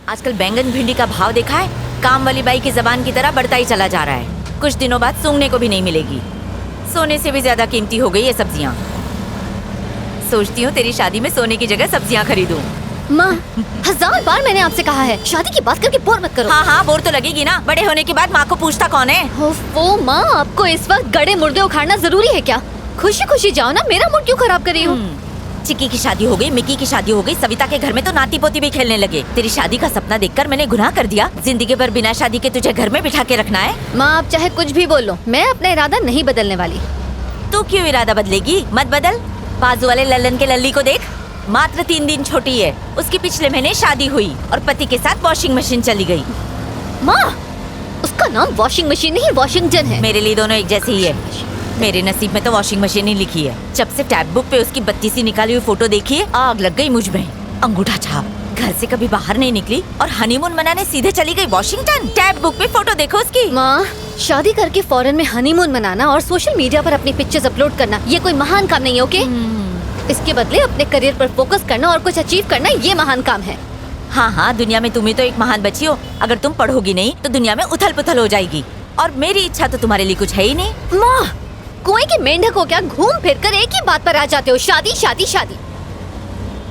आजकल बैंगन भिंडी का भाव देखा है? काम वाली बाई की जबान की तरह बढ़ता ही चला जा रहा है। कुछ दिनों बाद सूंघने को भी नहीं मिलेगी। सोने से भी ज्यादा कीमती हो गई है सब्जियाँ। सोचती हूँ तेरी शादी में सोने की जगह सब्जियाँ खरीदूं। माँ, 1000 बार मैंने आपसे कहा है शादी की बात करके बोर मत करो। हाँ हाँ, बोर तो लगेगी ना। बड़े होने के बाद माँ को पूछता कौन है? वो माँ, आपको इस वक्त गड़े मुर्दे उखाड़ना जरूरी है क्या? खुशी खुशी जाओ ना, मेरा मूड क्यों खराब कर रही हूँ? चिक्की की शादी हो गई, मिक्की की शादी हो गई, सविता के घर में तो नाती पोती भी खेलने लगे। तेरी शादी का सपना देखकर मैंने गुनाह कर दिया। जिंदगी भर बिना शादी के तुझे घर में बिठा के रखना है? माँ, आप चाहे कुछ भी बोल लो, मैं अपना इरादा नहीं बदलने वाली। तू क्यों इरादा बदलेगी? मत बदल। बाजू वाले लल्लन के लल्ली को देख, मात्र 3 दिन छोटी है। उसकी पिछले महीने शादी हुई और पति के साथ वॉशिंग मशीन चली गई। माँ, उसका नाम वॉशिंग मशीन नहीं वॉशिंगटन है। मेरे लिए दोनों एक जैसे ही है। मेरे नसीब में तो वॉशिंग मशीन ही लिखी है। जब से टैब बुक पे उसकी 32 सी निकाली हुई फोटो देखी है, आग लग गई मुझ में। अंगूठा छाप, घर से कभी बाहर नहीं निकली और हनीमून मनाने सीधे चली गई वॉशिंगटन। टैब बुक पे फोटो देखो उसकी। माँ, शादी करके फॉरेन में हनीमून मनाना और सोशल मीडिया पर अपनी पिक्चर्स अपलोड करना, ये कोई महान काम नहीं है, ओके? इसके बदले अपने करियर पर फोकस करना और कुछ अचीव करना, ये महान काम है। हाँ हाँ, दुनिया में तुम ही तो एक महान बच्ची हो। अगर तुम पढ़ोगी नहीं तो दुनिया में उथल पुथल हो जाएगी। और मेरी इच्छा तो तुम्हारे लिए कुछ है ही नहीं। माँ, कुएं की मेंढक हो क्या? घूम फिर कर एक ही बात पर आ जाते हो, शादी शादी शादी।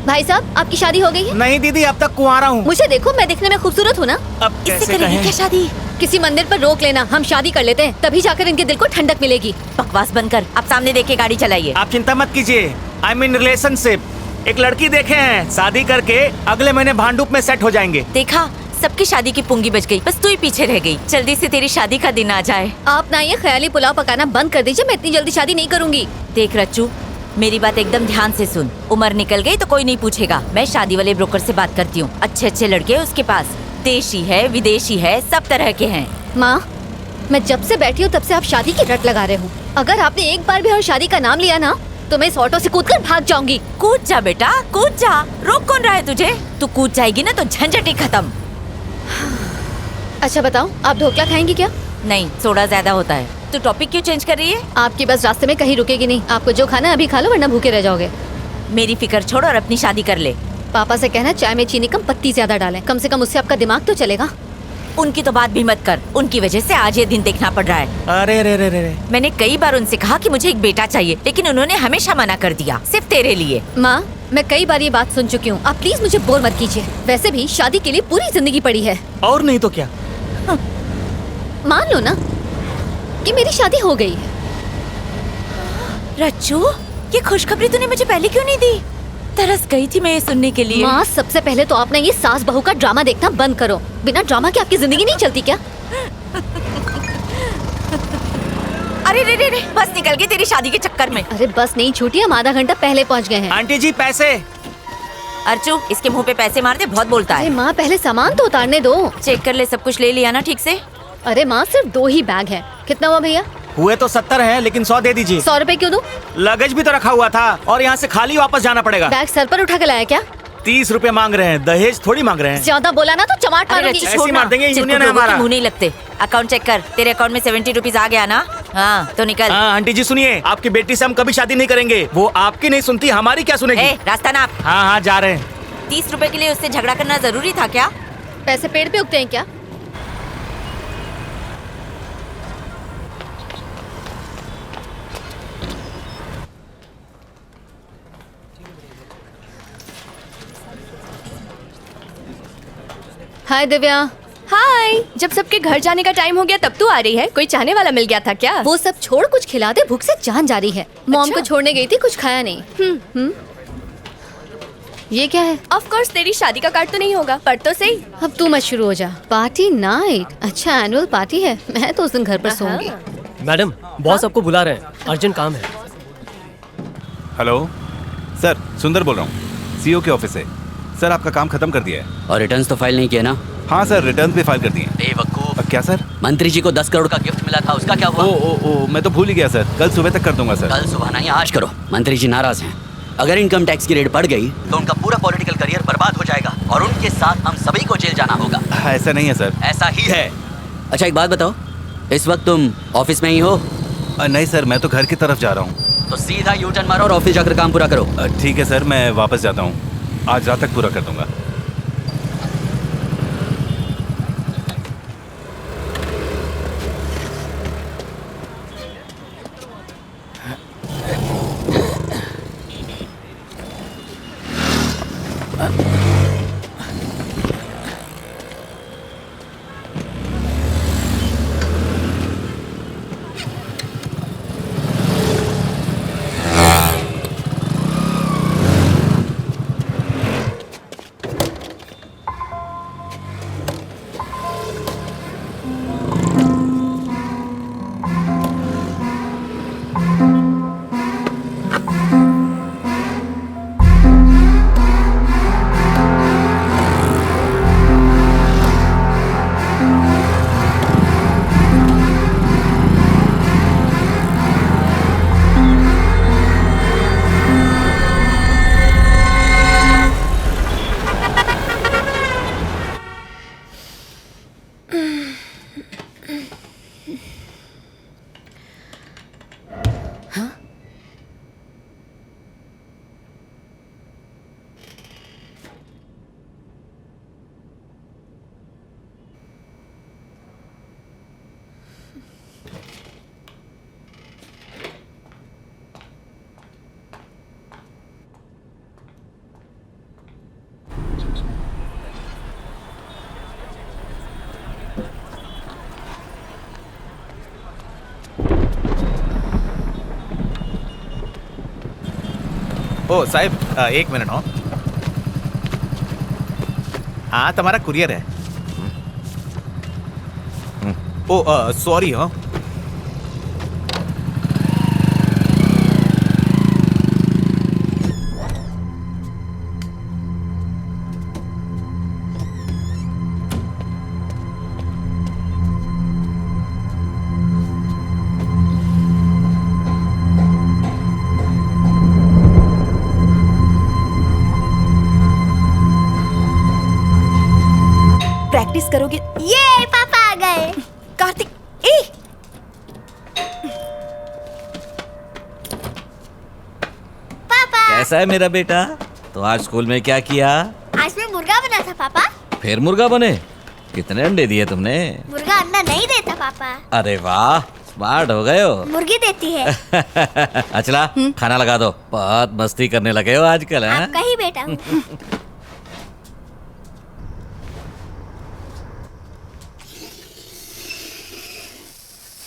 भाई साहब, आपकी शादी हो गई है? नहीं दीदी, अब तक कुंवारा हूँ। मुझे देखो, मैं दिखने में खूबसूरत हूँ ना? अब इससे कैसे करेगी क्या कहें? शादी? किसी मंदिर पर रोक लेना, हम शादी कर लेते हैं, तभी जाकर इनके दिल को ठंडक मिलेगी। बकवास बंद कर, आप सामने देख के गाड़ी चलाइए। आप चिंता मत कीजिए, आई एम इन रिलेशनशिप। एक लड़की देखे हैं, शादी करके अगले महीने भांडुप में सेट हो जाएंगे। देखा, सबकी शादी की पुंगी बच गई, बस तू ही पीछे रह गई। जल्दी से तेरी शादी का दिन आ जाए। आप ना ये ख्याली पुलाव पकाना बंद कर दीजिए, मैं इतनी जल्दी शादी नहीं करूंगी। देख रच्चू, मेरी बात एकदम ध्यान से सुन। उम्र निकल गई तो कोई नहीं पूछेगा। मैं शादी वाले ब्रोकर से बात करती हूँ। अच्छे अच्छे लड़के उसके पास, देशी है विदेशी है, सब तरह के हैं। माँ, मैं जब से बैठी हूँ तब से आप शादी की रट लगा रहे हो। अगर आपने एक बार भी और शादी का नाम लिया ना, तो मैं इस ऑटो से कूदकर भाग जाऊंगी। कूद जा बेटा, कूद जा। रोक कौन रहा है तुझे? तू कूद जाएगी ना तो झंझट ही खत्म। अच्छा बताओ, आप ढोकला खाएंगी क्या? नहीं, सोडा ज्यादा होता है। तू टॉपिक क्यों चेंज कर रही है? आपकी बस रास्ते में कहीं रुकेगी नहीं। आपको जो खाना है अभी खा लो, वरना भूखे रह जाओगे। मेरी फिक्र छोड़ और अपनी शादी कर ले। पापा से कहना चाय में चीनी कम, पत्ती ज्यादा डालें। कम से कम उससे आपका दिमाग तो चलेगा। उनकी तो बात भी मत कर। उनकी वजह से आज ये दिन देखना पड़ रहा है। अरे रे रे रे। मैंने कई बार उनसे कहा कि मुझे एक बेटा चाहिए, लेकिन उन्होंने हमेशा मना कर दिया, सिर्फ तेरे लिए। माँ, मैं कई बार ये बात सुन चुकी हूँ, आप प्लीज मुझे बोर मत कीजिए। वैसे भी शादी के लिए पूरी जिंदगी पड़ी है। और नहीं तो क्या? मान लो ना कि मेरी शादी हो गई है। रच्चू, ये खुशखबरी तूने मुझे पहले क्यों नहीं दी? तरस गई थी मैं ये सुनने के लिए। माँ, सबसे पहले तो आपने ये सास बहू का ड्रामा देखना बंद करो। बिना ड्रामा के आपकी जिंदगी नहीं चलती क्या? अरे रे रे रे, बस निकल गई तेरी शादी के चक्कर में। अरे बस नहीं छूटी, हम आधा घंटा पहले पहुँच गए हैं। आंटी जी पैसे। अर्चू, इसके मुंह पे पैसे मारते, बहुत बोलता अरे है। माँ, पहले सामान तो उतारने दो। चेक कर ले, सब कुछ ले लिया ना ठीक से? अरे माँ, सिर्फ 2 ही बैग हैं। कितना हुआ भैया? हुए तो 70 हैं, लेकिन 100 दे दीजिए। 100 रुपए क्यों दूं? लगेज भी तो रखा हुआ था और यहाँ से खाली वापस जाना पड़ेगा। बैग सर पर उठा के लाया क्या? 30 रुपए मांग रहे हैं, दहेज थोड़ी मांग रहे हैं। ज्यादा बोला ना तो चमाट अरे मारूंगी। रच्चू, ऐसे छोड़ ही ना। मार देंगे, चिरकुट यूनियन है लोगों के हमारा। मुंह नहीं लगते। अकाउंट चेक कर, तेरे अकाउंट में 70 रुपीज आ गया ना? हाँ तो निकल। हाँ आंटी जी सुनिए, आपकी बेटी से हम कभी शादी नहीं करेंगे। वो आपकी नहीं सुनती, हमारी क्या सुनेगी? ए, रास्ता नाप। हाँ हाँ जा रहे हैं। 30 रुपए के लिए उससे झगड़ा करना जरूरी था क्या? पैसे पेड़ पे उगते हैं क्या? हाय दिव्या। हाय, जब सबके घर जाने का टाइम हो गया तब तू आ रही है? कोई चाहने वाला मिल गया था क्या? वो सब छोड़, कुछ खिला दे, भूख से जान जा रही है। मॉम अच्छा? को छोड़ने गई थी, कुछ खाया नहीं। ये क्या है? ऑफ कोर्स तेरी शादी का कार्ड तो नहीं होगा, पर तो सही। अब तू मत शुरू हो जा। Party night? अच्छा, एनुअल पार्टी है। मैं तो उस दिन घर पर सोऊंगी। मैडम, बॉस आपको बुला रहे हैं, अर्जेंट काम है। हेलो सर, सुंदर बोल रहा हूँ, सीईओ के ऑफिस से। सर आपका काम खत्म कर दिया है। और रिटर्न्स तो फाइल नहीं किया ना? हाँ सर, रिटर्न भी फाइल कर दिए। बेवकूफ। क्या सर? मंत्री जी को 10 करोड़ का गिफ्ट मिला था, उसका क्या हुआ? ओ मैं तो भूल ही गया सर। कल सुबह तक कर दूंगा सर। कल सुबह नहीं, आज करो। मंत्री जी नाराज हैं। अगर इनकम टैक्स की रेट बढ़ गई तो उनका पूरा पॉलिटिकल करियर बर्बाद हो जाएगा और उनके साथ हम सभी को जेल जाना होगा। ऐसा नहीं है सर। ऐसा ही है। अच्छा एक बात बताओ, इस वक्त तुम ऑफिस में ही हो? नहीं सर, मैं तो घर की तरफ जा रहा हूँ। तो सीधा यू टर्न मारो और ऑफिस जाकर काम पूरा करो। ठीक है सर, मैं वापस जाता हूँ। आज रात तक पूरा कर दूंगा। ओ साहब, एक मिनट हो। हाँ, तुम्हारा कुरियर है। ओ सॉरी हो। प्रैक्टिस करोगे? ये पापा आ गए। कार्तिक, ए पापा कैसा है मेरा बेटा? तो आज स्कूल में क्या किया? आज मैं मुर्गा बना था पापा। फिर मुर्गा बने? कितने अंडे दिए तुमने? मुर्गा अंडा नहीं देता पापा, अरे वाह, स्मार्ट हो गए हो। मुर्गी देती है। अचला, खाना लगा दो। बहुत मस्ती करने लगे हो आजकल, हैं? आपका ही बेटा हूँ।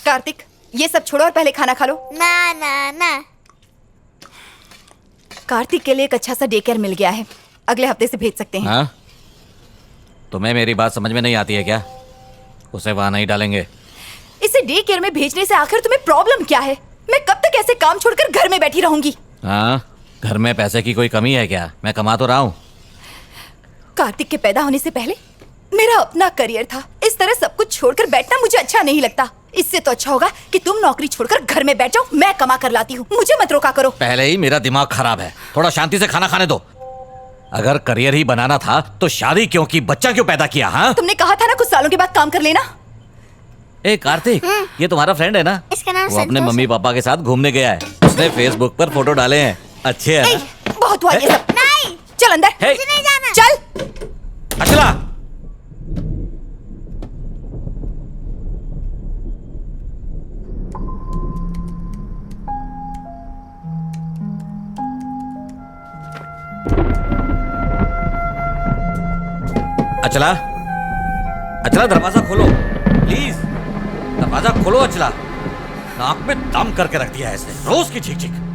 कार्तिक, ये सब छोड़ो और पहले खाना खा लो। ना ना ना। कार्तिक के लिए एक अच्छा सा डे केयर मिल गया है, अगले हफ्ते से भेज सकते हैं। हाँ? तुम्हें मेरी बात समझ में नहीं आती है क्या? उसे वहां नहीं डालेंगे। इसे डे केयर में भेजने से आखिर तुम्हें प्रॉब्लम क्या है? मैं कब तक ऐसे काम छोड़कर घर में बैठी रहूंगी? हाँ, घर में पैसे की कोई कमी है क्या? मैं कमा तो रहा हूँ। कार्तिक के पैदा होने से पहले मेरा अपना करियर था। इस तरह सब कुछ छोड़कर बैठना मुझे अच्छा नहीं लगता। इससे तो अच्छा होगा कि तुम नौकरी छोड़कर घर में बैठ जाओ, मैं कमा कर लाती हूँ। मुझे मत रोका करो। पहले ही मेरा दिमाग खराब है, थोड़ा शांति से खाना खाने दो। अगर करियर ही बनाना था तो शादी क्यों की, बच्चा क्यों पैदा किया? हाँ, तुमने कहा था ना कुछ सालों के बाद काम कर लेना। ए कार्तिक, ये तुम्हारा फ्रेंड है ना? इसका नाम वो अपने संतोष मम्मी पापा के साथ घूमने गया है। उसने फेसबुक पर फोटो डाले हैं, अच्छे हैं ए, ना? बहुत हुआ ये सब। नहीं, चल अंदर। हे! मुझे नहीं जाना। चल। अचला, अचला, अचला दरवाजा खोलो प्लीज। दरवाजा खोलो अचला। नाक में दम करके रख दिया है इसने, रोज की चीख चीख।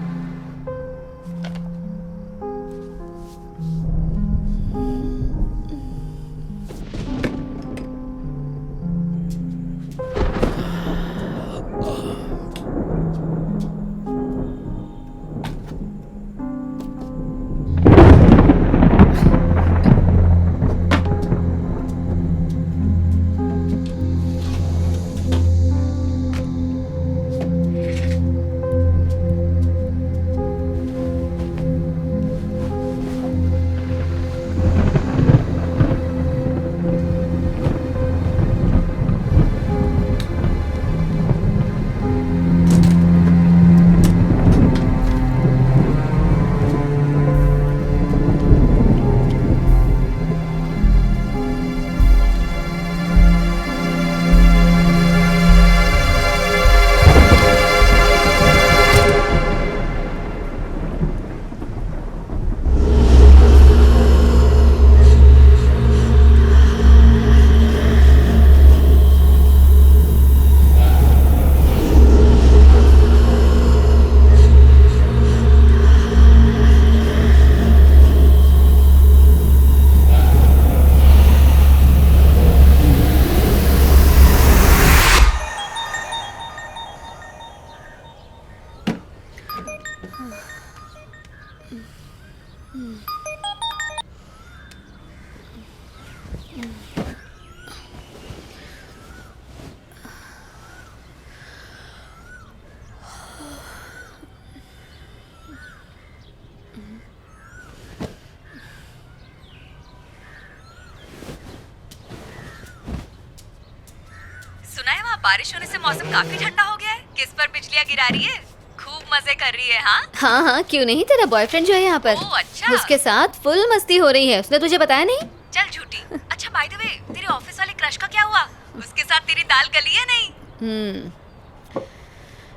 सुना है वहाँ बारिश होने से मौसम काफी ठंडा हो गया है। किस पर बिजलियाँ गिरा रही है? खूब मजे कर रही है। हाँ हाँ हाँ, क्यों नहीं। तेरा बॉयफ्रेंड जो है यहाँ पर, ओह, अच्छा। उसके साथ फुल मस्ती हो रही है। उसने तुझे बताया नहीं? चल झूठी। अच्छा बाय द वे, तेरे ऑफिस वाले क्रश का क्या हुआ? उसके साथ तेरी दाल गली है नहीं?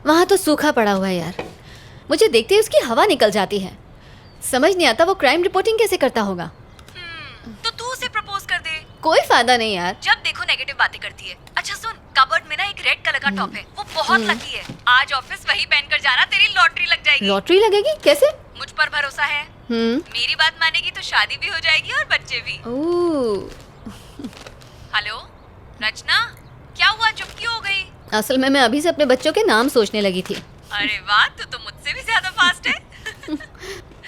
वहाँ तो सूखा पड़ा हुआ है यार। मुझे देखते ही उसकी हवा निकल जाती है। समझ नहीं आता वो क्राइम रिपोर्टिंग कैसे करता होगा। तो तू उसे प्रपोज कर दे। कोई फायदा नहीं यार। जब देखो नेगेटिव बातें करती है। अच्छा सुन, कबर्ड में ना एक रेड कलर का टॉप है, वो बहुत लकी है। आज ऑफिस वही पहनकर जाना, तेरी लॉटरी लग जाएगी। लॉटरी लगेगी? कैसे? मुझ पर भरोसा है। मेरी बात मानेगी तो शादी भी हो जाएगी और बच्चे भी। हेलो रचना, क्या हुआ, चुप क्यों हो गई? असल में मैं अभी से अपने बच्चों के नाम सोचने लगी थी। अरे वाह, तू तो मुझसे भी ज्यादा फास्ट है।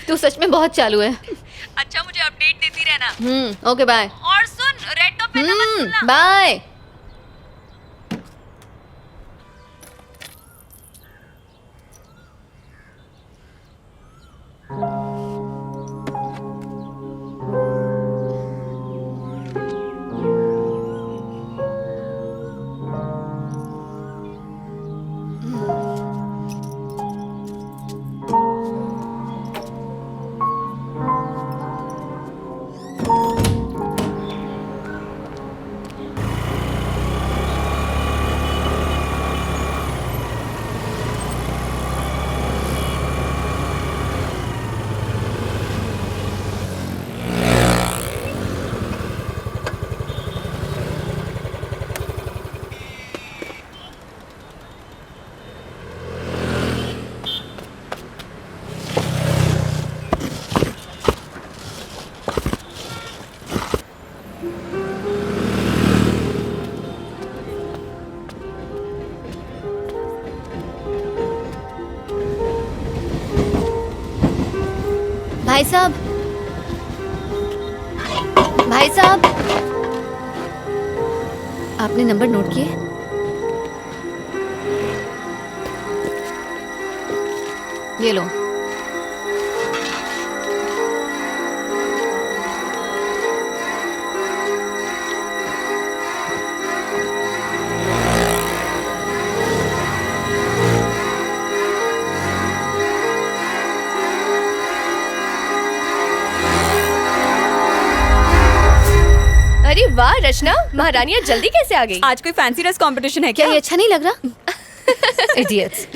तू सच में बहुत चालू है। अच्छा, मुझे अपडेट देती रहना। Okay bye. और सुन, रेड टॉप पहनना मत भूलना। बाय। भाई साहब, भाई साहब, आपने नंबर नोट किए? ये लो। अरे वाह रचना, महारानियाँ जल्दी कैसे आ गई? आज कोई फैंसी ड्रेस कंपटीशन है क्या क्या? ये अच्छा नहीं लग रहा? इडियट्स।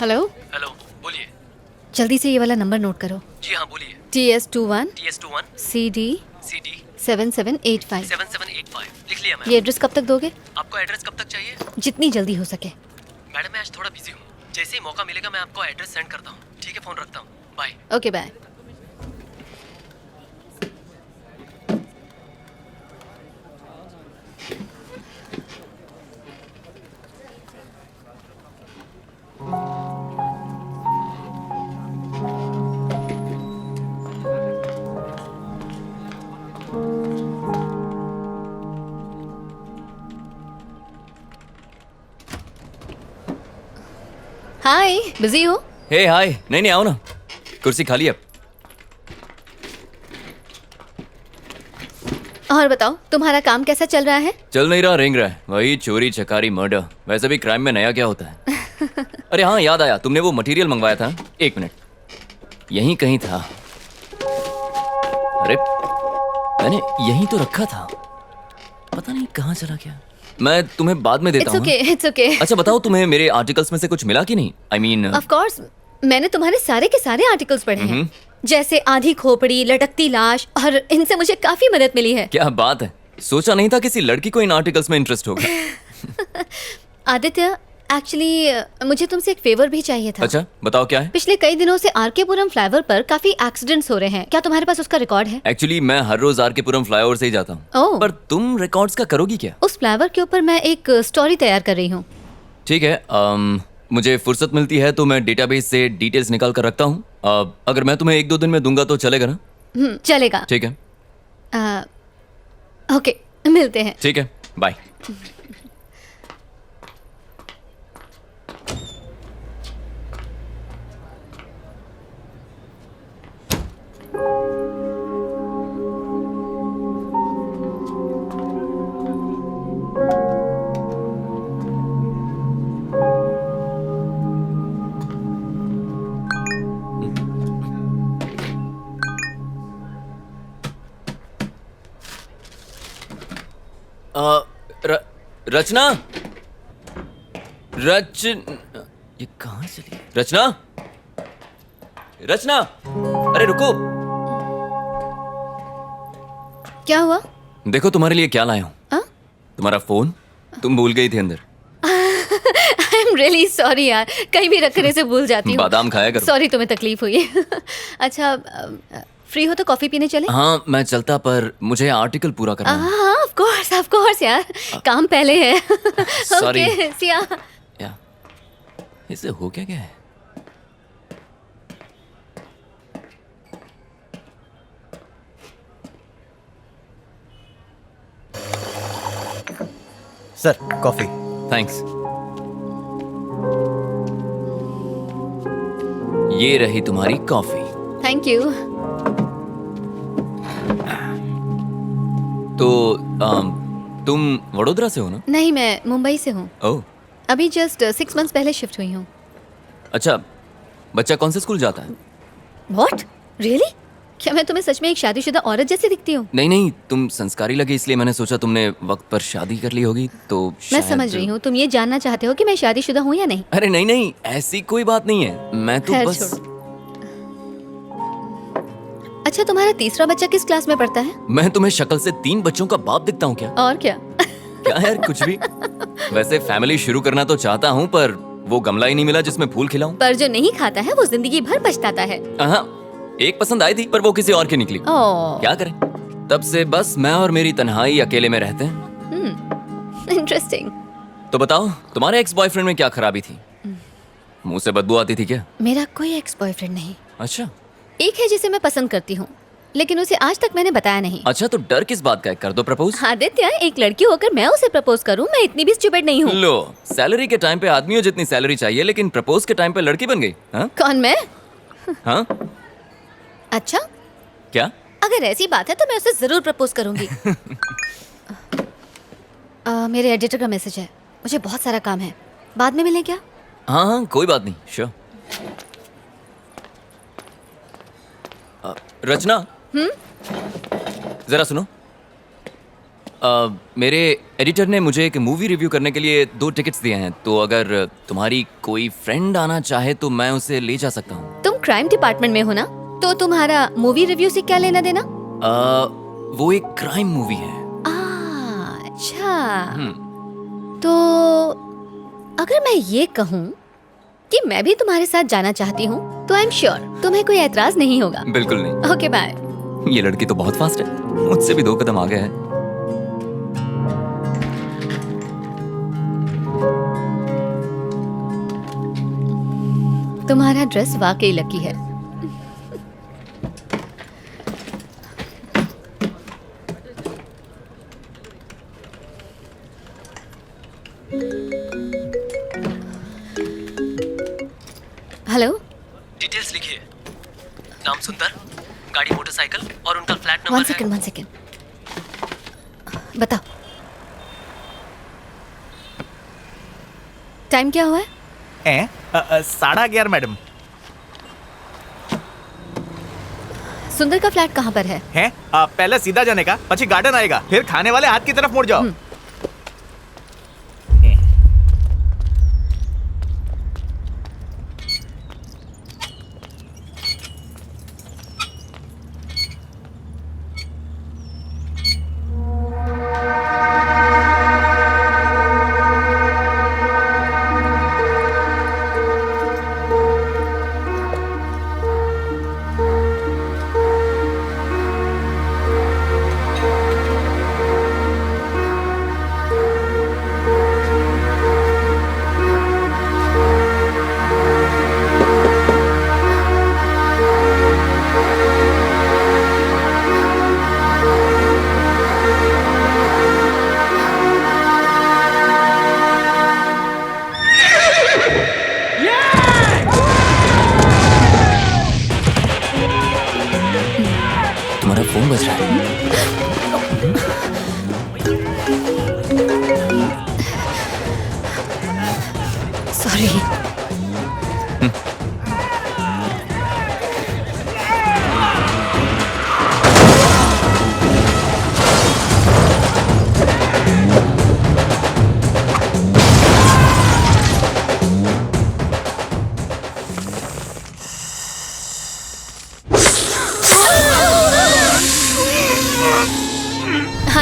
हेलो, हेलो, बोलिए। जल्दी से ये वाला नंबर नोट करो। जी हाँ, बोलिए। TS21 CD 7785। 7785 लिख लिया मैम। ये एड्रेस कब तक दोगे? आपको एड्रेस कब तक चाहिए? जितनी जल्दी हो सके। मैडम मैं आज थोड़ा बिजी हूँ, जैसे ही मौका मिलेगा मैं आपको एड्रेस सेंड करता हूँ। ठीक है, फोन रखता हूँ, bye. Okay bye. Hi, busy हो? हे हाय, नहीं आओ ना, कुर्सी खाली है। और बताओ, तुम्हारा काम कैसा चल रहा है? चल नहीं रहा, रेंग रहा है, वही चोरी चकारी मर्डर। वैसे भी क्राइम में नया क्या होता है? अरे हाँ, याद आया, तुमने वो मटेरियल मंगवाया था। एक मिनट, यहीं कहीं था। अरे मैंने यहीं तो रखा था, पता नहीं कहाँ चला गया। मैं तुम्हें बाद में देता हूँ। It's okay. अच्छा बताओ, तुम्हें मेरे आर्टिकल्स में से कुछ मिला कि नहीं? I mean, ऑफ कोर्स, मैंने तुम्हारे सारे के सारे आर्टिकल्स पढ़े हैं, जैसे आधी खोपड़ी, लटकती लाश, और इनसे मुझे काफी मदद मिली है। क्या बात है, सोचा नहीं था किसी लड़की को इन आर्टिकल्स में इंटरेस्ट होगा। आदित्य, एक्चुअली मुझे तुमसे एक फेवर भी चाहिए था। अच्छा बताओ, क्या है? पिछले कई दिनों से आरकेपुरम फ्लाईओवर पर काफी एक्सीडेंट्स हो रहे हैं, क्या तुम्हारे पास उसका रिकॉर्ड है? एक्चुअली मैं हर रोज आरकेपुरम फ्लाईओवर से ही जाता हूँ। पर तुम रिकॉर्ड्स का करोगी क्या? उस फ्लाईओवर के ऊपर मैं एक स्टोरी तैयार कर रही हूँ। ठीक है, मुझे फुर्सत मिलती है तो मैं डेटाबेस से डिटेल्स निकाल कर रखता हूँ। अगर मैं तुम्हें 1-2 दिन में दूंगा तो चलेगा ना? चलेगा। ठीक है, ओके, मिलते हैं। ठीक है, बाय। रचना, ये कहाँ चली? रचना, रचना, अरे रुको। क्या हुआ? देखो तुम्हारे लिए क्या लाया हूँ। हाँ? तुम्हारा फोन तुम भूल गई थी अंदर। आई एम रियली सॉरी यार, कहीं भी रखने से भूल जाती हूँ। बादाम खाया करो। सॉरी तुम्हें तकलीफ हुई। अच्छा, फ्री हो तो कॉफी पीने चले? हाँ मैं चलता, पर मुझे आर्टिकल पूरा करना है। हाँ ऑफ कोर्स यार, काम पहले है। Sorry. ओके सिया। या इसे हो क्या गया है? Sir coffee. थैंक्स। ये रही तुम्हारी कॉफी। Thank you. तो तुम वडोदरा से हो ना? नहीं, मैं मुंबई से हूँ। ओह अभी जस्ट 6 months पहले शिफ्ट हुई हूँ। अच्छा, बच्चा कौन से स्कूल जाता है? व्हाट? रियली? क्या मैं तुम्हें सच में एक शादीशुदा औरत जैसी दिखती हूँ? नहीं नहीं, तुम संस्कारी लगे इसलिए मैंने सोचा तुमने वक्त पर शादी कर ली होगी तो मैं शायद... समझ रही हूँ, तुम ये जानना चाहते हो कि मैं शादीशुदा हूँ या नहीं? अरे नहीं नहीं, ऐसी कोई बात नहीं है। मैं तो खैर बस... छोड़ो। अच्छा, तुम्हारा तीसरा बच्चा किस क्लास में पढ़ता है? मैं तुम्हें शक्ल से 3 बच्चों का बाप दिखता हूँ क्या? और क्या? क्या यार, कुछ भी। वैसे फैमिली शुरू करना तो चाहता हूँ, पर वो गमला ही नहीं मिला जिसमें फूल खिलाऊं। पर जो नहीं खाता है वो जिंदगी भर पछताता है। हाँ, एक पसंद आई थी पर वो किसी और की निकली। ओह, क्या करें, तब से बस मैं और मेरी तन्हाई अकेले में रहते हैं। इंटरेस्टिंग। तो बताओ, तुम्हारे एक्स बॉयफ्रेंड में क्या खराबी थी? मुंह से बदबू आती थी क्या? मेरा कोई एक्स बॉयफ्रेंड नहीं। अच्छा एक है जिसे मैं पसंद करती हूँ, लेकिन उसे आज तक मैंने बताया नहीं। अच्छा, तो डर किस बात का है? कर दो प्रपोज। आदित्य, एक लड़की होकर मैं उसे प्रपोज करूं? मैं इतनी भी स्टूपिड नहीं हूँ। लो, सैलरी के टाइम पे आदमियों जितनी सैलरी चाहिए, लेकिन प्रपोज के टाइम पे लड़की बन गई। हाँ कौन, मैं? हाँ, अच्छा, क्या? अगर ऐसी बात है तो मैं उसे जरूर प्रपोज करूंगी। मेरे एडिटर का मैसेज है, मुझे बहुत सारा काम है, बाद में मिलें क्या? हाँ हाँ, कोई बात नहीं, श्योर। रचना, जरा सुनो। मेरे एडिटर ने मुझे एक मूवी रिव्यू करने के लिए 2 टिकट्स दिए हैं, तो अगर तुम्हारी कोई फ्रेंड आना चाहे तो मैं उसे ले जा सकता हूँ। तुम क्राइम डिपार्टमेंट में हो ना, तो तुम्हारा मूवी रिव्यू से क्या लेना देना? वो एक क्राइम मूवी है। अच्छा, तो अगर मैं ये कहूँ कि मैं भी तुम्हारे साथ जाना चाहती हूँ तो आई एम श्योर तुम्हें कोई एतराज नहीं होगा। बिल्कुल नहीं। Okay bye. ये लड़की तो बहुत फास्ट है, मुझसे भी 2 कदम आगे है। तुम्हारा ड्रेस वाकई लकी है। हेलो, डिटेल्स लिखिए। नाम सुंदर, गाड़ी मोटरसाइकिल और उनका फ्लैट नंबर है। 1 सेकंड। बताओ, टाइम क्या हुआ है? 11:30 मैडम। सुंदर का फ्लैट कहाँ पर है? पहले सीधा जाने का, પછી गार्डन आएगा, फिर खाने वाले हाथ की तरफ मुड़ जाओ। तुम्हारा फोन बज रहा है। Sorry.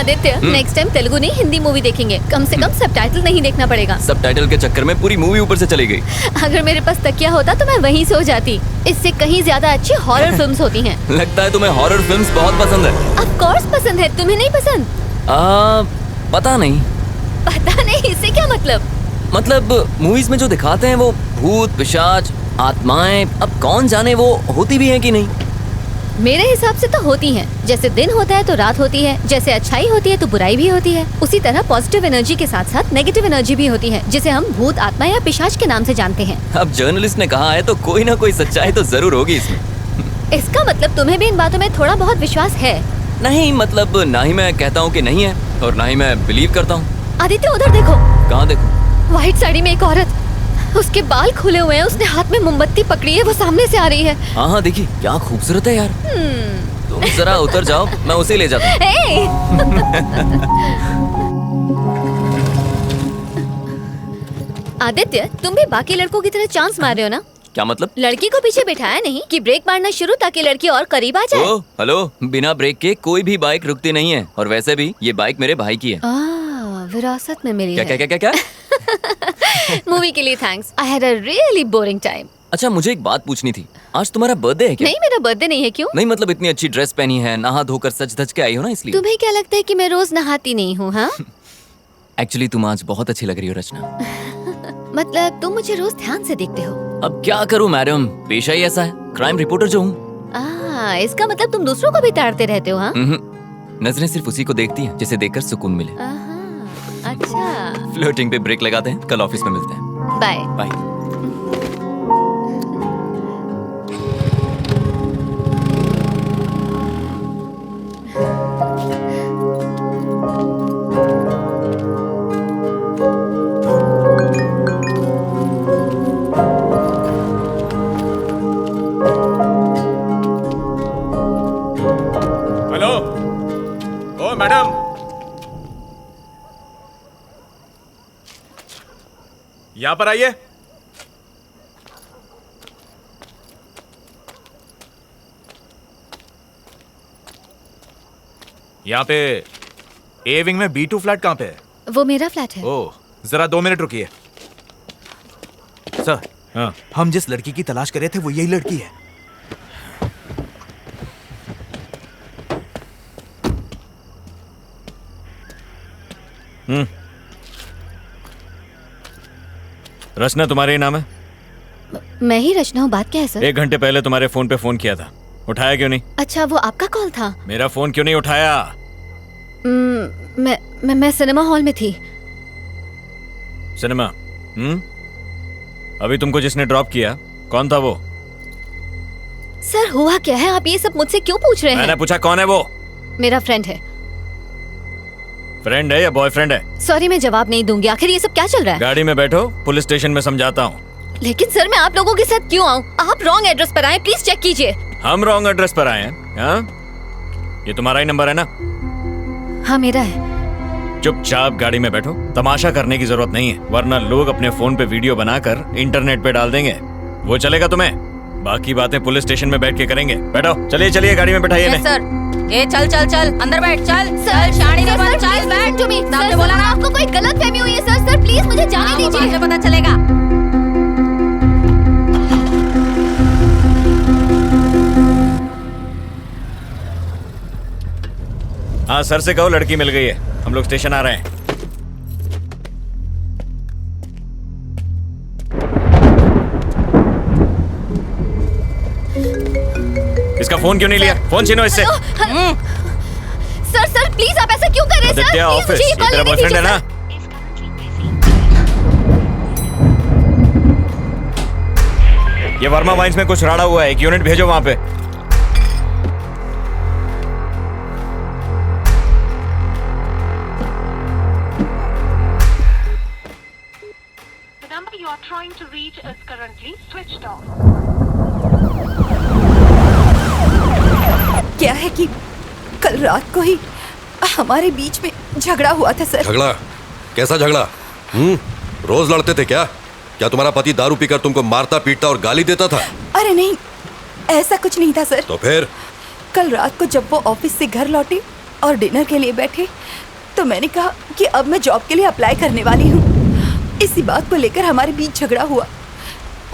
Aditya, next time Telugu नहीं हिंदी मूवी देखेंगे। कम से कम सबटाइटल नहीं देखना पड़ेगा। सबटाइटल के चक्कर में पूरी मूवी ऊपर से चली गई। अगर मेरे पास तकिया होता तो मैं वहीं सो जाती। इससे कहीं ज्यादा अच्छी हॉरर फिल्म्स होती हैं। लगता है तुम्हें हॉरर फिल्म्स बहुत पसंद है। ऑफ कोर्स पसंद है, तुम्हें नहीं पसंद? पता नहीं। पता नहीं, इससे क्या मतलब? मतलब मूवीज में जो दिखाते हैं वो भूत, पिशाच, आत्माएं, अब कौन जाने वो होती भी हैं कि नहीं। मेरे हिसाब से तो होती हैं। जैसे दिन होता है तो रात होती है, जैसे अच्छाई होती है तो बुराई भी होती है, उसी तरह पॉजिटिव एनर्जी के साथ साथ नेगेटिव एनर्जी भी होती है, जिसे हम भूत, आत्मा या पिशाच के नाम से जानते हैं। अब जर्नलिस्ट ने कहा है तो कोई ना कोई सच्चाई तो जरूर होगी इसमें। इसका मतलब तुम्हें भी इन बातों में थोड़ा बहुत विश्वास है? नहीं, मतलब ना ही मैं कहता हूँ कि नहीं है और ना ही मैं बिलीव करता हूँ। आदित्य उधर देखो। कहाँ देखो? व्हाइट साड़ी में एक औरत, उसके बाल खुले हुए हैं, उसने हाथ में मोमबत्ती पकड़ी है, वो सामने से आ रही है। हाँ हाँ देखिए, क्या खूबसूरत है यार। तुम जरा उतर जाओ, मैं उसे ले जाता हूँ। आदित्य, तुम भी बाकी लड़कों की तरह चांस मार रहे हो ना? क्या मतलब? लड़की को पीछे बिठाया नहीं कि ब्रेक मारना शुरू ताकि लड़की और करीब आ जाए। ओ, हेलो, बिना ब्रेक के कोई भी बाइक रुकती नहीं है, और वैसे भी ये बाइक मेरे भाई की है। विरासत में मिली क्या है। क्या क्या क्या क्या? मूवी के लिए thanks. I had a really boring time. अच्छा, मुझे एक बात पूछनी थी। आज तुम्हारा बर्थडे है क्या? नहीं, मेरा बर्थडे नहीं है। क्यों? नहीं मतलब इतनी अच्छी ड्रेस पहनी है, नहा धोकर सज धज के आई हो ना, इसलिए। तुम्हें क्या लगता है कि मैं रोज नहाती नहीं हूँ? हाँ एक्चुअली तुम आज बहुत अच्छी लग रही हो रचना। मतलब तुम मुझे रोज ध्यान से देखते हो। अब क्या करूं मैडम, पेशा ही ऐसा है, क्राइम रिपोर्टर जो हूँ। इसका मतलब तुम दूसरों को भी ताड़ते रहते हो? हाँ, नजरें सिर्फ उसी को देखती हैं जिसे देखकर सुकून मिले। अच्छा, फ्लर्टिंग पे ब्रेक लगाते हैं, कल ऑफिस में मिलते हैं। Bye bye. हेलो, ओ मैडम, यहाँ पर आइए। यहाँ पे ए विंग में B2 फ्लैट कहाँ पे है? वो मेरा फ्लैट है। ओह, जरा 2 मिनट रुकिए। सर, हाँ, हम जिस लड़की की तलाश कर रहे थे वो यही लड़की है। रचना तुम्हारे ही नाम है? मैं ही रचना हूँ। बात क्या है सर? 1 घंटे पहले तुम्हारे फोन पे फोन किया था, उठाया क्यों नहीं? अच्छा, वो आपका कॉल था? मेरा फोन क्यों नहीं उठाया? मैं सिनेमा हॉल में थी। सिनेमा? अभी तुमको जिसने ड्रॉप किया कौन था वो? सर, हुआ क्या है? आप ये सब मुझसे क्यों पूछ रहे हैं? मैंने पूछा कौन है वो? मेरा फ्रेंड है। फ्रेंड है या बॉयफ्रेंड है? सॉरी, मैं जवाब नहीं दूंगी। आखिर ये सब क्या चल रहा है? गाड़ी में बैठो, पुलिस स्टेशन में समझाता हूँ। लेकिन सर, मैं आप लोगों के साथ क्यों आऊँ? आप रॉन्ग एड्रेस पर आए, प्लीज चेक कीजिए। हम रॉन्ग एड्रेस पर आए हैं? हाँ? ये तुम्हारा ही नंबर है ना? हाँ, मेरा है। चुपचाप गाड़ी में बैठो, तमाशा करने की जरूरत नहीं है, वरना लोग अपने फोन पे वीडियो बनाकर इंटरनेट पे डाल देंगे। वो चलेगा तुम्हें? बाकी बातें पुलिस स्टेशन में बैठ के करेंगे। बैठो, चलिए चलिए गाड़ी में बैठाइए। Yes sir. ए चल चल चल अंदर बैठ, चल चल शानी ने बोला चल बैठ। आपने बोला ना, आपको कोई गलतफहमी हुई है सर। सर प्लीज मुझे जाने दीजिए। मुझे पता चलेगा। हाँ, सर से कहो लड़की मिल गई है, हम लोग स्टेशन आ रहे हैं। इसका फोन क्यों नहीं लिया? फोन छीनो इससे। सर सर प्लीज, आप ऐसा क्यों कर रहे हैं? आदित्य ऑफिस, ये तेरा बॉयफ्रेंड है ना? ये वर्मा वाइन्स में कुछ राड़ा हुआ है, 1 यूनिट भेजो वहां पे। क्या है कि कल रात को ही हमारे बीच में झगड़ा हुआ था सर। झगड़ा? कैसा झगड़ा? रोज लड़ते थे क्या? क्या तुम्हारा पति दारू पीकर तुमको मारता पीटता और गाली देता था? अरे नहीं, ऐसा कुछ नहीं था सर। तो फिर? कल रात को जब वो ऑफिस से घर लौटी और डिनर के लिए बैठे तो मैंने कहा कि अब मैं जॉब के लिए अप्लाई करने वाली हूँ। इसी बात को लेकर हमारे बीच झगड़ा हुआ।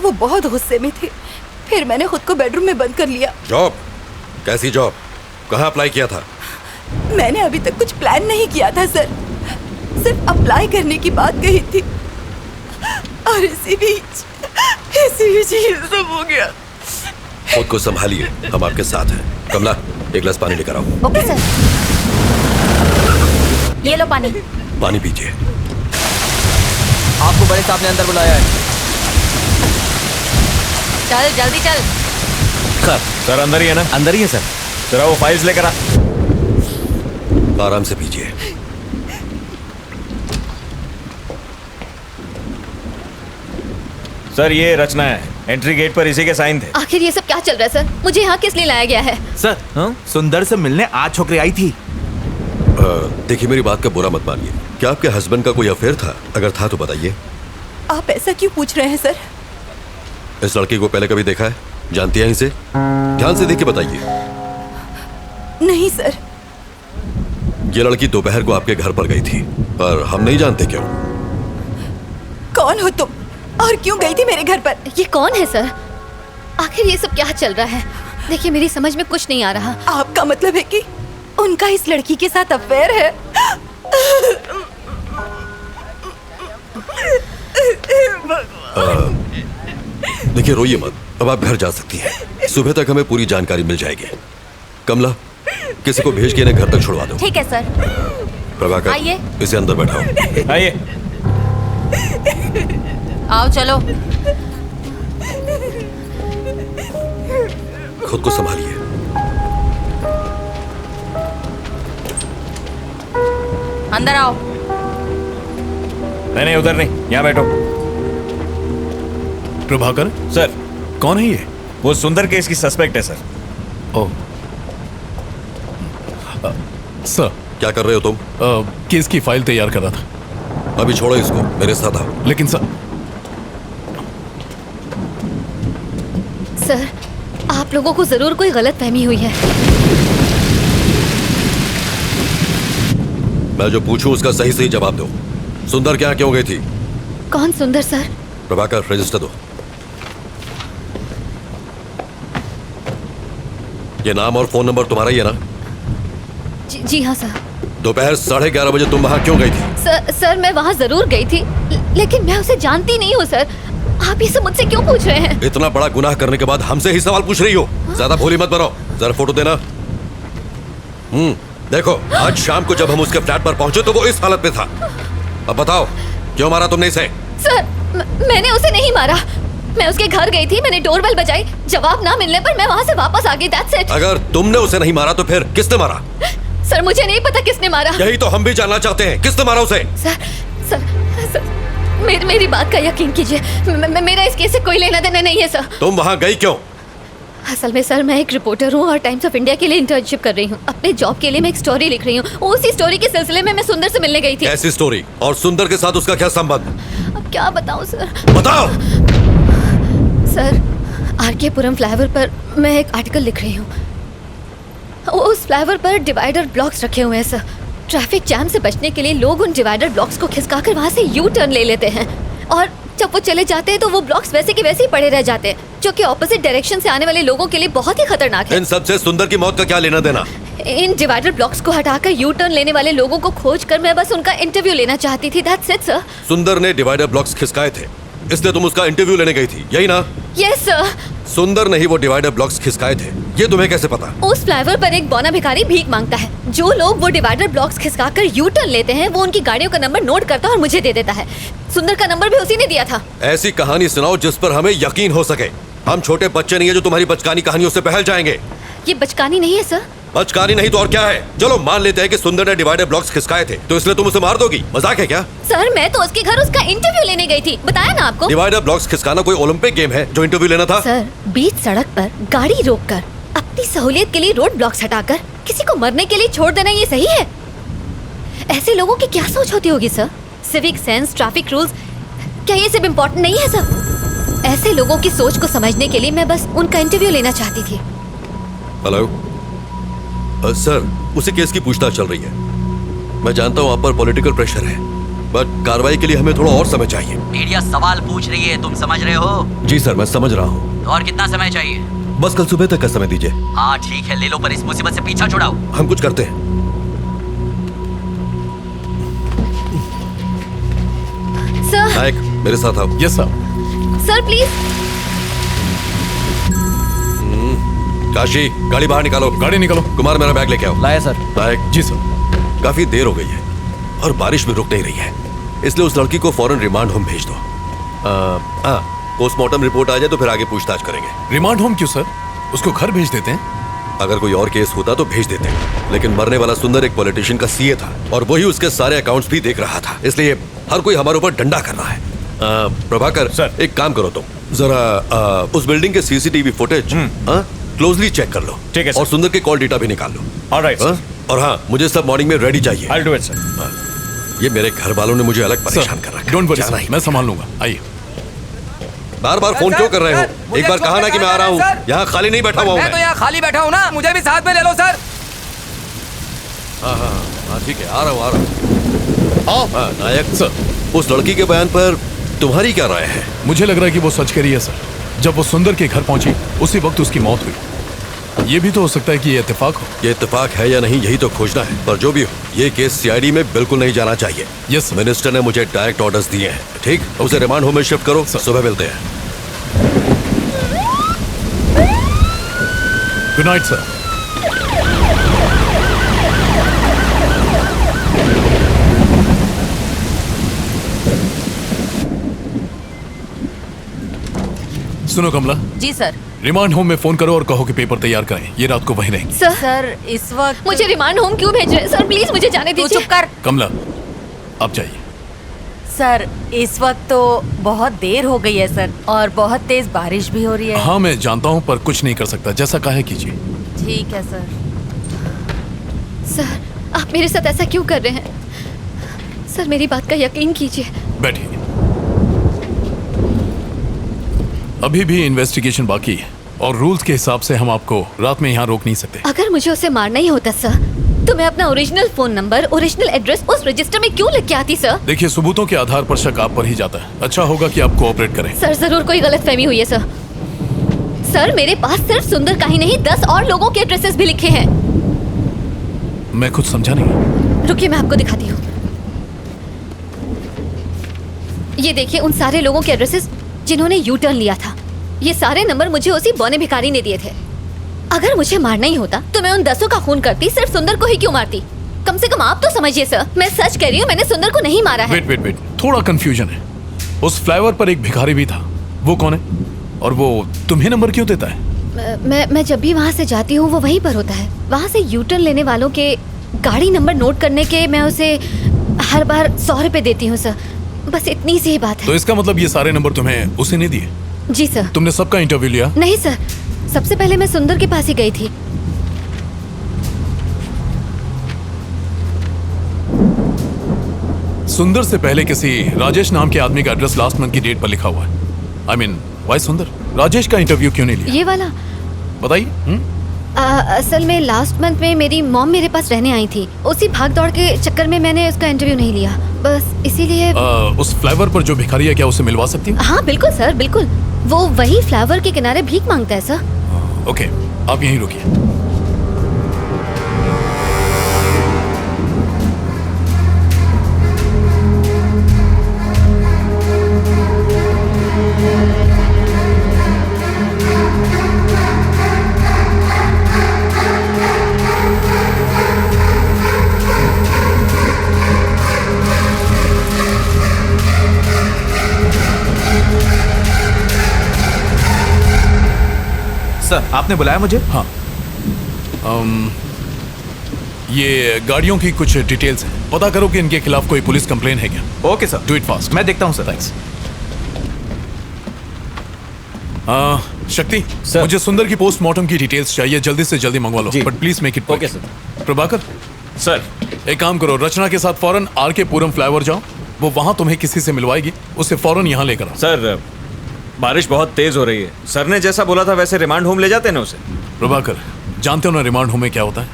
वो बहुत गुस्से में थे। फिर मैंने खुद को बेडरूम में बंद कर लिया। जॉब? कैसी जॉब? कहाँ अप्लाई किया था? मैंने अभी तक कुछ प्लान नहीं किया था सर, सिर्फ अप्लाई करने की बात कही थी और इसी बीच ये सब हो गया। खुद को संभालिए, हम आपके साथ हैं। कमला, एक गिलास पानी लेकर आओ। Okay sir. ये लो पानी। पानी पीजिए। आपको बड़े साहब ने अंदर बुलाया है। चल जल्दी चल। सर अंदर ही है ना? अंदर ही है सर। जरा वो फाइल्स लेकर आ। आराम से पीजिए। सर ये रचना है, एंट्री गेट पर इसी के साइन थे। आखिर ये सब क्या चल रहा है सर? मुझे यहाँ किस लिए लाया गया है? सर सुंदर से मिलने आज छोकरी आई थी। देखिए, मेरी बात का बुरा मत मानिए। क्या आपके हस्बैंड का कोई अफेयर था? अगर था तो बताइए। आप ऐसा क्यों पूछ रहे हैं सर? इस लड़की को पहले कभी देखा है? जानती हैं इसे? ध्यान से देखिए, बताइए। नहीं सर। ये लड़की दोपहर को आपके घर पर गई थी और हम नहीं जानते क्यों। कौन हो तुम और क्यों गई थी मेरे घर पर? ये कौन है सर? आखिर ये सब क्या चल रहा है? देखिए, मेरी समझ में कुछ नहीं आ रहा। आपका मतलब है कि उनका इस लड़की के साथ अफेयर है? देखिए, रोइए मत। अब आप घर जा सकती हैं। सुबह तक हमें पूरी जानकारी मिल जाएगी। कमला, किसी को भेज के इन्हें घर तक छुड़वा दो। ठीक है सर। प्रभाकर, आइए। इसे अंदर बैठाओ। आइए। आओ चलो। खुद को संभालिए। अंदर आओ। नहीं उधर नहीं, यहाँ बैठो। प्रभाकर सर। कौन है ये? वो सुंदर केस की सस्पेक्ट है सर। Oh sir. क्या कर रहे हो तुम? केस की फाइल तैयार कर रहा था। अभी छोड़ो इसको, मेरे साथ आओ। लेकिन सर आप लोगों को जरूर कोई गलत फहमी हुई है। मैं जो पूछूं उसका सही सही जवाब दो। सुंदर क्या क्यों गई थी? कौन सुंदर सर? प्रभाकर, रजिस्टर दो। ये नाम और फोन नंबर तुम्हारा ही है ना? जी हाँ सर। दोपहर 11:30 बजे तुम वहां क्यों गई थी? सर मैं वहाँ जरूर गई थी, लेकिन मैं उसे जानती नहीं हूँ सर। आप ये सब मुझसे क्यों पूछ रहे हैं? इतना बड़ा गुनाह करने के बाद हमसे ही सवाल पूछ रही हो? ज्यादा भोली मत बनो। जरा फोटो देना। देखो, आज शाम को जब हम उसके फ्लैट पर पहुंचे तो वो इस हालत में था। अब बताओ, क्यों मारा तुमने इसे? सर मैंने उसे नहीं मारा। मैं उसके घर गई थी, मैंने डोरबेल बजाई, जवाब ना मिलने पर मैं वहाँ से वापस आ गई। That's it. अगर तुमने उसे नहीं मारा तो फिर किसने मारा? सर मुझे नहीं पता किसने मारा। यही तो हम भी जानना चाहते हैं, किसने मारा उसे? सर मेरी बात का यकीन कीजिए, मेरा इस केस से कोई लेना देना नहीं है सर। तुम वहाँ गई क्यों? असल में सर मैं एक रिपोर्टर हूँ और टाइम्स ऑफ इंडिया के लिए इंटर्नशिप कर रही हूँ। अपने जॉब के लिए मैं एक स्टोरी लिख रही हूँ। उसी स्टोरी के सिलसिले में मैं सुंदर से मिलने गई थी। ऐसी स्टोरी? और सुंदर के साथ उसका क्या संबंध? अब क्या बताऊँ सर? बताओ। सर आरके पुरम फ्लाईओवर पर मैं एक आर्टिकल लिख रही हूँ। उस फ्लाईओवर पर डिवाइडर ब्लॉक्स रखे हुए हैं सर। ट्रैफिक जैम से बचने के लिए लोग उन डिवाइडर ब्लॉक्स को खिसकाकर वहाँ से यू टर्न ले लेते हैं और जब वो चले जाते हैं तो वो ब्लॉक्स वैसे के वैसे ही पड़े रह जाते हैं, जो कि ऑपोजिट डायरेक्शन से आने वाले लोगों के लिए बहुत ही खतरनाक है। इन सब से सुंदर की मौत का क्या लेना देना? इन डिवाइडर ब्लॉक्स को हटाकर यू टर्न लेने वाले लोगों को खोजकर मैं बस उनका इंटरव्यू लेना चाहती थी। That's it sir. सुंदर ने डिवाइडर ब्लॉक्स खिसकाए थे, इसलिए तुम उसका इंटरव्यू लेने गई थी, यही ना? Yes sir. सुंदर ने ही वो डिवाइडर ब्लॉक्स खिसकाए थे, ये तुम्हें कैसे पता? उस फ्लाईओवर पर एक बौना भिखारी भीख मांगता है। जो लोग वो डिवाइडर ब्लॉक्स खिसकाकर यू टर्न लेते हैं वो उनकी गाड़ियों का नंबर नोट करता है और मुझे दे देता है। सुंदर का नंबर भी उसी ने दिया था। ऐसी कहानी सुनाओ जिस पर हमें यकीन हो सके। हम छोटे बच्चे नहीं है जो तुम्हारी बचकानी कहानियों से बहल जाएंगे। ये बचकानी नहीं है सर। बचकानी नहीं तो और क्या है? चलो मान लेते हैं कि सुंदर ने डिवाइडर ब्लॉक्स खिसकाए थे, तो इसलिए तुम उसे मार दोगी? मजाक है क्या? सर मैं तो उसके घर उसका इंटरव्यू लेने गई थी, बताया ना आपको। डिवाइडर ब्लॉक्स खिसकाना कोई ओलंपिक गेम है जो इंटरव्यू लेना था? सर बीच सड़क पर गाड़ी रोककर अपनी सहूलियत के लिए रोड ब्लॉक्स हटाकर किसी को मरने के लिए छोड़ देना ये सही है? ऐसे लोगों की क्या सोच होती होगी sir? Civic sense, traffic rules, क्या ये सब इम्पोर्टेंट नहीं है सर? ऐसे लोगों की सोच को समझने के लिए मैं बस उनका इंटरव्यू लेना चाहती थी। हेलो सर, उसी केस की पूछताछ चल रही है। मैं जानता हूँ आप पर पॉलिटिकल प्रेशर है, बट कार्रवाई के लिए हमें थोड़ा और समय चाहिए। मीडिया सवाल पूछ रही है, तुम समझ रहे हो? जी सर, मैं समझ रहा हूँ। तो और कितना समय चाहिए? बस कल सुबह तक का समय दीजिए। हाँ ठीक है, ले लो, पर इस मुसीबत से पीछा छुड़ाओ। हम कुछ करते हैं। सर। नायक, मेरे साथ आओ। Yes sir. Sir please. Kashi, गाड़ी बाहर निकालो। गाड़ी निकालो। कुमार, मेरा बैग लेके आओ। लाया सर। नायक। जी सर। काफी देर हो गई है और बारिश भी रुक नहीं रही है, इसलिए उस लड़की को फौरन रिमांड होम भेज दो। पोस्टमार्टम रिपोर्ट आ जाए तो फिर आगे पूछताछ करेंगे। रिमांड होम क्यों सर? उसको घर भेज देते हैं। अगर कोई और केस होता तो भेज देते, लेकिन मरने वाला सुंदर एक पॉलिटिशियन का सीए था और वही उसके सारे अकाउंट्स भी देख रहा था, इसलिए हर कोई हमारे ऊपर डंडा कर रहा है। प्रभाकर सर, एक काम करो, तुम जरा उस बिल्डिंग के सीसीटीवी फुटेज क्लोजली चेक कर लो। ठीक है और सुंदर के कॉल डेटा भी निकाल लो। Alright sir. और हाँ, मुझे सब मॉर्निंग में रेडी चाहिए। I'll do it, sir. ये मेरे घर वालों ने मुझे अलग परेशान कर रखा है। डोंट वरी जाना सर, ही मैं संभाल लूंगा। आइए। बार बार फोन क्यों कर रहे हो? एक बार कहा ना कि मैं आ रहा हूँ। यहाँ खाली नहीं बैठा हुआ हूँ मैं तो यहाँ खाली बैठा हूँ ना, मुझे भी साथ में ले लो सर। हाँ हाँ हाँ, ठीक है, आ रहा हूँ। हाँ, नायक सर, उस लड़की के बयान पर तुम्हारी क्या राय है? मुझे लग रहा है कि वो सच कह रही है सर। जब वो सुंदर के घर पहुंची उसी वक्त उसकी मौत हुई। ये भी तो हो सकता है कि ये इत्तेफाक हो। ये इत्तेफाक है या नहीं, यही तो खोजना है। पर जो भी हो, ये केस सीआईडी में बिल्कुल नहीं जाना चाहिए। Yes sir. मिनिस्टर ने मुझे डायरेक्ट ऑर्डर्स दिए हैं। ठीक, उसे रिमांड होम में शिफ्ट करो। सुबह मिलते हैं। Good night sir. सुनो कमला। जी सर। रिमांड होम में फोन करो और कहो कि पेपर तैयार करें, ये रात को वहीं रहेंगे। सर इस वक्त मुझे रिमांड होम क्यों भेज रहे हैं? सर प्लीज मुझे जाने दीजिए। चुप कर। कमला, आप जाइए। सर इस वक्त तो बहुत देर हो गई है सर, और बहुत तेज बारिश भी हो रही है। हाँ मैं जानता हूँ, पर कुछ नहीं कर सकता, जैसा कहा कीजिए। ठीक है सर। सर आप मेरे साथ ऐसा क्यों कर रहे हैं? सर मेरी बात का यकीन कीजिए। बैठिए। अभी भी इन्वेस्टिगेशन बाकी है और रूल्स के हिसाब से हम आपको रात में यहाँ रोक नहीं सकते। अगर मुझे उसे मारना ही होता सर, तो मैं अपना original phone number, original address उस रजिस्टर में क्यों लिख के आती सर? देखिए, सबूतों के आधार पर शक आप पर ही जाता है। अच्छा होगा कि आप कोऑपरेट करें। सर जरूर कोई गलतफहमी हुई है सर। सर मेरे पास सिर्फ सुंदर का ही नहीं 10 और लोगों के एड्रेसेस भी लिखे हैं। मैं कुछ समझा नहीं। रुकिए मैं आपको दिखाती हूँ। ये देखिए उन सारे लोगों के एड्रेसेस जिन्होंने यू टर्न लिया था। ये सारे नंबर मुझे उसी बौने भिखारी ने दिए थे। अगर मुझे मारना ही होता तो मैं उन 10 का खून करती, सिर्फ सुंदर को ही क्यों मारती? कम से कम आप तो समझिए सर, मैं सच कह रही हूँ, मैंने सुंदर को नहीं मारा है। वेट, थोड़ा कंफ्यूजन है। उस फ्लाईओवर पर एक भिखारी भी था, वो कौन है? और वो तुम्हें नंबर क्यों देता है? मैं जब भी वहाँ से जाती हूँ वो वहीं पर होता है। वहाँ से यू टर्न लेने वालों के गाड़ी नंबर नोट करने के मैं उसे हर बार 100 रुपए देती हूँ सर। बस इतनी सी ही बात है। तो इसका मतलब ये सारे नंबर तुम्हें उसे नहीं दिए? जी सर। तुमने सबका इंटरव्यू लिया? नहीं सर, सबसे पहले मैं सुंदर के पास ही गई थी। सुंदर से पहले किसी राजेश नाम के आदमी का एड्रेस लास्ट मंथ की डेट पर लिखा हुआ है। I mean, why सुंदर? राजेश का इंटरव्यू क्यों नहीं लिया? ये वाला बताइए। असल में लास्ट मंथ में मेरी मॉम मेरे पास रहने आई थी। उसी भाग दौड़ के चक्कर में मैंने उसका इंटरव्यू नहीं लिया, बस इसीलिए। उस फ्लाईओवर पर जो भिखारी है, क्या उसे मिलवा सकती हूँ? हाँ बिल्कुल सर, बिल्कुल। वो वही फ्लाईओवर के किनारे भीख मांगता है सर। ओके, आप यहीं रुकिए। सर, आपने बुलाया मुझे? हाँ। ये गाड़ियों की कुछ डिटेल्स हैं, पता करो कि इनके खिलाफ कोई पुलिस कंप्लेन है क्या। Okay sir, do it fast. मैं देखता हूँ सर। थैंक्स। शक्ति सर, मुझे सुंदर की पोस्टमार्टम की डिटेल्स चाहिए, जल्दी से जल्दी मंगवा लो, but please make it. Okay sir. Prabhakar sir, एक काम करो, रचना के साथ फौरन आर के पुरम फ्लाईओवर जाओ, वो वहां तुम्हें किसी से मिलवाएगी, उसे फौरन यहाँ लेकर आओ। सर बारिश बहुत तेज हो रही है, सर ने जैसा बोला था वैसे रिमांड होम ले जाते ना उसे। प्रभाकर, जानते हो ना रिमांड होम में क्या होता है?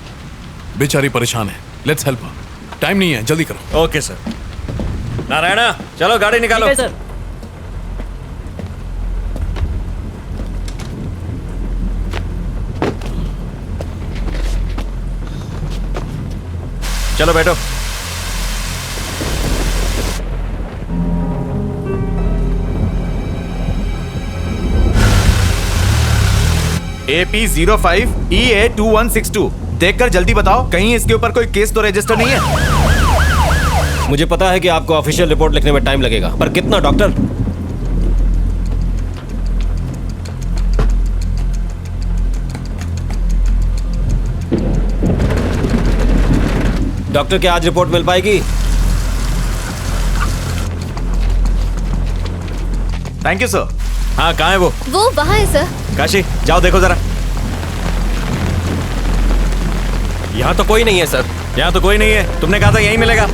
बेचारी परेशान है। Let's help her. टाइम नहीं है, जल्दी करो। Okay sir. नारायणा, चलो गाड़ी निकालो। ठीक है, सर। चलो बैठो। AP05EA2162 देखकर जल्दी बताओ, कहीं इसके ऊपर कोई केस तो रजिस्टर नहीं है? मुझे पता है कि आपको ऑफिशियल रिपोर्ट लिखने में टाइम लगेगा, पर कितना डॉक्टर? डॉक्टर, क्या आज रिपोर्ट मिल पाएगी? Thank you sir. हाँ, कहाँ है वो? वो वहाँ है सर। काशी, जाओ देखो जरा। यहाँ तो कोई नहीं है सर। यहाँ तो कोई नहीं है, तुमने कहा था यहीं मिलेगा।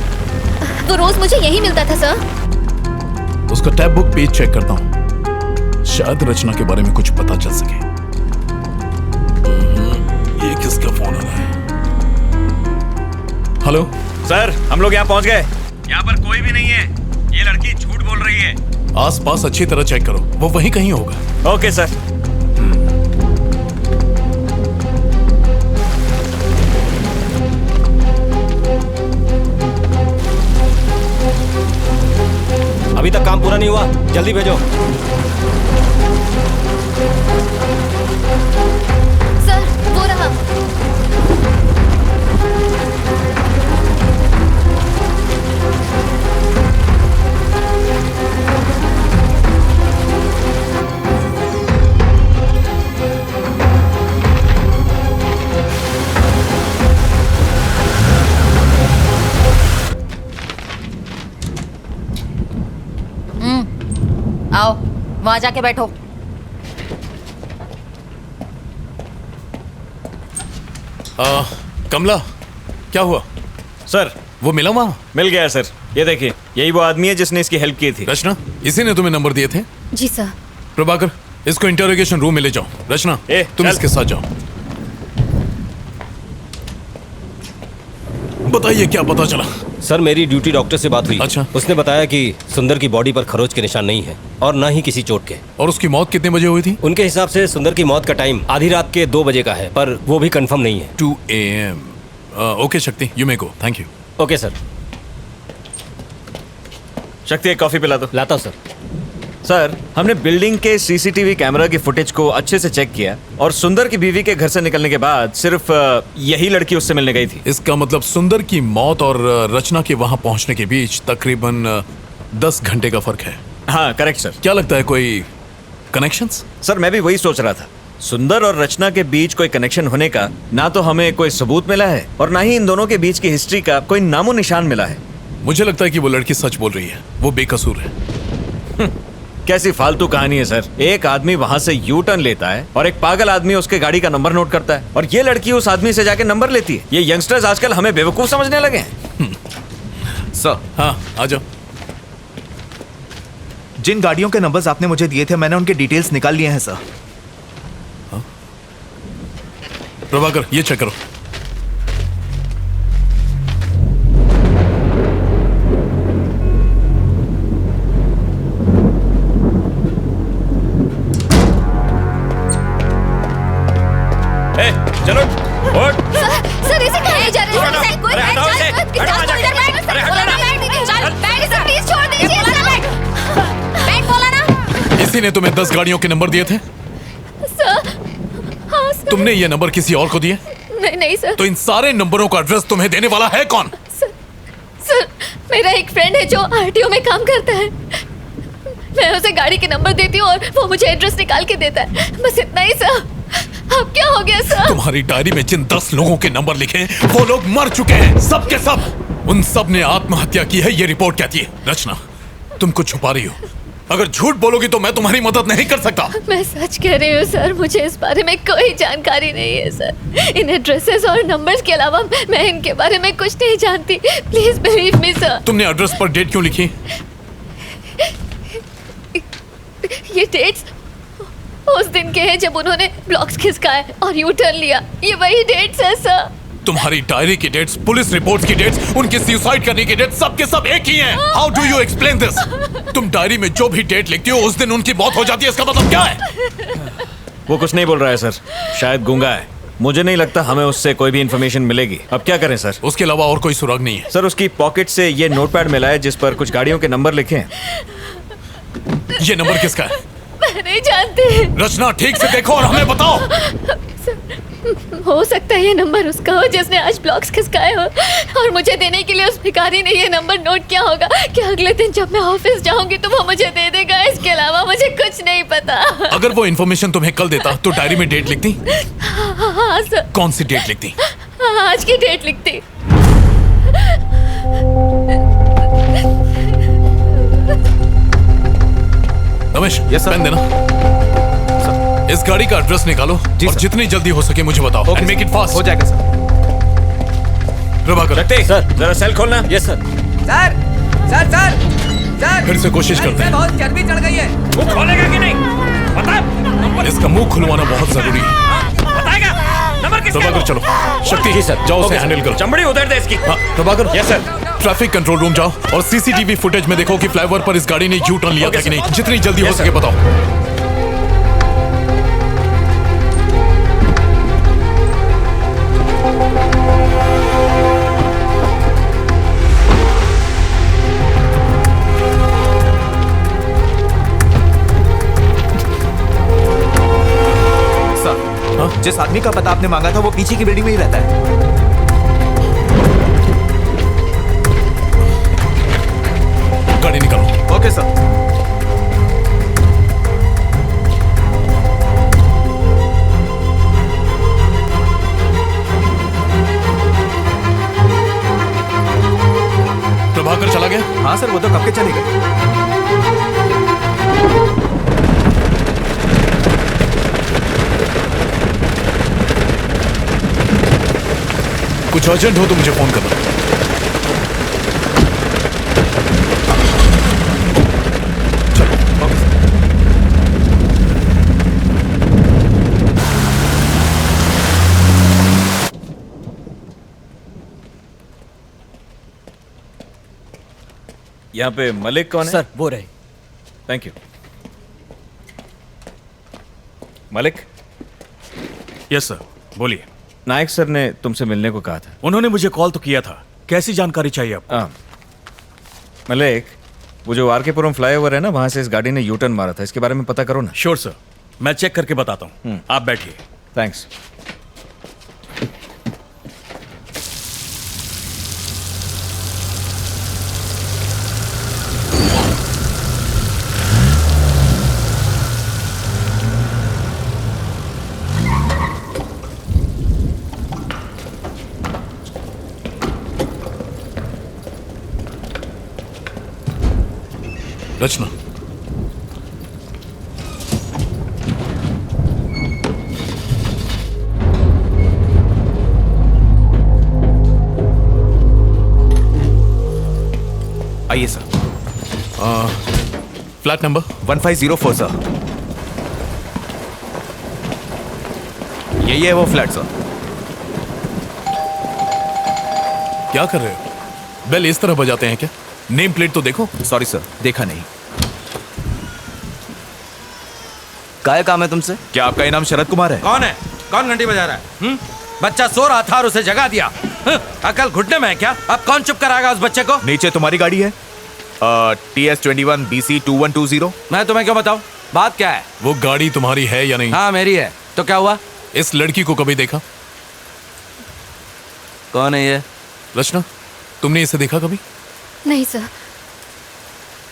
वो रोज मुझे यही मिलता था सर। उसका टैब बुक पेज चेक करता हूँ, शायद रचना के बारे में कुछ पता चल सके। ये किसका फोन आ रहा है? हेलो सर, हम लोग यहाँ पहुँच गए। यहाँ पर कोई भी नहीं है, ये लड़की झूठ बोल रही है। आसपास अच्छी तरह चेक करो, वो वहीं कहीं होगा। Okay sir. अभी तक काम पूरा नहीं हुआ, जल्दी भेजो। सर, वो रहा। आओ, वहां जाके बैठो। कमला, क्या हुआ? सर, वो मिला वहां? मिल गया सर। ये देखिए, यही वो आदमी है जिसने इसकी हेल्प की थी। रचना, इसी ने तुम्हें नंबर दिए थे? जी सर। प्रभाकर, इसको इंटरोगेशन रूम में ले जाओ। रचना, तुम चल। इसके साथ जाओ। बताइए, क्या पता चला? सर, मेरी ड्यूटी डॉक्टर से बात हुई। अच्छा। उसने बताया कि सुंदर की बॉडी पर खरोच के निशान नहीं है और ना ही किसी चोट के। और उसकी मौत कितने बजे हुई थी? उनके हिसाब से सुंदर की मौत का टाइम आधी रात के 2 बजे का है, पर वो भी कंफर्म नहीं है। 2 AM। ओके शक्ति, you may go. Thank you. Okay sir. शक्ति, एक कॉफी पिला दो। लाता हूं सर। सर, हमने बिल्डिंग के सीसीटीवी कैमरा की फुटेज को अच्छे से चेक किया और सुंदर की बीवी के घर से निकलने के बाद सिर्फ यही लड़की उससे मिलने गई थी। इसका मतलब सुंदर की मौत और रचना के वहां पहुंचने के बीच तकरीबन 10 घंटे का फर्क है। हाँ, करेक्ट सर। क्या लगता है, कोई कनेक्शंस? सर, मैं भी वही सोच रहा था। सुंदर और रचना के बीच कोई कनेक्शन होने का ना तो हमें कोई सबूत मिला है और ना ही इन दोनों के बीच की हिस्ट्री का कोई नामो निशान मिला है। मुझे लगता है कि वो लड़की सच बोल रही है, वो बेकसूर है। कैसी फालतू कहानी है सर। एक आदमी वहां से यू टर्न लेता है और एक पागल आदमी उसके गाड़ी का नंबर नोट करता है और ये लड़की उस आदमी से जाके नंबर लेती है। ये यंगस्टर्स आजकल हमें बेवकूफ समझने लगे हैं। सर, हाँ, आ जाओ। जिन गाड़ियों के नंबर्स आपने मुझे दिए थे, मैंने उनके डिटेल्स निकाल लिए हैं सर। प्रभाकर, ये चेक करो। चलो, सर, इसे कहाँ ले जा रहे हैं? सर, कोई बैठ प्लीज छोड़ दीजिए। बैठ बोला ना। इसी ने तुम्हें 10 गाड़ियों के नंबर दिए थे? सर, हाँ सर। तुमने ये नंबर किसी और को दिए? नहीं सर। तो इन सारे नंबरों का एड्रेस तुम्हें देने वाला है कौन? सर, मेरा एक फ्रेंड है जो आरटीओ में काम करता है। मैं उसे गाड़ी के नंबर देती हूँ और वो मुझे एड्रेस निकाल के देता है। बस इतना ही सर। अब क्या हो गया सर? तुम्हारी डायरी में जिन 10 लोगों के नंबर लिखे हैं, वो लोग मर चुके हैं, सब के सब। उन सब ने आत्महत्या की है, ये रिपोर्ट कहती है। रचना, तुम कुछ छुपा रही हो। अगर झूठ बोलोगी तो मैं तुम्हारी मदद नहीं कर सकता। मैं सच कह रही हूँ सर, मुझे इस बारे में कोई जानकारी नहीं है सर। इन एड्रेसेस और नंबर्स के अलावा मैं इनके बारे में कुछ नहीं जानती। Please believe me sir. तुमने एड्रेस पर डेट क्यों लिखी? ये डेट्स उस दिन के हैं जब उन्होंने ब्लॉक्स खिसकाए और यू टर्न लिया। ये वही डेट्स है सर। तुम्हारी डायरी की डेट्स, पुलिस रिपोर्ट्स की डेट्स, उनके सुसाइड करने की डेट्स सब के सब एक ही हैं। How do you explain this? तुम डायरी में जो भी डेट लिखती हो उस दिन उनकी मौत हो जाती है, इसका मतलब क्या है? वो कुछ नहीं बोल रहा है सर, शायद गूंगा है। मुझे नहीं लगता हमें उससे कोई भी इंफॉर्मेशन मिलेगी। अब क्या करें सर? उसके अलावा और कोई सुराग नहीं है। सर उसकी पॉकेट से ये नोटपैड मिला है जिस पर कुछ गाड़ियों के नंबर लिखे हैं। ये नंबर किसका है? मैं नहीं जानती। रचना ठीक से देखो और हमें बताओ। हो सकता है ये नंबर उसका हो जिसने आज ब्लॉक्स खिसकाए हो, और मुझे देने के लिए उस भिखारी ने ये नंबर नोट किया होगा कि अगले दिन जब मैं ऑफिस जाऊंगी तो वो मुझे दे देगा। इसके अलावा मुझे कुछ नहीं पता। अगर वो इन्फॉर्मेशन तुम्हें कल देता तो डायरी में डेट लिखती? हाँ सर। कौन सी डेट लिखती? आज की डेट लिखती। रमेश, पेन देना। इस गाड़ी का एड्रेस निकालो और जितनी जल्दी हो सके मुझे बताओ। And make it fast. हो जाएगा सर। प्रभाकर, सर जरा सेल खोलना। Yes sir. Sir sir sir sir फिर से कोशिश करते हैं। बहुत चर्बी चढ़ गई है। वो खोलेगा कि नहीं बता। इसका मुंह खुलवाना बहुत जरूरी है। बताएगा नंबर किसका? प्रभाकर चलो। शक्ति जी सर, जाओ उसे हैंडल करो। चमड़ी उधर दे इसकी। हाँ Prabhakar. Yes sir. Traffic control room जाओ और सीसीटीवी फुटेज में देखो कि फ्लाईओवर पर इस गाड़ी ने यू टर्न लिया था कि नहीं। जितनी जल्दी हो सके बताओ। जिस आदमी का पता आपने मांगा था वो पीछे की बिल्डिंग में ही रहता है। गाड़ी निकालो। Okay sir. प्रभाकर चला गया? हाँ सर, वो तो कब के चले गए। कुछ अर्जेंट हो तो मुझे फोन करना। चलो। Okay sir. यहाँ पे मलिक कौन है? सर वो रहे। Thank you. Malik. Yes sir, बोलिए। नायक सर ने तुमसे मिलने को कहा था। उन्होंने मुझे कॉल तो किया था। कैसी जानकारी चाहिए आपको? मलिक, वो जो आरकेपुरम फ्लाईओवर है ना, वहां से इस गाड़ी ने यू टर्न मारा था, इसके बारे में पता करो ना। श्योर सर, मैं चेक करके बताता हूँ। आप बैठिए। थैंक्स। रचना, आइए सर। Flat number 1504 sir. यही है वो फ्लैट सर। क्या कर रहे हो? बेल इस तरह बजाते हैं क्या? नेम प्लेट तो देखो। सॉरी सर, देखा नहीं। क्या काम है तुमसे? क्या आपका इनाम शरद कुमार है? कौन है? कौन घंटी बजा रहा है? बच्चा सो रहा था और उसे जगा दिया। अकल घुटने में है क्या? अब कौन चुप कराएगा उस बच्चे को? नीचे तुम्हारी गाड़ी है, TS21 BC 2120। मैं तुम्हें क्यों बताऊं? बात क्या है? वो गाड़ी तुम्हारी है या नहीं? हाँ मेरी है। तो क्या हुआ? इस लड़की को कभी देखा? कौन है ये? रचना, तुमने इसे देखा कभी? नहीं सर।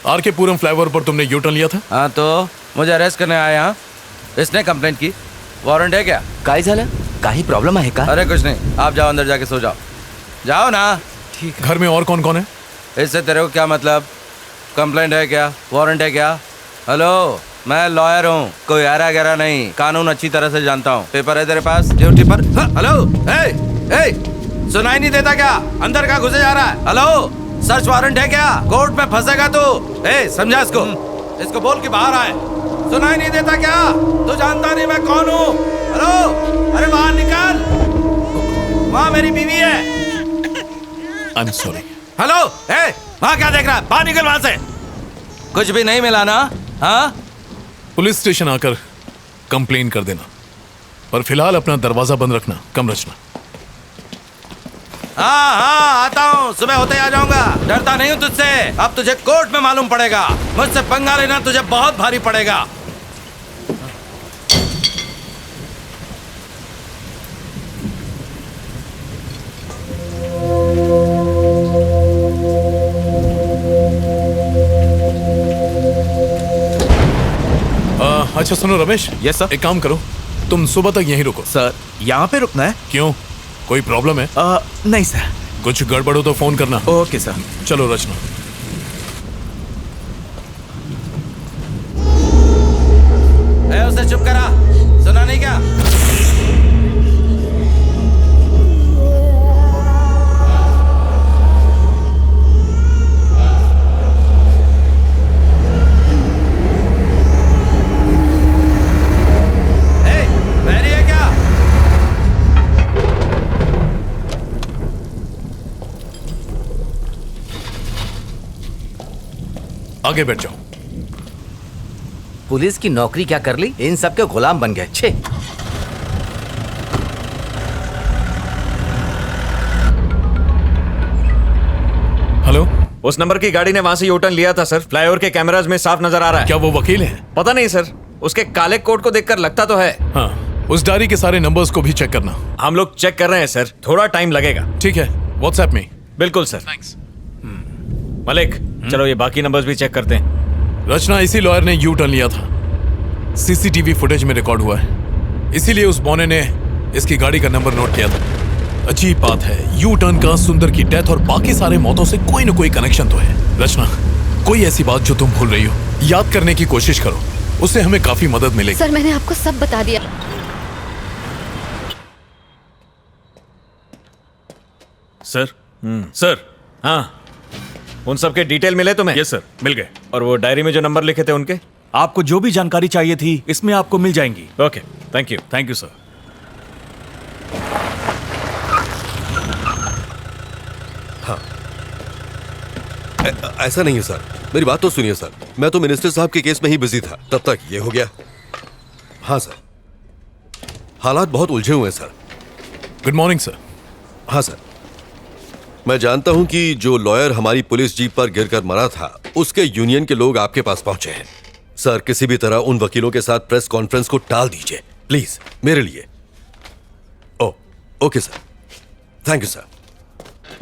आरकेपुरम फ्लाईओवर पर तुमने यू टर्न लिया था? हाँ तो मुझे अरेस्ट करने आया। हाँ इसने कंप्लेंट की। वारंट है क्या? काय झालं? काही प्रॉब्लम आहे का? अरे कुछ नहीं, आप जाओ अंदर जाके सो जाओ। जाओ ना। ठीक। घर में और कौन कौन है? इससे तेरे को क्या मतलब? कंप्लेंट है क्या? वारंट है क्या? हेलो, मैं लॉयर हूँ, कोई आरा गहरा नहीं, कानून अच्छी तरह से जानता हूँ। पेपर है तेरे पास? ड्यूटी पर? हेलो, सुनाई नहीं देता क्या? अंदर का घुसे जा रहा है? हेलो, सर्च वारंट है क्या? कोर्ट में फंसेगा तू। समझा इसको बोल के बाहर आए। सुनाई नहीं देता क्या? तू जानता नहीं मैं कौन हूँ? हेलो, अरे बाहर निकल। वहाँ मेरी बीवी है। I am sorry. हेलो, ए, वहाँ क्या देख रहा है? बाहर निकल वहाँ से। कुछ भी नहीं मिला ना? हाँ? पुलिस स्टेशन आकर कंप्लेन कर देना, पर फिलहाल अपना दरवाजा बंद रखना। कम रचना। हाँ हाँ, आता हूँ, सुबह होते आ जाऊंगा। डरता नहीं हूँ तुझसे। अब तुझे कोर्ट में मालूम पड़ेगा। मुझसे पंगा लेना तुझे बहुत भारी पड़ेगा। अच्छा सुनो रमेश। Yes sir. एक काम करो, तुम सुबह तक यहीं रुको। सर यहाँ पे रुकना है? क्यों, कोई प्रॉब्लम है? नहीं सर। कुछ गड़बड़ हो तो फोन करना। Okay sir. चलो रचना। उसे चुप करा, सुना नहीं क्या? आगे बैठ जाओ। पुलिस की नौकरी क्या कर ली, इन सब के गुलाम बन गए। छे। हेलो, उस नंबर की गाड़ी ने वहां से यूटर्न लिया था सर। फ्लाईओवर के कैमराज में साफ नजर आ रहा है। क्या वो वकील है? पता नहीं सर, उसके काले कोट को देखकर लगता तो है। हाँ, उस डायरी के सारे नंबर्स को भी चेक करना। हम लोग चेक कर रहे हैं सर, थोड़ा टाइम लगेगा। ठीक है, व्हाट्सएप में। बिल्कुल सर। थैंक्स। मलिक, चलो ये बाकी नंबर्स भी चेक करते हैं। रचना, इसी लॉयर ने यू टर्न लिया था। सीसीटीवी फुटेज में रिकॉर्ड हुआ है, इसीलिए उस बौने ने इसकी गाड़ी का नंबर नोट किया था। अजीब बात है, यू टर्न का सुंदर की डेथ और बाकी सारे मौतों से कोई न कोई कनेक्शन तो है। रचना, कोई ऐसी बात जो तुम भूल रही हो, याद करने की कोशिश करो, उससे हमें काफी मदद मिलेगी। सर, मैंने आपको सब बता दिया। सर। सर। हाँ, उन सब के डिटेल मिले तुम्हें? यस सर, मिल गए। और वो डायरी में जो नंबर लिखे थे उनके? आपको जो भी जानकारी चाहिए थी इसमें आपको मिल जाएंगी। Okay, thank you. Thank you sir. हाँ, ऐसा नहीं है सर, मेरी बात तो सुनिए सर। मैं तो मिनिस्टर साहब के केस में ही बिजी था, तब तक ये हो गया। हाँ सर, हालात बहुत उलझे हुए हैं सर। Good morning sir. हाँ सर, मैं जानता हूं कि जो लॉयर हमारी पुलिस जीप पर गिरकर मरा था, उसके यूनियन के लोग आपके पास पहुंचे हैं। सर, किसी भी तरह उन वकीलों के साथ प्रेस कॉन्फ्रेंस को टाल दीजिए प्लीज, मेरे लिए। Okay sir, thank you sir.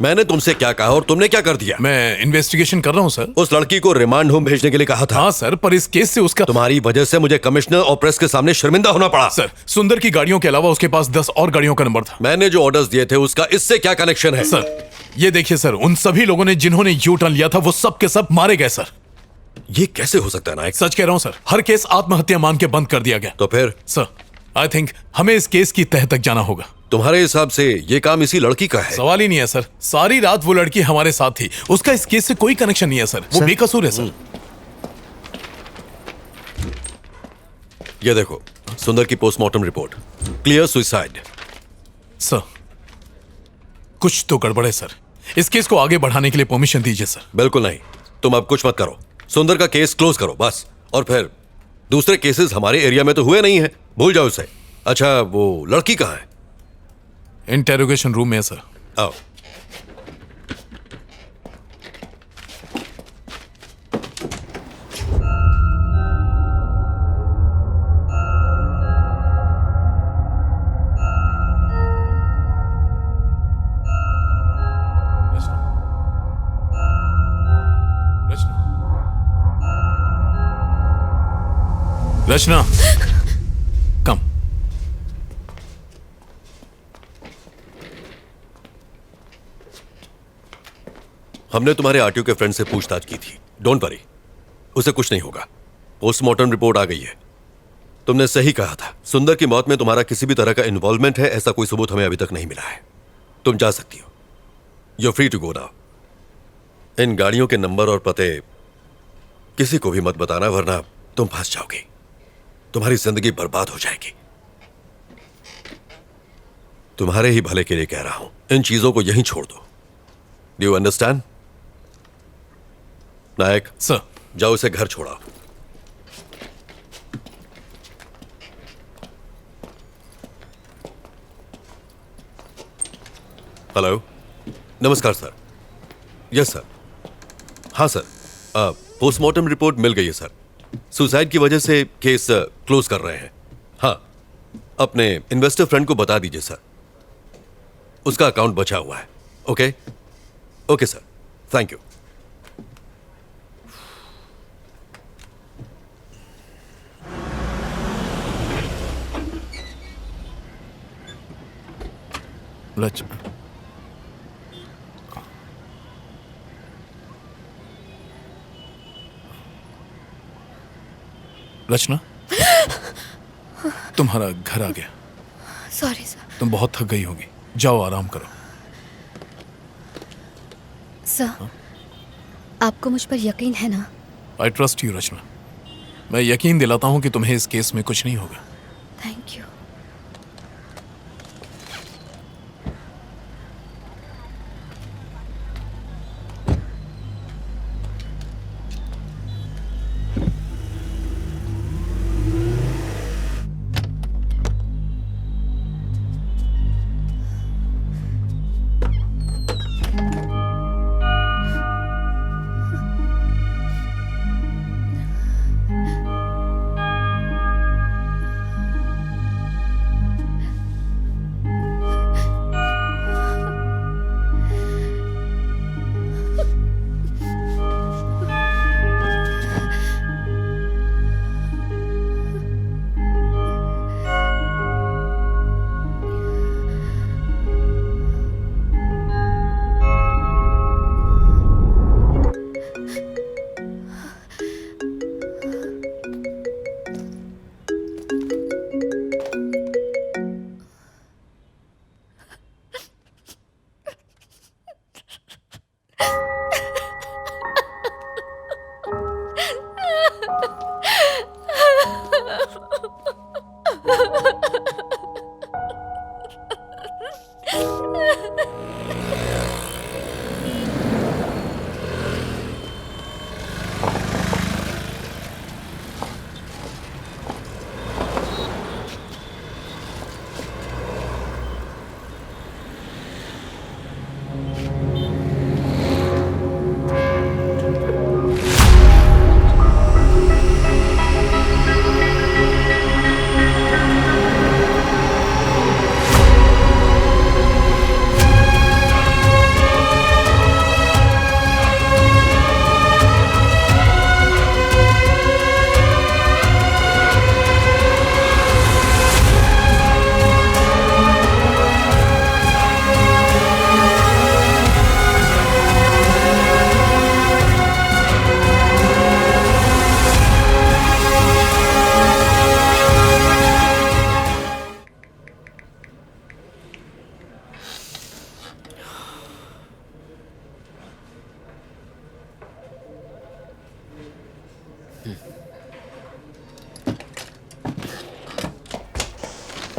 मैंने तुमसे क्या कहा और तुमने क्या कर दिया? मैं इन्वेस्टिगेशन कर रहा हूं सर। उस लड़की को रिमांड होम भेजने के लिए कहा था। हाँ सर, पर इस केस से उसका, तुम्हारी वजह से मुझे कमिश्नर और प्रेस के सामने शर्मिंदा होना पड़ा। सर, सुंदर की गाड़ियों के अलावा उसके पास 10 और गाड़ियों का नंबर था। मैंने जो ऑर्डर्स दिए थे उसका इससे क्या कनेक्शन है? सर, ये देखिए सर, उन सभी लोगों ने जिन्होंने यू टर्न लिया था वो सब के सब मारे गए सर। ये कैसे हो सकता है नायक? सच कह रहा हूं सर, हर केस आत्महत्या मान के बंद कर दिया गया। तो फिर? सर, आई थिंक हमें इस केस की तह तक जाना होगा। तुम्हारे हिसाब से ये काम इसी लड़की का है? सवाल ही नहीं है सर, सारी रात वो लड़की हमारे साथ थी, उसका इस केस से कोई कनेक्शन नहीं है सर, वो बेकसूर है सर। ये देखो, सुंदर की postmortem report, clear suicide. Sir, कुछ तो गड़बड़ है सर, इस केस को आगे बढ़ाने के लिए परमिशन दीजिए सर। बिल्कुल नहीं, तुम अब कुछ मत करो, सुंदर का केस क्लोज करो बस। और फिर दूसरे केसेस हमारे एरिया में तो हुए नहीं है, भूल जाओ उसे। अच्छा, वो लड़की कहाँ है? इंटेरोगेशन रूम में है सर। आओ। रचना, कम। हमने तुम्हारे आरटीओ के फ्रेंड से पूछताछ की थी, डोंट वरी, उसे कुछ नहीं होगा। पोस्टमार्टम रिपोर्ट आ गई है। तुमने सही कहा था, सुंदर की मौत में तुम्हारा किसी भी तरह का इन्वॉल्वमेंट है, ऐसा कोई सबूत हमें अभी तक नहीं मिला है। तुम जा सकती हो, you free to go now. इन गाड़ियों के नंबर और पते किसी को भी मत बताना, वरना तुम फंस जाओगी, तुम्हारी जिंदगी बर्बाद हो जाएगी। तुम्हारे ही भले के लिए कह रहा हूं, इन चीजों को यहीं छोड़ दो। Do you understand? Nayak sir, जाओ इसे घर छोड़ाओ। हेलो, नमस्कार सर। Yes sir. हाँ सर, पोस्टमार्टम रिपोर्ट मिल गई है सर। सुसाइड की वजह से केस क्लोज कर रहे हैं। हाँ, अपने इन्वेस्टर फ्रेंड को बता दीजिए सर, उसका अकाउंट बचा हुआ है। Okay okay sir, thank you. Rachna, तुम्हारा घर आ गया। Sorry sir. तुम बहुत थक गई होगी, जाओ आराम करो। सर, आपको मुझ पर यकीन है ना? आई ट्रस्ट यू रचना। मैं यकीन दिलाता हूं कि तुम्हें इस केस में कुछ नहीं होगा। Thank you.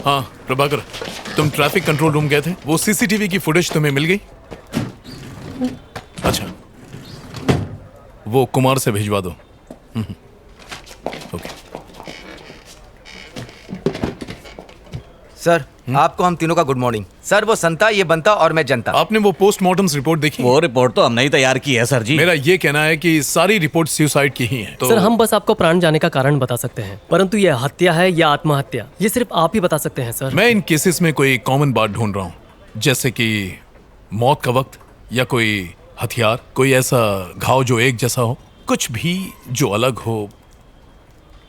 हाँ प्रभाकर, तुम ट्रैफिक कंट्रोल रूम गए थे, वो सीसीटीवी की फुटेज तुम्हें मिल गई? अच्छा, वो कुमार से भिजवा दो। ओके सर, आपको हम तीनों का गुड मॉर्निंग। सर, वो संता, ये बनता और मैं जनता। आपने वो पोस्टमार्टम रिपोर्ट देखी? वो रिपोर्ट तो हमने ही तैयार की है सर जी। मेरा ये कहना है कि सारी रिपोर्ट सुसाइड की ही है। तो सर, हम बस आपको प्राण जाने का कारण बता सकते हैं, परंतु यह हत्या है या आत्महत्या, ये सिर्फ आप ही बता सकते हैं सर। मैं इन केसेस में कोई कॉमन बात ढूंढ रहा हूँ, जैसे कि मौत का वक्त या कोई हथियार, कोई ऐसा घाव जो एक जैसा हो, कुछ भी जो अलग हो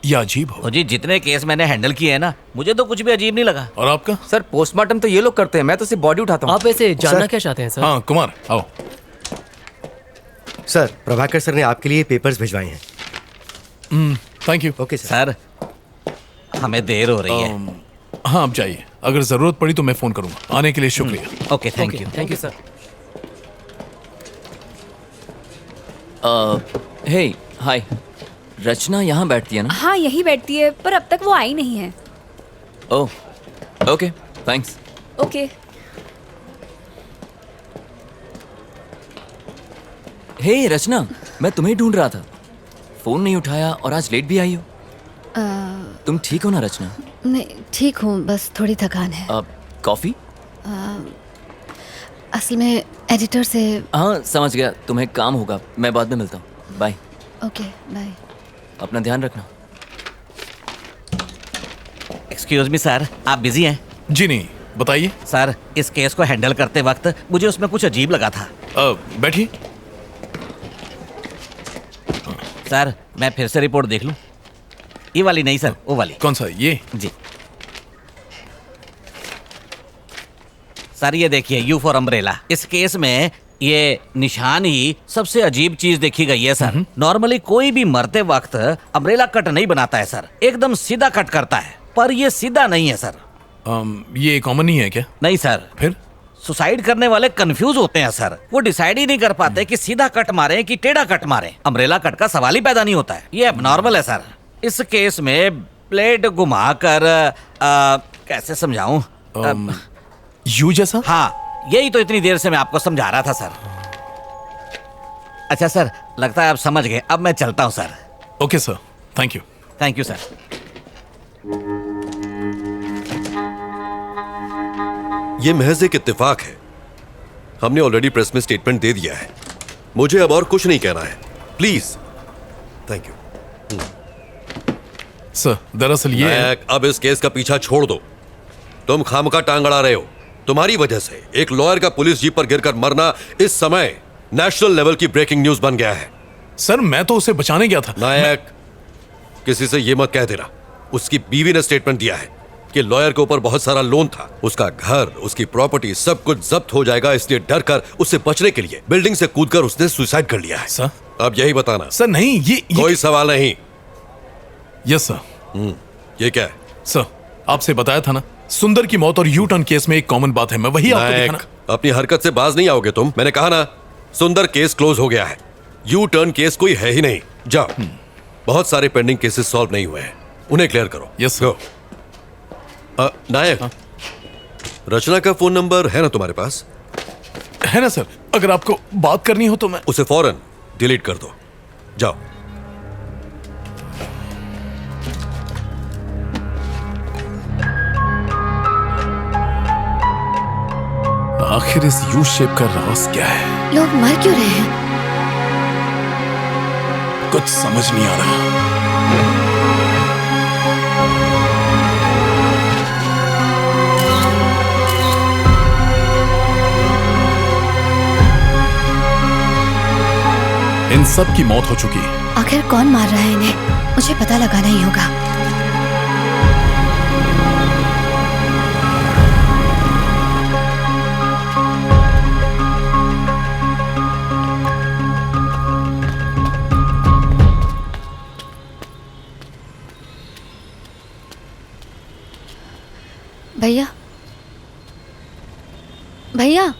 या अजीब हो। जी, जितने केस मैंने हैंडल किए हैं ना, मुझे तो कुछ भी अजीब नहीं लगा। और आपका? सर, पोस्टमार्टम तो ये लोग करते हैं, मैं तो सिर्फ बॉडी उठाता हूँ। आप ऐसे जानना क्या चाहते हैं सर? हाँ कुमार, आओ। सर, प्रभाकर सर ने आपके लिए पेपर्स भिजवाए हैं। Thank you. Okay sir. हमें देर हो रही है। हाँ, आप जाइए, अगर जरूरत पड़ी तो मैं फोन करूंगा। आने के लिए शुक्रिया। Okay, thank you. Thank you sir. Hey, hi. Rachna यहाँ बैठती है ना? हाँ, यही बैठती है, पर अब तक वो आई नहीं है। ओह, ओके, थैंक्स। ओके। हे रचना, मैं तुम्हें ढूंढ रहा था। फोन नहीं उठाया और आज लेट भी आई हो। तुम ठीक हो ना रचना? नहीं, ठीक हूँ, बस थोड़ी थकान है। कॉफी? असल में एडिटर से। हाँ समझ गया, तुम्हें काम होगा, मैं बाद में मिलता हूँ। बाय। Okay bye. अपना ध्यान रखना। एक्सक्यूज मी सर, आप बिजी हैं? जी नहीं, बताइए। सर, इस केस को हैंडल करते वक्त मुझे उसमें कुछ अजीब लगा था। बैठिए। सर, मैं फिर से रिपोर्ट देख लूं? ये वाली नहीं सर, वो वाली। कौन सा? ये? जी सर, ये देखिए, यू फॉर अम्ब्रेला। इस केस में ये निशान ही सबसे अजीब चीज देखी गई है सर। नॉर्मली कोई भी मरते वक्त अम्ब्रेला कट नहीं बनाता है सर, एकदम सीधा कट करता है, पर ये सीधा नहीं है सर। ये कॉमन नहीं है क्या? नहीं सर। फिर सुसाइड करने वाले कंफ्यूज होते हैं सर, वो डिसाइड ही नहीं कर पाते कि सीधा कट मारे कि टेढ़ा कट मारे। अम्ब्रेला कट का सवाल ही पैदा नहीं होता है, ये एबनॉर्मल है सर। इस केस में ब्लेड घुमाकर कैसे समझाऊं? यू जैसा? हाँ, यही तो इतनी देर से मैं आपको समझा रहा था सर। अच्छा सर, लगता है आप समझ गए, अब मैं चलता हूँ sir. Okay sir, thank you. Thank you sir. ये महज एक इत्तेफाक है। हमने ऑलरेडी प्रेस में स्टेटमेंट दे दिया है, मुझे अब और कुछ नहीं कहना है, प्लीज। Thank you sir. दरअसल ये अब इस केस का पीछा छोड़ दो। तुम खामखा टांग अड़ा रहे हो। तुम्हारी वजह से एक लॉयर का पुलिस जीप पर गिरकर मरना इस समय नेशनल लेवल की ब्रेकिंग न्यूज बन गया है। सर, मैं तो उसे बचाने गया था। नायक, किसी से ये मत कह देना। उसकी बीवी ने स्टेटमेंट दिया है कि लॉयर के ऊपर बहुत सारा लोन था, उसका घर, उसकी प्रॉपर्टी सब कुछ जब्त हो जाएगा, इसलिए डर कर उससे बचने के लिए बिल्डिंग से कूदकर उसने सुसाइड कर लिया है। सर, अब यही बताना। सर नहीं, ये कोई सवाल नहीं। Yes sir. ये क्या है? सर, आपसे बताया था ना, सुंदर की मौत और यू टर्न केस में एक कॉमन बात है, मैं वही आपको दिखाना। अपनी हरकत से बाज नहीं आओगे तुम। मैंने कहा ना, सुंदर केस क्लोज हो गया है, यू टर्न केस कोई है ही नहीं। जाओ, बहुत सारे पेंडिंग केसेस सॉल्व नहीं हुए हैं, उन्हें क्लियर करो। Yes go. नायक, रचना का फोन नंबर है ना तुम्हारे पास? है ना सर, अगर आपको बात करनी हो तो मैं उसे फौरन डिलीट कर दो। जाओ। आखिर इस यू शेप का राज क्या है? लोग मर क्यों रहे हैं? कुछ समझ नहीं आ रहा। इन सब की मौत हो चुकी है। आखिर कौन मार रहा है इन्हें? मुझे पता लगाना ही होगा। भैया, भैया,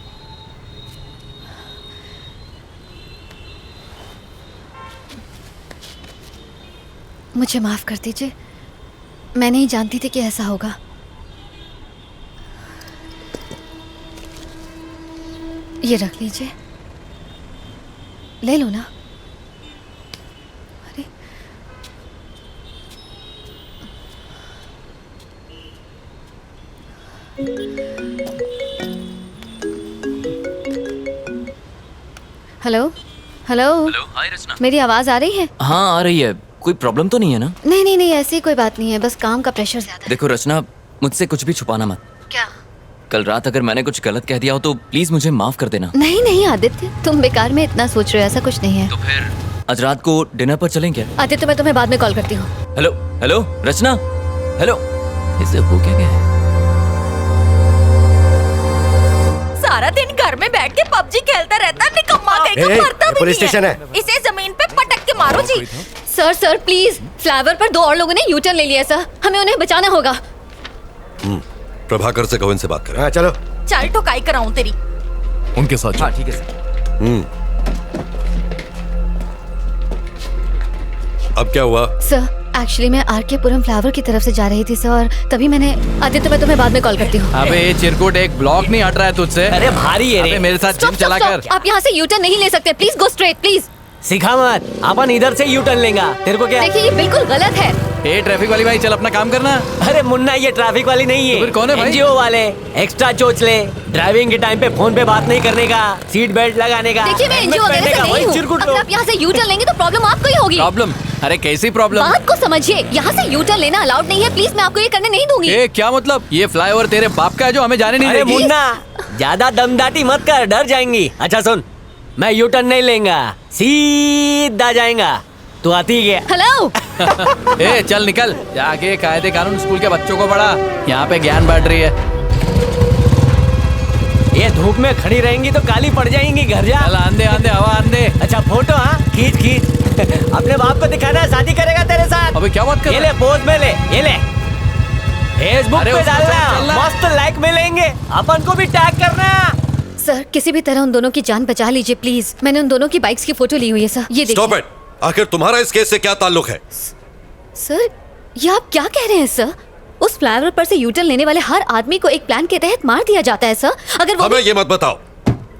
मुझे माफ कर दीजिए, मैं नहीं जानती थी कि ऐसा होगा। ये रख लीजिए, ले लो ना। अरे हेलो हेलो। हेलो, हाय रचना। मेरी आवाज आ रही है? हाँ आ रही है। कोई प्रॉब्लम तो नहीं है ना? नहीं नहीं नहीं, ऐसी कोई बात नहीं है, बस काम का प्रेशर ज्यादा है। देखो रचना, मुझसे कुछ भी छुपाना मत। क्या? कल रात अगर मैंने कुछ गलत कह दिया हो तो प्लीज मुझे माफ कर देना। नहीं नहीं आदित्य, तुम बेकार में इतना सोच रहे हो, ऐसा कुछ नहीं है। तो फिर आज रात को डिनर पर चलें क्या? आदित्य, मैं तुम्हें बाद में कॉल करती हूँ। हेलो हेलो रचना, हेलो। इसे हो क्या गया है? सारा दिन घर में बैठ के पबजी खेलता रहता है, निकम्मा कहीं का मरता भी पुलिस नहीं स्टेशन है। है। इसे जमीन पे पटक के मारो जी। सर सर प्लीज, फ्लावर पर 2 और लोगों ने यू टर्न ले लिया सर, हमें उन्हें बचाना होगा। प्रभाकर से कहो इनसे बात करें। हाँ चलो। चल ठोकाई कराऊं तेरी। उनके साथ। हाँ ठीक है सर। अब क्या हुआ? सर एक्चुअली मैं आरकेपुरम फ्लावर की तरफ से जा रही थी सर, और तभी मैंने आदित्य, मैं तुम्हें बाद में कॉल करती हूँ। अबे ये चिरकुट एक ब्लॉक नहीं हट रहा है तुझसे। अरे भारी है रे। अबे मेरे साथ जिम चला कर। आप यहाँ से यू टर्न नहीं ले सकते, प्लीज गो स्ट्रेट प्लीज। सिखा मत, अपन इधर से यू टर्न लेंगा। तेरे को क्या? देखिए ये बिल्कुल गलत है। ए ट्रैफिक वाली भाई, चल अपना काम करना। अरे मुन्ना, ये ट्रैफिक वाली नहीं है। तो फिर कौन है भाई? एनजीओ वाले। एक्स्ट्रा चोचले, ड्राइविंग के टाइम पे फोन पे बात नहीं करने का, सीट बेल्ट लगाने का। देखिए मैं एनजीओ वगैरह से नहीं हूँ। अगर आप यहाँ से यू टर्न लेंगे तो प्रॉब्लम आपको ही होगी। प्रॉब्लम? अरे कैसी प्रॉब्लम? बात को समझिए, यहाँ से यू टर्न लेना अलाउड नहीं है, प्लीज मैं आपको ये करने नहीं दूंगी। ए क्या मतलब? ये फ्लाईओवर तेरे बाप का है जो हमें जाने नहीं अरे देगी? मुन्ना, ज्यादा दमदाटी मत कर, डर जाएंगी। अच्छा सुन, मैं यू टर्न नहीं लेंगा, सीधा जाएगा। तू आती है? हेलो। ए चल निकल, जाके कायदे कानून स्कूल के बच्चों को पढ़ा। यहाँ पे ज्ञान बांट रही है। ये धूप में खड़ी रहेंगी तो काली पड़ जाएंगी, घर जा। चल आंदे आंदे हवा आंदे। अच्छा फोटो, हाँ खींच खींच। अपने बाप को दिखाना है, शादी करेगा तेरे साथ। अबे क्या बात कर ये ले पोज में ले, ये ले फेसबुक पे डालना, मस्त लाइक मिलेंगे। अपन को भी टैग करना। सर किसी भी तरह उन दोनों की जान बचा लीजिए प्लीज। मैंने उन दोनों की बाइक्स की फोटो ली हुई है सर, ये देखिए। Stop it. आखिर तुम्हारा इस केस से क्या ताल्लुक है? सर ये आप क्या कह रहे हैं सर? उस फ्लाईओवर पर से यू टर्न लेने वाले हर आदमी को एक प्लान के तहत मार दिया जाता है सर। अगर वो हमें ये मत बताओ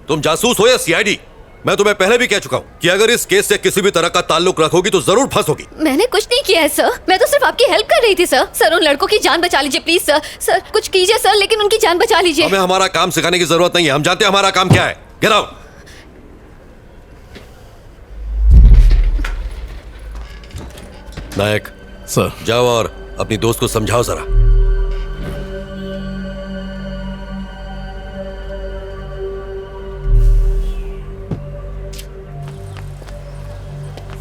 तुम जासूस हो या सीआईडी। मैं तुम्हें पहले भी कह चुका हूँ कि अगर इस केस से किसी भी तरह का ताल्लुक रखोगी तो जरूर फंसोगी। मैंने कुछ नहीं किया है सर, मैं तो सिर्फ आपकी हेल्प कर रही थी सर। सर उन लड़कों की जान बचा लीजिए प्लीज सर। सर कुछ कीजिए सर, लेकिन उनकी जान बचा लीजिए। हमें हमारा काम सिखाने की जरूरत नहीं है, हम जानते हैं हमारा काम क्या है। Get out. नायक सर, जाओ और अपनी दोस्त को समझाओ जरा।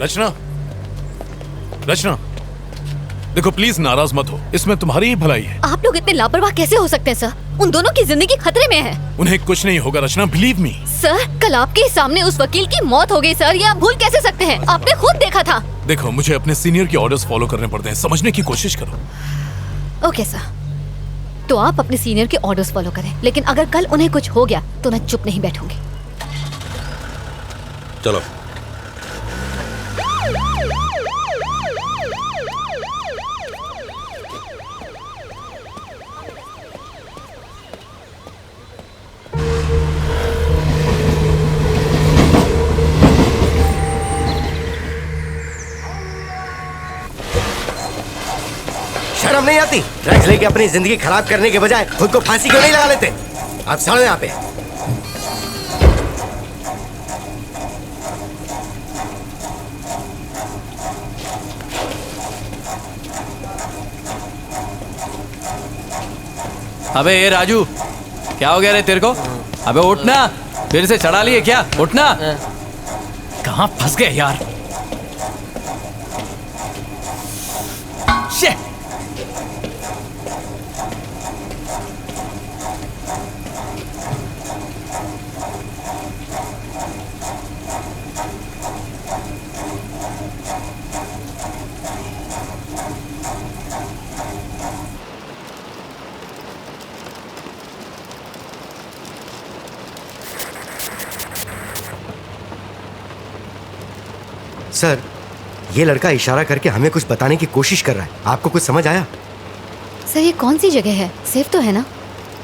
रचना, रचना देखो प्लीज नाराज मत हो, इसमें तुम्हारी ही भलाई है। आप लोग इतने लापरवाह कैसे हो सकते हैं सर? उन दोनों की जिंदगी खतरे में है। उन्हें कुछ नहीं होगा रचना, बिलीव मी। सर कल आपके सामने उस वकील की मौत हो गई सर, ये आप भूल कैसे सकते हैं? आपने खुद देखा था। देखो मुझे अपने सीनियर के ऑर्डर्स फॉलो करने पड़ते हैं, समझने की कोशिश करो। ओके सर, तो आप अपने सीनियर के ऑर्डर्स फॉलो करें, लेकिन अगर कल उन्हें कुछ हो गया तो मैं चुप नहीं बैठूंगी। चलो। शर्म नहीं आती? ड्रग्स लेके अपनी जिंदगी खराब करने के बजाय खुद को फांसी क्यों नहीं लगा लेते? आप चलो यहाँ पे। अबे ये राजू, क्या हो गया रे तेरे को? अबे उठना, फिर से चढ़ा लिए क्या? उठना। कहाँ फंस गए यार? शिट। सर ये लड़का इशारा करके हमें कुछ बताने की कोशिश कर रहा है, आपको कुछ समझ आया? सर ये कौन सी जगह है? सेफ तो है ना?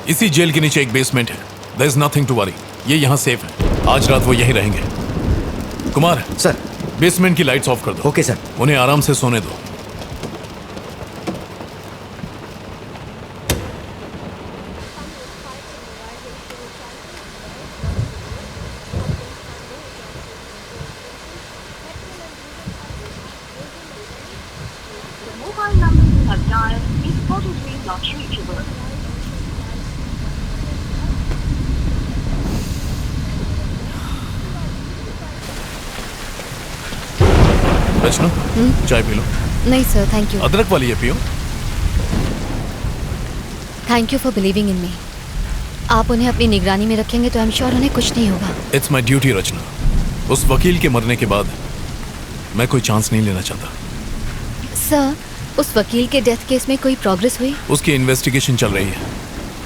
इसी जेल के नीचे एक बेसमेंट है। There is nothing to worry, ये यहाँ सेफ है। आज रात वो यहीं रहेंगे। कुमार सर, बेसमेंट की लाइट्स ऑफ कर दो। Okay sir. उन्हें आराम से सोने दो। रचना, चाय पी लो। नहीं सर थैंक यू। अदरक वाली है, पियो। Thank you for believing in me. आप उन्हें अपनी निगरानी में रखेंगे तो आई एम श्योर उन्हें कुछ नहीं होगा। इट्स माई ड्यूटी रचना। उस वकील के मरने के बाद मैं कोई चांस नहीं लेना चाहता। सर उस वकील के डेथ केस में कोई प्रोग्रेस हुई? उसकी इन्वेस्टिगेशन चल रही है।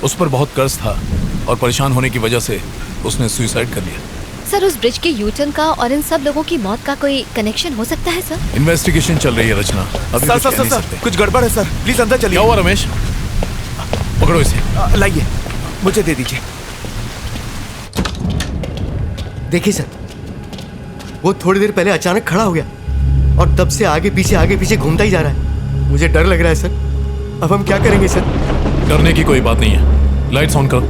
उस पर बहुत कर्ज था और परेशान होने की वजह से उसने सुसाइड कर लिया। सर उस ब्रिज के यू टर्न का और इन सब लोगों की मौत का कोई कनेक्शन हो सकता है सर? इन्वेस्टिगेशन चल रही है रचना। अभी सर कुछ सर कह सर नहीं सर सकते। कुछ गड़बड़ है सर, प्लीज अंदर चलिए। क्या हुआ रमेश? पकड़ो इसे। लाइए, मुझे दे दीजिए। देखिए सर, वो थोड़ी देर पहले अचानक खड़ा हो गया और तब से आगे पीछे घूमता ही जा रहा है। मुझे डर लग रहा है सर। अब हम क्या करेंगे सर? डरने की कोई बात नहीं है। लाइट्स ऑन करो।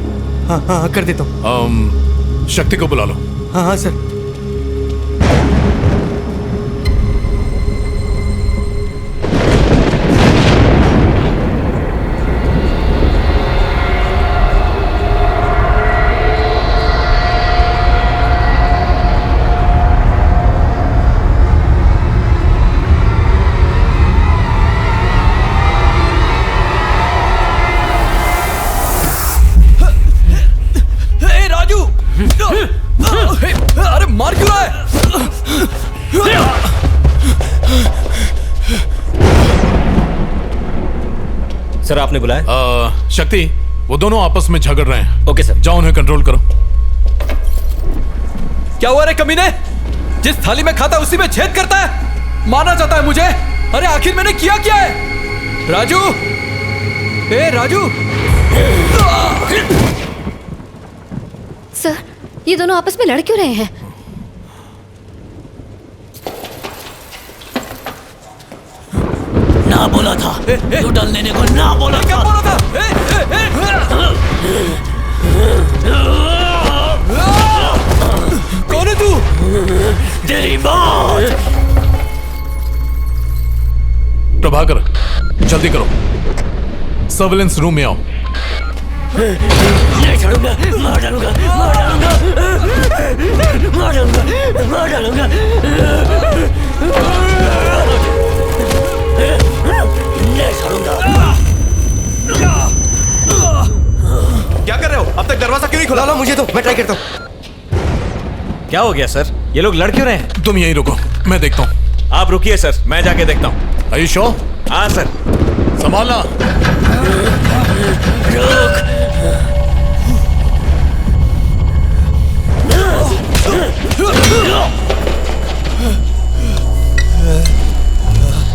हाँ हाँ हाँ कर देता हूँ। शक्ति को बुला लो। हाँ हाँ सर। राजू, अरे मार क्यों रहा है? सर आपने बुलाया? शक्ति, वो दोनों आपस में झगड़ रहे हैं। Okay sir. जाओ उन्हें कंट्रोल करो। क्या हुआ रे कमीने? जिस थाली में खाता उसी में छेद करता है, मारना चाहता है मुझे। अरे आखिर मैंने किया क्या है? राजू, ए राजू। सर ये दोनों आपस में लड़ क्यों रहे हैं? ना बोला था तू डल लेने को, ना बोला क्या बोला था? कौन है तू? तेरी मौत। प्रभाकर, जल्दी करो, सर्विलेंस रूम में आओ। नहीं छोड़ूंगा, मार डालूंगा, मार डालूंगा, मार डालूंगा, मार डालूंगा। नहीं छोड़ूंगा। क्या कर रहे हो? अब तक दरवाजा क्यों नहीं खुला? ला मुझे तो, मैं ट्राई करता हूँ। क्या हो गया सर? ये लोग लड़ क्यों रहे हैं? तुम यहीं रुको, मैं देखता हूँ। आप रुकिए सर, मैं जाके देखता हूँ। Are you sure? हाँ सर। संभालना।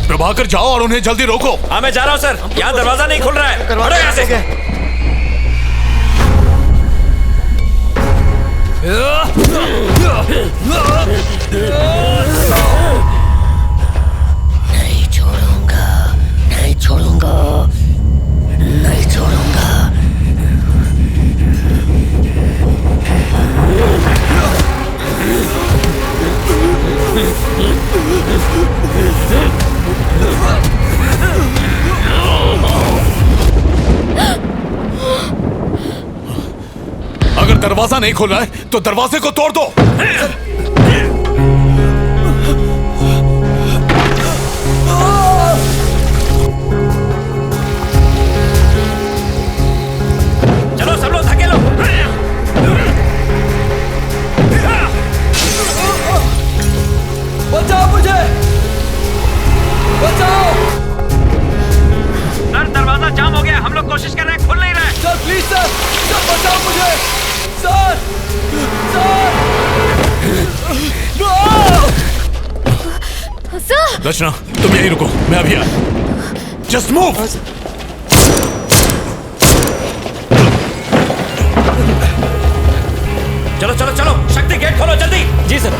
प्रभाकर जाओ और उन्हें जल्दी रोको। हाँ मैं जा रहा हूँ सर, यहाँ दरवाजा नहीं खुल रहा है। हटो यहाँ से। नहीं छोड़ूंगा, नहीं छोड़ूंगा, नहीं छोड़ूंगा। अगर दरवाजा नहीं खुल रहा है तो दरवाजे को तोड़ दो। चलो सब लोग धकेलो। बचाओ मुझे, बचाओ। सर दरवाजा जाम हो गया, हम लोग कोशिश कर रहे हैं, खुल नहीं रहा है। सर प्लीज सर, सर बचाओ मुझे, सर, सर। रचना तुम यहीं रुको, मैं अभी आया। Just move. चलो चलो चलो, शक्ति गेट खोलो जल्दी। जी सर।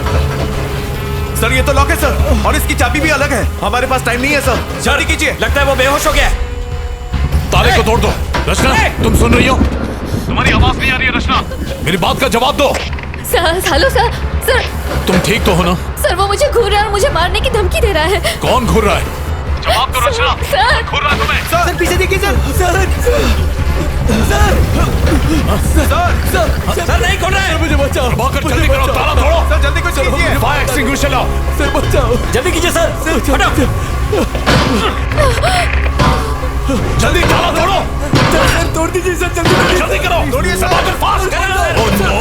सर ये तो लॉक है सर, और इसकी चाबी भी अलग है। हमारे पास टाइम नहीं है सर, जल्दी कीजिए। लगता है वो बेहोश हो गया। ताले को तोड़ दो। रचना तुम सुन रही हो? तुम्हारी आवाज नहीं आ रही है रचना, मेरी बात का जवाब दो। Sir hello sir. सर तुम ठीक तो हो ना? सर वो मुझे घूर रहा है और मुझे मारने की धमकी दे रहा है। कौन घूर रहा है? जवाब दो रचना। सर घूर रहा है तुम्हें? सर पीछे देखिए सर, सर, सर नहीं खोल रहा है। मुझे बचाओ। प्रभाकर जल्दी करो, ताला तोड़ो। सर जल्दी कुछ कीजिए। फायर एक्सटिंग्विशर लाओ। सर बचाओ, जल्दी कीजिए सर। हटो। जल्दी ताला तोड़ो। सर तोड़ दीजिए सर, जल्दी जल्दी करो। तोड़िए सर। प्रभाकर फास्ट करो। Oh no.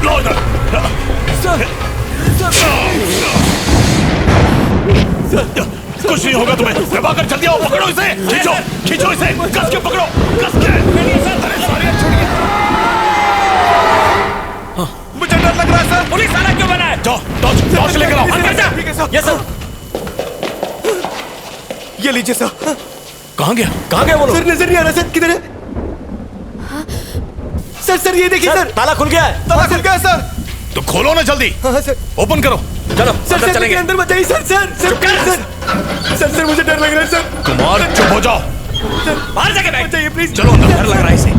लो इधर। कुछ नहीं होगा तुम्हें। प्रभाकर जल्दी आओ, पकड़ो इसे। खींचो खींचो इसे, कस के पकड़ो, कस के। अरे सारे छोड़िए। मुझे यस सर। ये लीजिए सर। कहाँ गया वो लोग? सर नजर नहीं आ रहा सर, किधर है? सर ये देखिए सर, ताला खुल गया है। ताला खुल गया है सर। तो खोलो ना जल्दी। हाँ सर। ओपन करो। चलो सर चलेंगे। अंदर बताइए सर। सर मुझे डर लग रहा है सर। कुमार चुप हो जाओ। बाहर जाके बैठ जाइए प्लीज। चलो अंदर, डर लग रहा है इसे।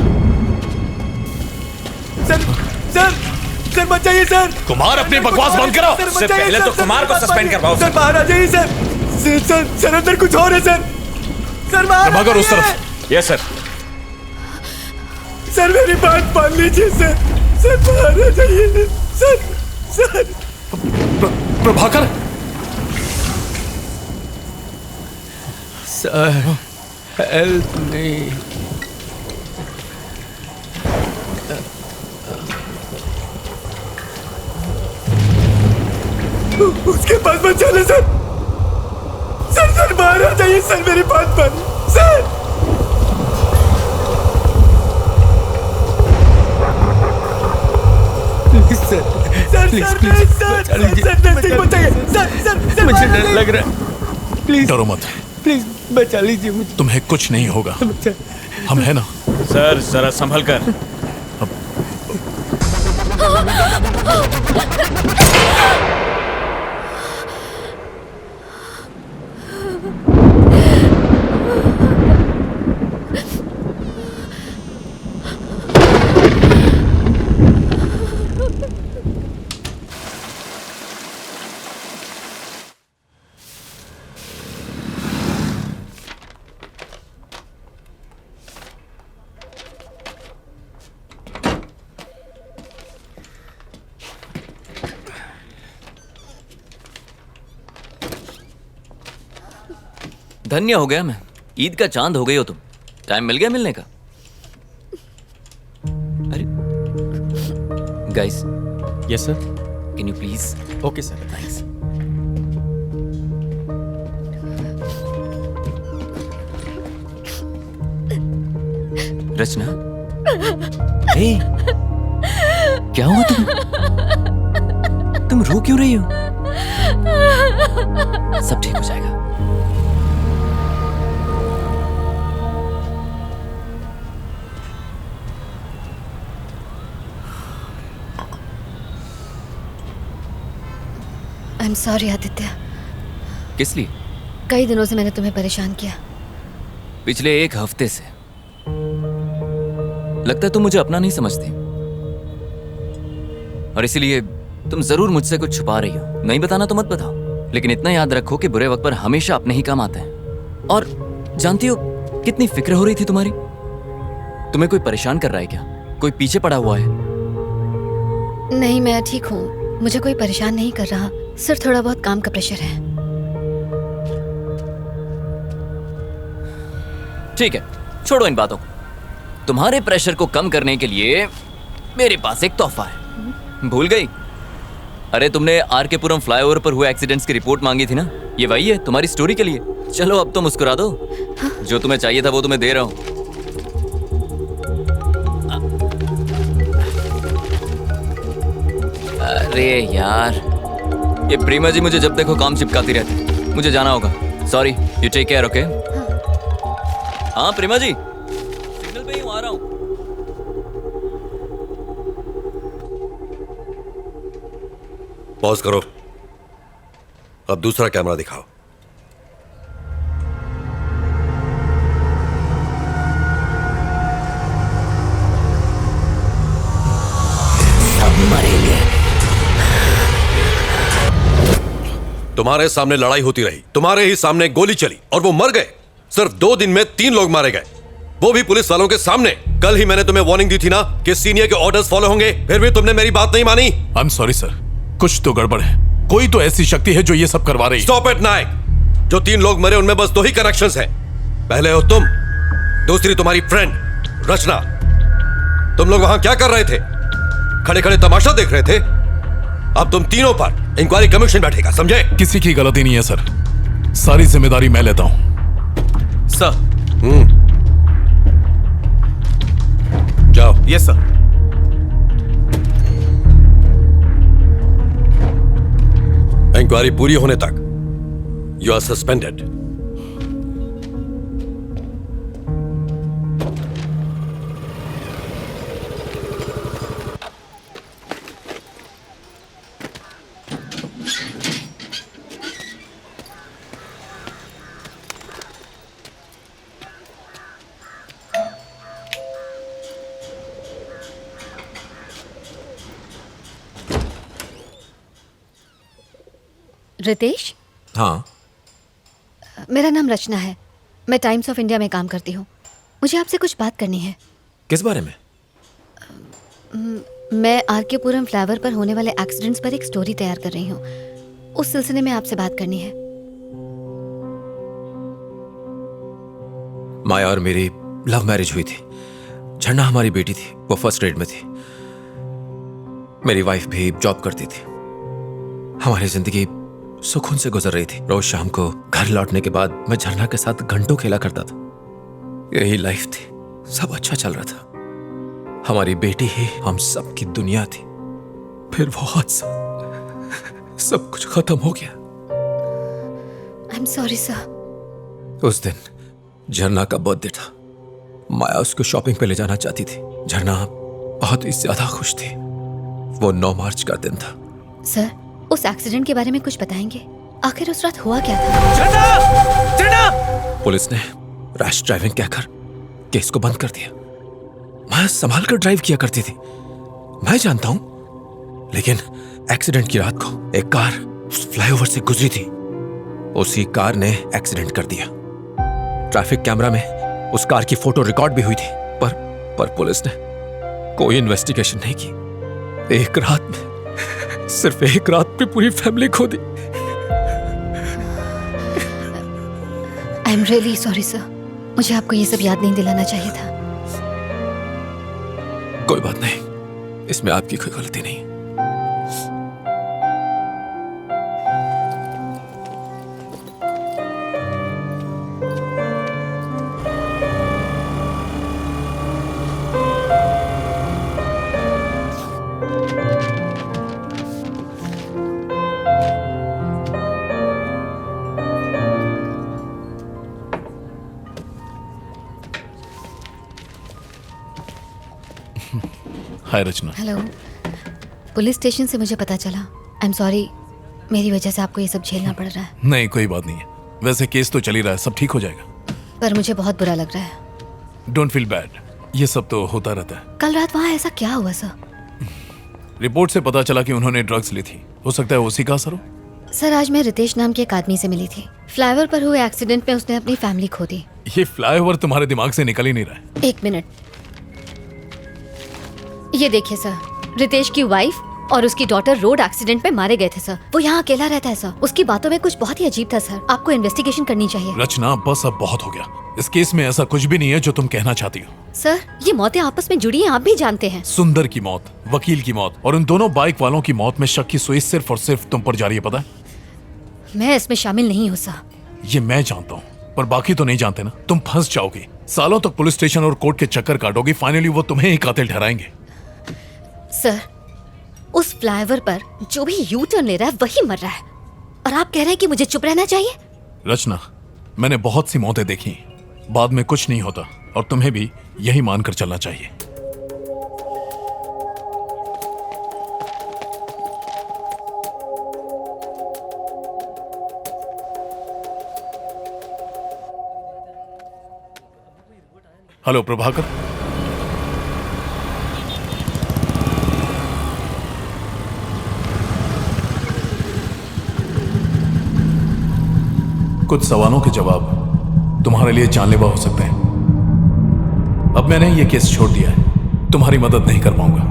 सर बचाइए सर। कुमार अपनी बकवास बंद करो। इससे पहले तो कुमार को सस्पेंड करवाओ। सर बाहर आ जाइए सर अंदर कुछ और है सर बाहर। मगर उस तरफ। Yes sir. सर मेरी बात मान लीजिए सर बाहर आ जाइए sir. Prabhakar. Sir help me. उसके पास बचा ले सर बाहर आ जाइए सर, मेरी बात मानिए सर। मुझे डर लग रहा है। प्लीज डरो मत। प्लीज बचा लीजिए मुझे। तुम्हें कुछ नहीं होगा, हम है ना। सर जरा संभल कर। धन्य हो गया मैं। ईद का चांद हो गई हो तुम। टाइम मिल गया मिलने का। अरे guys. Yes sir. Can you please? Okay sir, thanks. Rachna. Hey, क्या हुआ तुम रो क्यों रही हो? सब ठीक हो जाएगा। I am sorry Aditya. किस लिए? कई दिनों से मैंने तुम्हें परेशान किया। पिछले एक हफ्ते से। लगता है तुम मुझे अपना नहीं समझती और इसीलिए तुम जरूर मुझसे कुछ छुपा रही हो। नहीं बताना तो मत बताओ, लेकिन इतना याद रखो कि बुरे वक्त पर हमेशा अपने ही काम आते हैं। और जानती हो कितनी फिक्र हो रही थी तुम्हारी। तुम्हें कोई परेशान कर रहा है क्या? कोई पीछे पड़ा हुआ है? नहीं, मैं ठीक हूँ। मुझे कोई परेशान नहीं कर रहा, सिर्फ थोड़ा बहुत काम का प्रेशर है। ठीक है, छोड़ो इन बातों को। तुम्हारे प्रेशर को कम करने के लिए मेरे पास एक तोहफा है। भूल गई? अरे तुमने आर.के. पुरम फ्लाईओवर पर हुए एक्सीडेंट्स की रिपोर्ट मांगी थी ना, ये वही है तुम्हारी स्टोरी के लिए। चलो अब तो मुस्कुरा दो। जो तुम्हें चाहिए था वो तुम्हें दे रहा हूं। अरे यार, ये प्रेमा जी मुझे जब देखो काम चिपकाती रहती। मुझे जाना होगा। Sorry, you take care. Okay? हाँ प्रेमा जी, सिग्नल पे ही हूँ, आ रहा हूँ। पॉज करो। अब दूसरा कैमरा दिखाओ। सब मरेंगे। तुम्हारे सामने लड़ाई होती रही, तुम्हारे ही सामने गोली चली और वो मर गए। सिर्फ 2 दिन में 3 लोग मारे गए, वो भी पुलिस वालों के सामने। कल ही मैंने तुम्हें वार्निंग दी थी ना कि सीनियर के ऑर्डर्स फॉलो होंगे, फिर भी तुमने मेरी बात नहीं मानी। आई एम सॉरी सर, कुछ तो गड़बड़ है। कोई तो ऐसी शक्ति है जो ये सब करवा रही है। स्टॉप इट नायक। जो 3 लोग मरे उनमें बस 2 ही कनेक्शंस हैं। पहले हो तुम, दूसरी तुम्हारी फ्रेंड रचना। तुम लोग वहां क्या कर रहे थे? खड़े खड़े तमाशा देख रहे थे। अब तुम तीनों पर इंक्वायरी कमीशन बैठेगा, समझे? किसी की गलती नहीं है सर, सारी जिम्मेदारी मैं लेता हूं। सर। जाओ। Yes sir. इंक्वायरी पूरी होने तक यू आर सस्पेंडेड। रितेश, हाँ, मेरा नाम रचना है। मैं टाइम्स ऑफ इंडिया में काम करती हूँ। मुझे आपसे कुछ बात करनी है। किस बारे में? मैं आरकेपुरम फ्लाईओवर पर होने वाले एक्सीडेंट्स पर एक स्टोरी तैयार कर रही हूँ। उस सिलसिले में आपसे बात करनी है। माया और मेरी लव मैरिज हुई थी। झरना हमारी बेटी थी, वो फर्स्ट ग्रेड में थी। मेरी वाइफ भी जॉब करती थी। हमारी जिंदगी सुकून से गुजर रही थी। रोज शाम को घर लौटने के बाद मैं झरना के साथ घंटों खेला करता था। यही लाइफ थी, सब अच्छा चल रहा था। हमारी बेटी ही हम सब की दुनिया थी। फिर वो हादसा, सब कुछ खत्म हो गया। I am sorry sir. उस दिन झरना का बर्थडे था। माया उसको शॉपिंग पे ले जाना चाहती थी। झरना बहुत ही ज्यादा खुश थी। वो 9 मार्च का दिन था। सर, उस एक्सीडेंट के बारे में कुछ बताएंगे? आखिर उस रात हुआ क्या था? पुलिस ने रैश ड्राइविंग कहकर केस को बंद कर दिया। मैं संभाल कर ड्राइव किया करती थी, मैं जानता हूं। लेकिन एक्सीडेंट की रात को एक कार फ्लाईओवर से गुजरी थी। उसी कार ने एक्सीडेंट कर दिया। ट्रैफिक कैमरा में उस कार की फोटो रिकॉर्ड भी हुई थी। पर पुलिस ने कोई इन्वेस्टिगेशन नहीं की। एक रात में, सिर्फ एक रात में पूरी फैमिली खो दी। I am really sorry sir. मुझे आपको ये सब याद नहीं दिलाना चाहिए था। कोई बात नहीं, इसमें आपकी कोई गलती नहीं। हाय रचना। हेलो। पुलिस स्टेशन से मुझे पता चला। आई एम सॉरी, मेरी वजह से आपको ये सब झेलना पड़ रहा है। नहीं, कोई बात नहीं है। वैसे केस तो चल ही रहा है, सब ठीक हो जाएगा। पर मुझे बहुत बुरा लग रहा है। डोंट फील बैड, ये सब तो होता रहता है। कल रात वहाँ ऐसा क्या हुआ सर? रिपोर्ट से पता चला कि उन्होंने ड्रग्स ली थी। हो सकता है उसी का असर हो। सर, आज मैं रितेश नाम के एक आदमी से मिली थी। फ्लाईओवर पर हुए एक्सीडेंट में उसने अपनी फैमिली खो दी। ये फ्लाईओवर तुम्हारे दिमाग से निकल ही नहीं रहा है। एक मिनट, ये देखिए सर, रितेश की वाइफ और उसकी डॉटर रोड एक्सीडेंट में मारे गए थे सर। वो यहाँ अकेला रहता है सर। उसकी बातों में कुछ बहुत ही अजीब था सर। आपको इन्वेस्टिगेशन करनी चाहिए। रचना, बस अब बहुत हो गया। इस केस में ऐसा कुछ भी नहीं है जो तुम कहना चाहती हो। सर, ये मौतें आपस में जुड़ी हैं, आप भी जानते हैं। सुंदर की मौत, वकील की मौत और उन दोनों बाइक वालों की मौत में शक की सुई सिर्फ और सिर्फ तुम पर जा रही है, पता है? मैं इसमें शामिल नहीं हूँ सर। ये मैं जानता हूँ, पर बाकी तो नहीं जानते ना। तुम फंस जाओगी, सालों तक पुलिस स्टेशन और कोर्ट के चक्कर काटोगी। फाइनली वो तुम्हें ही कातिल ठहराएंगे। सर, उस फ्लाईओवर पर जो भी यू टर्न ले रहा है वही मर रहा है, और आप कह रहे हैं कि मुझे चुप रहना चाहिए? रचना, मैंने बहुत सी मौतें देखी, बाद में कुछ नहीं होता, और तुम्हें भी यही मानकर चलना चाहिए। हेलो प्रभाकर। कुछ सवालों के जवाब तुम्हारे लिए जानलेवा हो सकते हैं। अब मैंने ये केस छोड़ दिया है, तुम्हारी मदद नहीं कर पाऊंगा।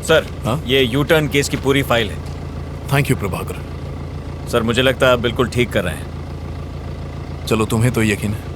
सर ये यू टर्न केस की पूरी फाइल है। Thank you Prabhakar. सर मुझे लगता है आप बिल्कुल ठीक कर रहे हैं। चलो तुम्हें तो यकीन है।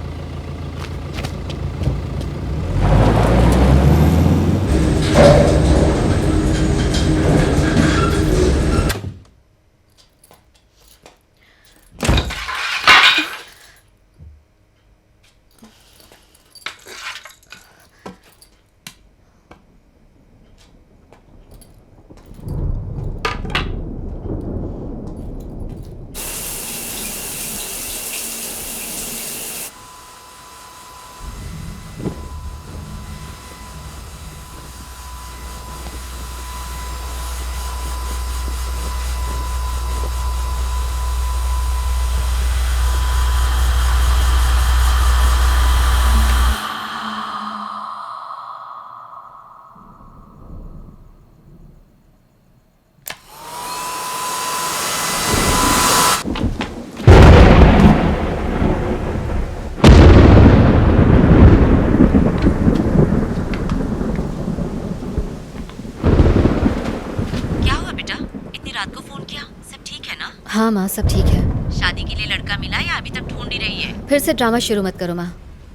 हाँ माँ सब ठीक है। शादी के लिए लड़का मिला या अभी तक ढूंढ ही रही है? फिर से ड्रामा शुरू मत करो माँ।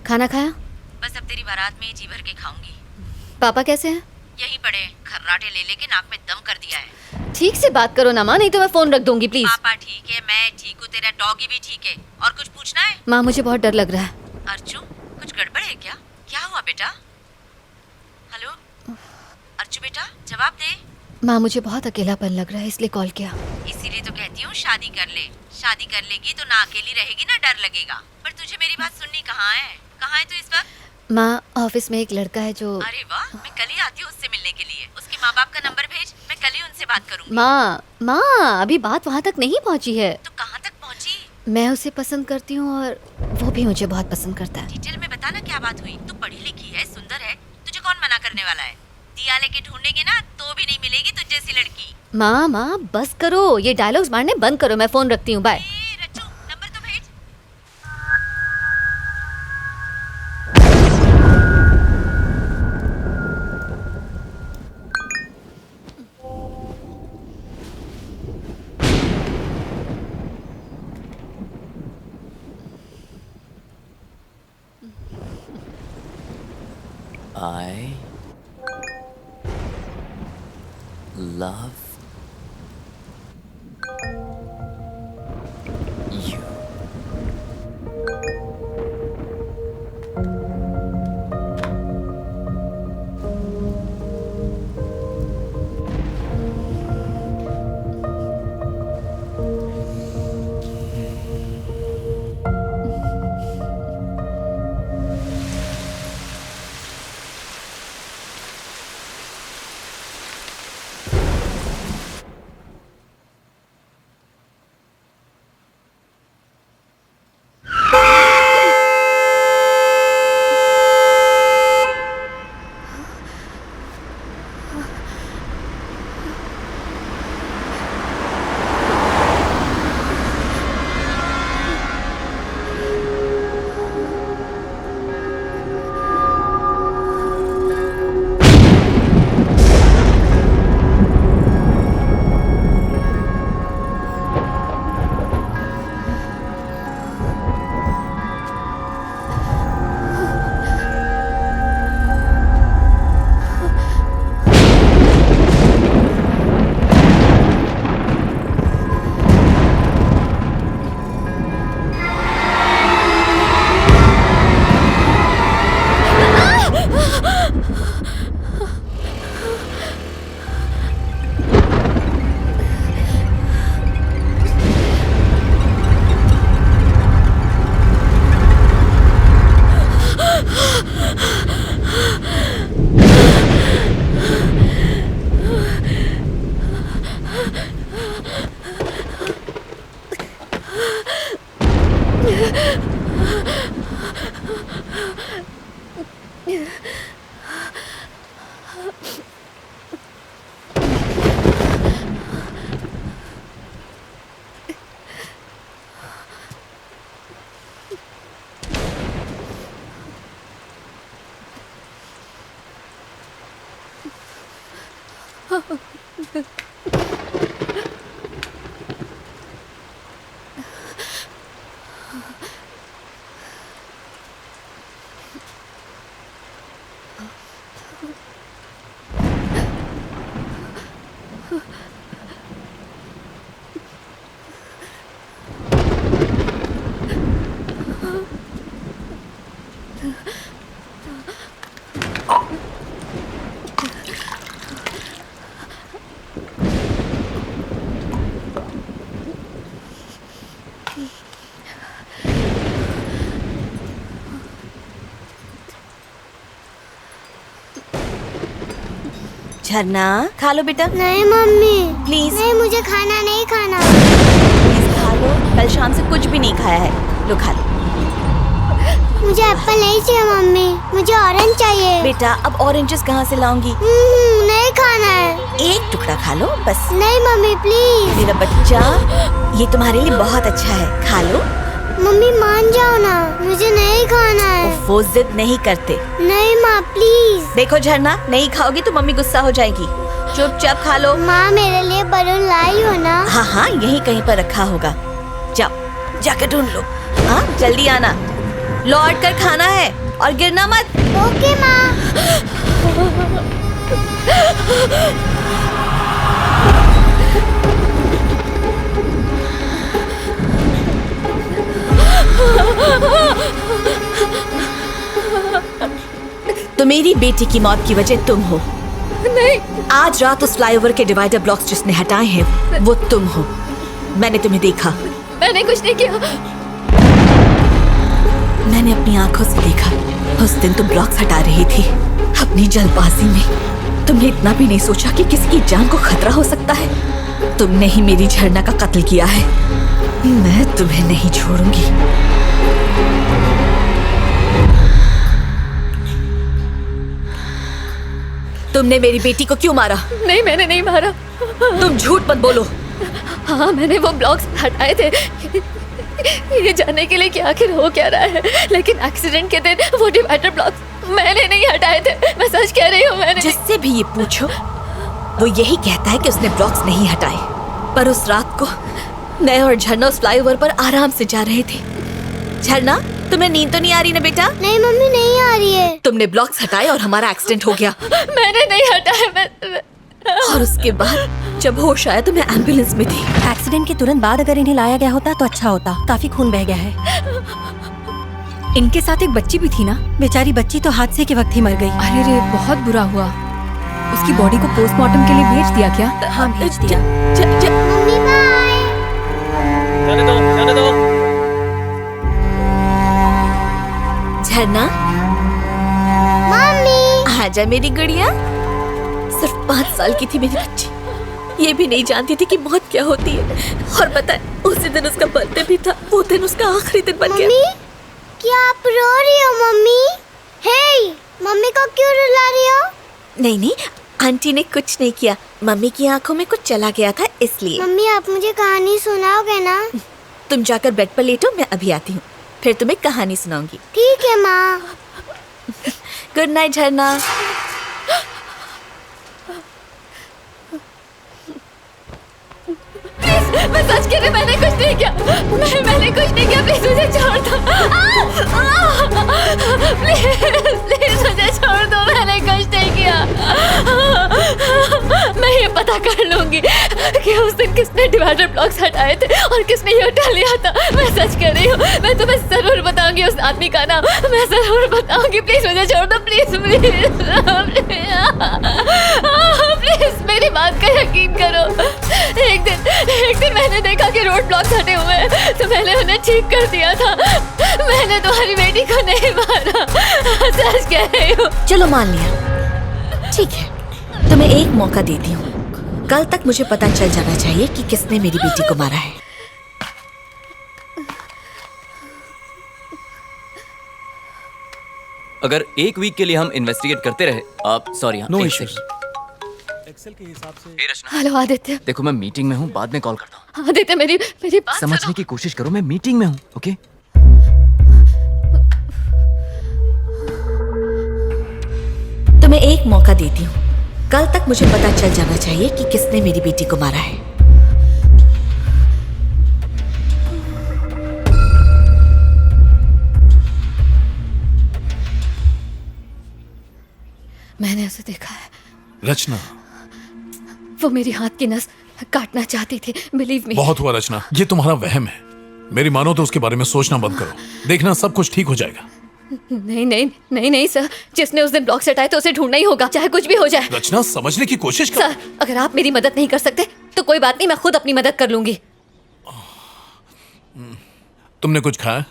खाना खाया? बस अब तेरी बारात में ही जी भर के खाऊंगी। पापा कैसे हैं? यही पड़े, खर्राटे ले लेके नाक में दम कर दिया है। ठीक से बात करो ना माँ, नहीं तो मैं फोन रख दूंगी प्लीज। पापा ठीक है, मैं ठीक हूँ, तेरा डॉगी भी ठीक है। और कुछ पूछना है? माँ मुझे बहुत डर लग रहा है। अर्जु कुछ गड़बड़ है क्या? क्या हुआ बेटा? हेलो अर्जु बेटा जवाब दे। माँ मुझे बहुत अकेलापन लग रहा है इसलिए कॉल किया। इसीलिए तो कहती हूँ शादी कर ले। शादी कर लेगी तो ना अकेली रहेगी ना डर लगेगा। पर तुझे मेरी बात सुननी कहाँ है? कहाँ है तू इस वक्त? माँ ऑफिस में एक लड़का है जो। अरे वाह, मैं कल ही आती हूँ उससे मिलने के लिए। उसके माँ बाप का नंबर भेज, मैं कल ही उनसे बात करूँगी। माँ अभी बात वहाँ तक नहीं पहुँची है। तो कहाँ तक पहुँची? मैं उसे पसंद करती हूँ और वो भी मुझे बहुत पसंद करता है। डिटेल में बता ना क्या बात हुई। तू पढ़ी लिखी है, सुंदर है, तुझे कौन मना करने वाला है? दिया लेके ढूंढेंगे ना तो भी नहीं मिलेगी तुझ जैसी लड़की। माँ बस करो, ये डायलॉग्स मारने बंद करो। मैं फोन रखती हूँ, बाय। नंबर तो भेज। I love you. झरना खा लो बेटा। नहीं मम्मी प्लीज। नहीं, मुझे खाना नहीं खाना। प्लीज खा लो, कल शाम से कुछ भी नहीं खाया है। लो खा लो। मुझे एप्पल नहीं चाहिए मम्मी, मुझे ऑरेंज चाहिए। बेटा अब ऑरेंजेस कहाँ से लाऊंगी? नहीं खाना है। एक टुकड़ा खा लो बस। नहीं मम्मी प्लीज। मेरा बच्चा, ये तुम्हारे लिए बहुत अच्छा है, खा लो। मम्मी मान जाओ ना, मुझे नहीं खाना है। वो जिद नहीं करते। नहीं माँ प्लीज। देखो झरना, नहीं खाओगी तो मम्मी गुस्सा हो जाएगी। चुपचाप खा लो। माँ मेरे लिए बलून लाई हो ना? हाँ हाँ, यहीं कहीं पर रखा होगा। जाओ जाकर ढूंढ लो। हाँ जल्दी आना, लौट कर खाना है और गिरना मत। ओके माँ। तो मेरी बेटी की मौत की वजह तुम हो। नहीं। आज रात उस फ्लाईओवर के डिवाइडर ब्लॉक्स जिसने हटाए हैं वो तुम हो। मैंने तुम्हें देखा। मैंने कुछ नहीं किया। मैंने अपनी आंखों से देखा। उस दिन तुम ब्लॉक्स हटा रही थी। अपनी जल्दबाजी में तुमने इतना भी नहीं सोचा कि किसी की जान को खतरा हो सकता है। तुमने ही मेरी झरना का कत्ल किया है। मैं तुम्हें नहीं छोड़ूंगी। तुमने मेरी बेटी को क्यों मारा? नहीं मैंने नहीं मारा। तुम झूठ मत बोलो। हाँ मैंने वो ब्लॉक्स हटाए थे ये जानने के लिए कि आखिर हो क्या रहा है, लेकिन एक्सीडेंट के दिन वो डिवाइडर ब्लॉक्स मैंने नहीं हटाए थे। मैं सच कह रही हूँ। मैंने जिससे भी ये पूछो वो यही कहता है कि उसने ब्लॉक्स नहीं हटाए। पर उस रात को मैं और झरना उस फ्लाईओवर पर आराम से जा रहे थे। झरना, तुम्हें नींद तो नहीं आ रही ना बेटा? नहीं मम्मी नहीं आ रही है। तुमने ब्लॉक्स हटाए और हमारा एक्सीडेंट हो गया। मैंने नहीं हटाया। और उसके बाद जब होश आया तो मैं एम्बुलेंस में थी। एक्सीडेंट के तुरंत बाद अगर इन्हें लाया गया होता तो अच्छा होता। काफी खून बह गया है। इनके साथ एक बच्ची भी थी ना? बेचारी बच्ची तो हादसे के वक्त ही मर गई। अरे रे, बहुत बुरा हुआ। उसकी बॉडी को पोस्टमार्टम के लिए भेज दिया क्या? हाँ भेज दिया। Mummy bye. जाने दो, जाने दो। झरना, मम्मी आजा मेरी गुड़िया। सिर्फ 5 साल की थी मेरी बच्ची। ये भी नहीं जानती थी कि मौत क्या होती है। और पता है, उसी दिन उसका बर्थडे भी था। वो दिन उसका आखिरी दिन बन गया। मम्मी क्या आप रो रही हो? मम्मी हे, मम्मी को क्यों रुला रही हो? नहीं नहीं, आंटी ने कुछ नहीं किया। मम्मी की आंखों में कुछ चला गया था इसलिए। मम्मी आप मुझे कहानी सुनाओगे ना? तुम जाकर बेड पर लेटो, मैं अभी आती हूँ, फिर तुम्हें कहानी सुनाऊंगी। ठीक है माँ। गुड नाइट झरना। मैं सच कह रही, मैंने कुछ नहीं किया। मैंने कुछ नहीं किया। प्लीज मुझे छोड़ दो। प्लीज मुझे छोड़ दो। मैंने कुछ नहीं किया। मैं ये पता कर लूंगी कि उस दिन किसने डिवाइडर ब्लॉक्स हटाए थे और किसने ये उठा लिया था। मैं सच कह रही हूँ। मैं तुम्हें जरूर बताऊंगी उस आदमी का नाम। मैं जरूर बताऊंगी। प्लीज मुझे छोड़ दो। प्लीज प्लीज मेरी बात का यकीन करो। एक दिन मैंने देखा कि रोड ब्लॉक्स हटे हुए हैं, तो मैंने उन्हें ठीक कर दिया था। मैंने तुम्हारी बेटी को नहीं मारा। सच कह रही हूँ। चलो मान लिया, ठीक है। तुम्हें एक मौका देती हूँ। कल तक मुझे पता चल जाना चाहिए कि किसने मेरी बेटी को मारा है। अगर एक वीक के लिए हम इन्वेस्टिगेट करते रहे, आप सॉरी हाँ, No एक issues. second। हेलो आदित्य। देखो मैं मीटिंग में हूँ, बाद में कॉल करता हूँ। आदित्य मेरी बात समझने की कोशिश करो, मैं मीटिंग में हूँ। ओके तुम्हें एक मौका देती हूँ। कल तक मुझे पता चल जाना चाहिए कि किसने मेरी बेटी को मारा है। मैंने उसे देखा है। रचना, वो मेरी हाथ की नस काटना चाहती थी। Believe me. बहुत हुआ रचना, ये तुम्हारा वहम है। मेरी मानो तो उसके बारे में सोचना बंद करो। देखना सब कुछ ठीक हो जाएगा। नहीं नहीं नहीं नहीं सर, जिसने उस दिन ब्लॉक्स हटाए तो उसे ढूंढना ही होगा, चाहे कुछ भी हो जाए। रचना समझने की कोशिश कर। सर अगर आप मेरी मदद नहीं कर सकते तो कोई बात नहीं, मैं खुद अपनी मदद कर लूंगी। तुमने कुछ खाया?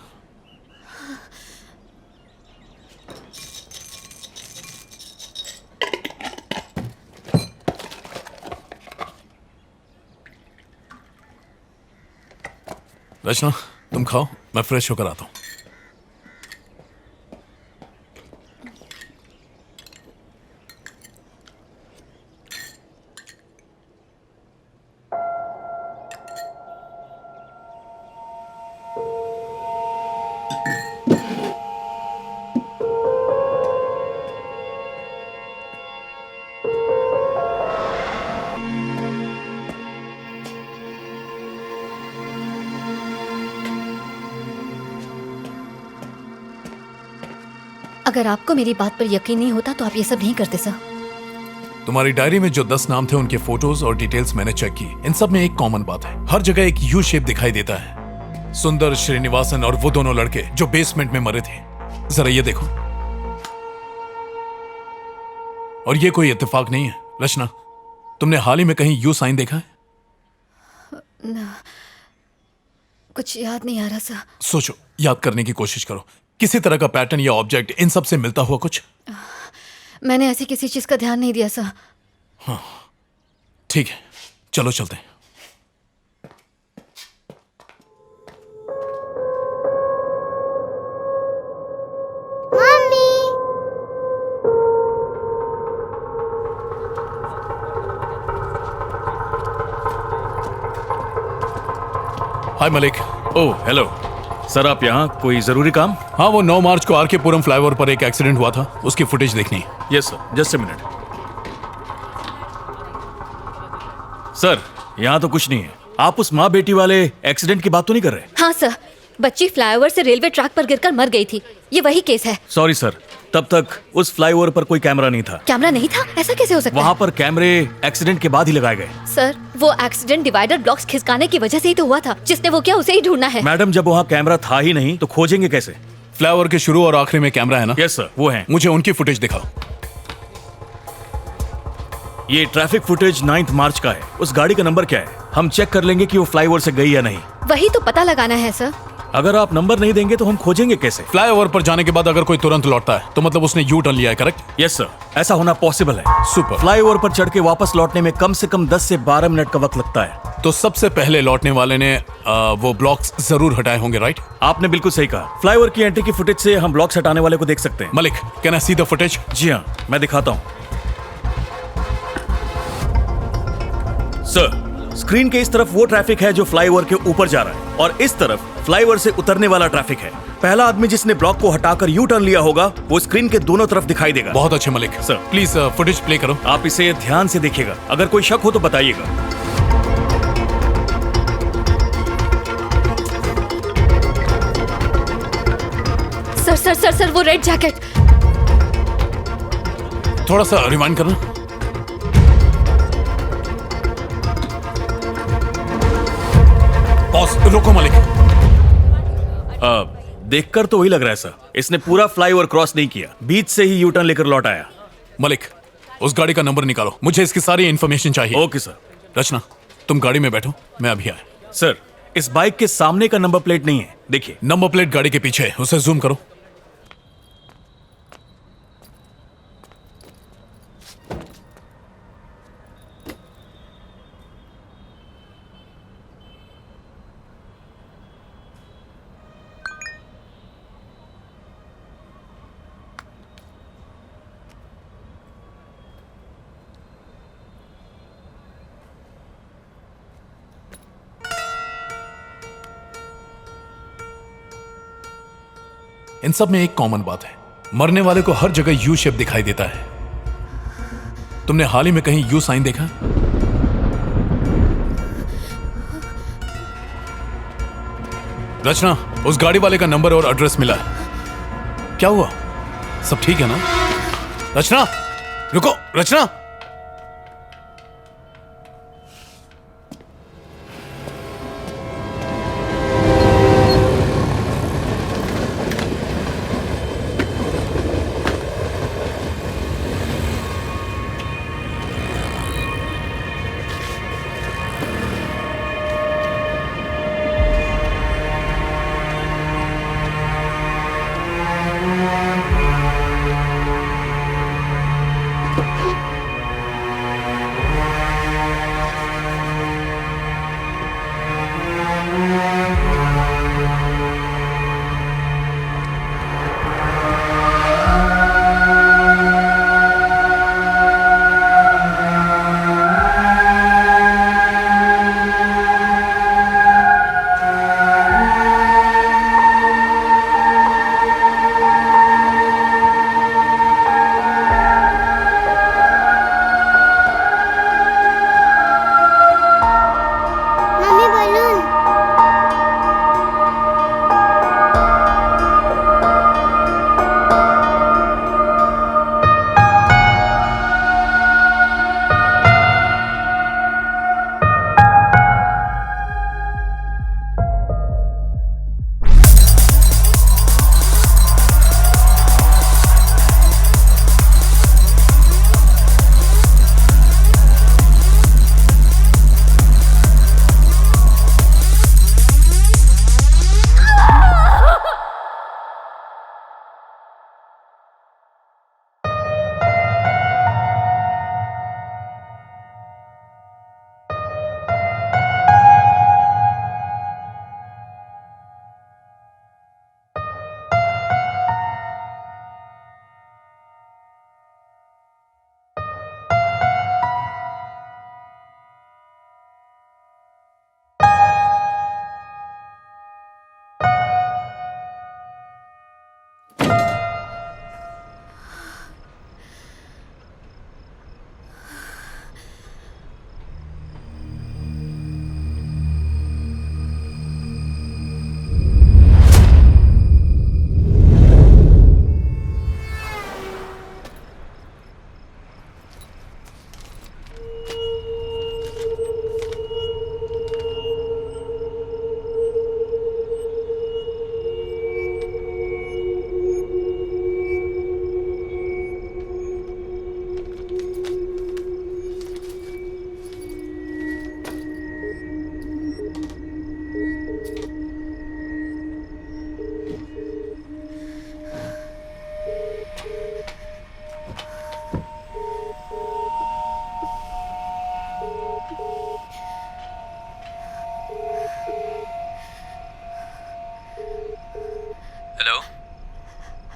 रचना तुम खाओ, मैं फ्रेश होकर आता हूँ। अगर आपको मेरी बात पर यकीन नहीं होता तो आप ये सब नहीं करते सर। तुम्हारी डायरी में जो 10 नाम थे उनके फोटोज और डिटेल्स मैंने चेक की। इन सब में एक कॉमन बात है, हर जगह एक यू शेप दिखाई देता है। सुंदर, श्रीनिवासन और वो दोनों लड़के जो बेसमेंट में मरे थे। जरा ये देखो। और ये कोई इत्तेफाक नहीं है। रचना, तुमने हाल ही में कहीं यू साइन देखा है? कुछ याद नहीं आ रहा सर। सोचो, याद करने की कोशिश करो। किसी तरह का पैटर्न या ऑब्जेक्ट इन सब से मिलता हुआ कुछ? मैंने ऐसी किसी चीज का ध्यान नहीं दिया सर। हाँ, ठीक है, चलो चलते हैं। हाय मलिक। ओह हेलो सर, आप यहाँ कोई जरूरी काम? हाँ, वो 9 मार्च को आरके पुरम फ्लाईओवर पर एक एक्सीडेंट हुआ था, उसकी फुटेज देखनी है। Yes sir, just a minute. Sir, यहाँ तो कुछ नहीं है। आप उस माँ बेटी वाले एक्सीडेंट की बात तो नहीं कर रहे? हाँ सर, बच्ची फ्लाईओवर से रेलवे ट्रैक पर गिरकर मर गई थी। ये वही केस है। सॉरी सर, तब तक उस फ्लाईओवर पर कोई कैमरा नहीं था। कैमरा नहीं था? ऐसा कैसे हो सकता है? वहाँ पर कैमरे एक्सीडेंट के बाद ही लगाए गए। सर, वो एक्सीडेंट डिवाइडर ब्लॉक्स खिसकाने की वजह से ही तो हुआ था। जिसने वो किया उसे ही ढूंढना है। मैडम, जब वहाँ कैमरा था ही नहीं तो खोजेंगे कैसे? फ्लाईओवर के शुरू और आखिरी में कैमरा है ना? यस सर, वो है। मुझे उनकी फुटेज दिखाओ। ये ट्रैफिक फुटेज 9 मार्च का है। उस गाड़ी का नंबर क्या है? हम चेक कर लेंगे कि वो फ्लाईओवर से गई या नहीं। वही तो पता लगाना है सर। अगर आप नंबर नहीं देंगे तो हम खोजेंगे कैसे? फ्लाईओवर पर जाने के बाद अगर कोई तुरंत लौटता है तो मतलब उसने यू टर्न लिया है, करेक्ट? यस सर, ऐसा होना पॉसिबल है। सुपर। फ्लाईओवर पर चढ़ के वापस लौटने में कम से कम 10 से 12 मिनट का वक्त लगता है। तो सबसे पहले लौटने वाले ने वो ब्लॉक्स जरूर हटाए होंगे, राइट? आपने बिल्कुल सही कहा। फ्लाईओवर की एंट्री की फुटेज से हम ब्लॉक्स हटाने वाले को देख सकते हैं। Malik, can I see the footage? जी हाँ, मैं दिखाता हूँ। सर, स्क्रीन के इस तरफ वो ट्रैफिक है जो फ्लाईओवर के ऊपर जा रहा है और इस तरफ फ्लाईओवर से उतरने वाला ट्रैफिक है। पहला आदमी जिसने ब्लॉक को हटाकर यू टर्न लिया होगा वो स्क्रीन के दोनों तरफ दिखाई देगा। बहुत अच्छे Malik. Sir please footage play करो। आप इसे ध्यान से देखिएगा, अगर कोई शक हो तो बताइएगा। सर सर सर सर, वो रेड जैकेट। थोड़ा सा रिवाइंड करना। बॉस, रुको मलिक। देखकर तो वही लग रहा है सर। इसने पूरा फ्लाईओवर क्रॉस नहीं किया, बीच से ही यू टर्न लेकर लौट आया। मलिक, उस गाड़ी का नंबर निकालो, मुझे इसकी सारी इंफॉर्मेशन चाहिए। Okay sir. रचना, तुम गाड़ी में बैठो, मैं अभी आया। सर, इस बाइक के सामने का नंबर प्लेट नहीं है, देखिए। नंबर प्लेट गाड़ी के पीछे है, उसे जूम करो। इन सब में एक कॉमन बात है, मरने वाले को हर जगह यू शेप दिखाई देता है। तुमने हाल ही में कहीं यू साइन देखा? रचना, उस गाड़ी वाले का नंबर और एड्रेस मिला है। क्या हुआ? सब ठीक है ना? रचना, रुको। रचना,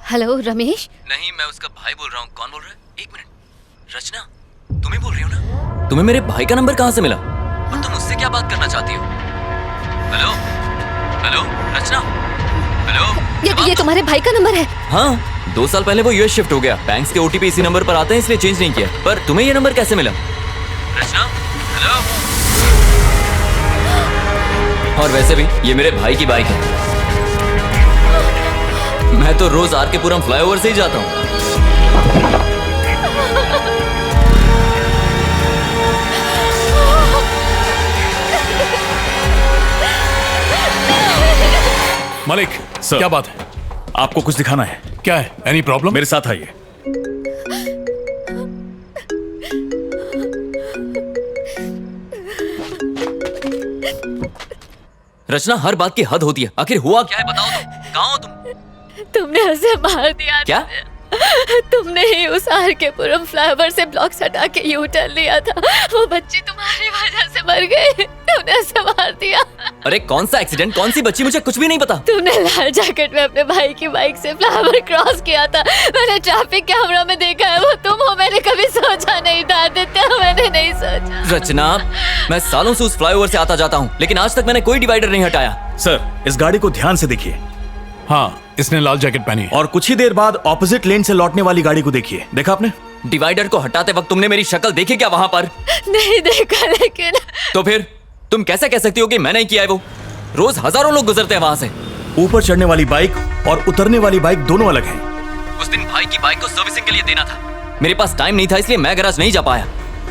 हेलो रमेश। नहीं, मैं उसका भाई बोल रहा हूँ। कौन बोल रहा है? एक मिनट। रचना, तुम ही बोल रही हो ना? तुम्हें मेरे भाई का नंबर कहाँ से मिला? और तुम मुझसे क्या बात करना चाहती हो? हेलो हेलो रचना, हेलो। ये तुम्हारे भाई का नंबर है? हाँ, 2 साल पहले वो यूएस शिफ्ट हो गया। बैंक्स के ओटीपी इसी नंबर पर आते हैं, इसलिए चेंज नहीं किया। पर तुम्हें ये नंबर कैसे मिला? रचना, हेलो। और वैसे भी ये मेरे भाई की बाइक है। मैं तो रोज आर के पुरम फ्लाईओवर से ही जाता हूँ। मलिक, क्या बात है? आपको कुछ दिखाना है। क्या है? Any problem? मेरे साथ आइए। रचना, हर बात की हद होती है। आखिर हुआ क्या है, बताओ तो। कहाँ हो तुम? तुमने उसे मार दिया। क्या? तुमने ही उस आर के पुरम फ्लाईओवर से ब्लॉक्स हटा के यू टर्न लिया था। वो बच्ची तुम्हारी वजह से मर गई। तुमने उसे मार दिया। अरे कौन सा एक्सीडेंट, कौन सी बच्ची, मुझे कुछ भी नहीं पता। तुमने लाल जैकेट में अपने भाई की बाइक से फ्लाईओवर क्रॉस किया था। मैंने ट्रैफिक कैमरा में देखा है, वो तुम हो। मैंने कभी सोचा नहीं था आदित्य, मैंने नहीं सोचा। रचना, मैं सालों से उस फ्लाईओवर से आता जाता हूँ, लेकिन आज तक मैंने कोई डिवाइडर नहीं हटाया। सर, इस गाड़ी को ध्यान से देखिए। हाँ, इसने लाल जैकेट पहनी है। और कुछ ही देर बाद ऑपोजिट लेन से लौटने वाली गाड़ी को देखिए। देखा आपने? डिवाइडर को हटाते वक्त तुमने मेरी शक्ल देखी क्या वहां पर? नहीं देखा, लेकिन तो फिर तुम कैसे कह सकती हो कि मैंने किया है? वो रोज हजारों लोग गुजरते हैं वहां से। ऊपर चढ़ने वाली बाइक और उतरने वाली बाइक दोनों अलग हैं। उस दिन भाई की बाइक को सर्विसिंग के लिए देना था। मेरे पास टाइम नहीं था, इसलिए मैं गैराज नहीं जा पाया।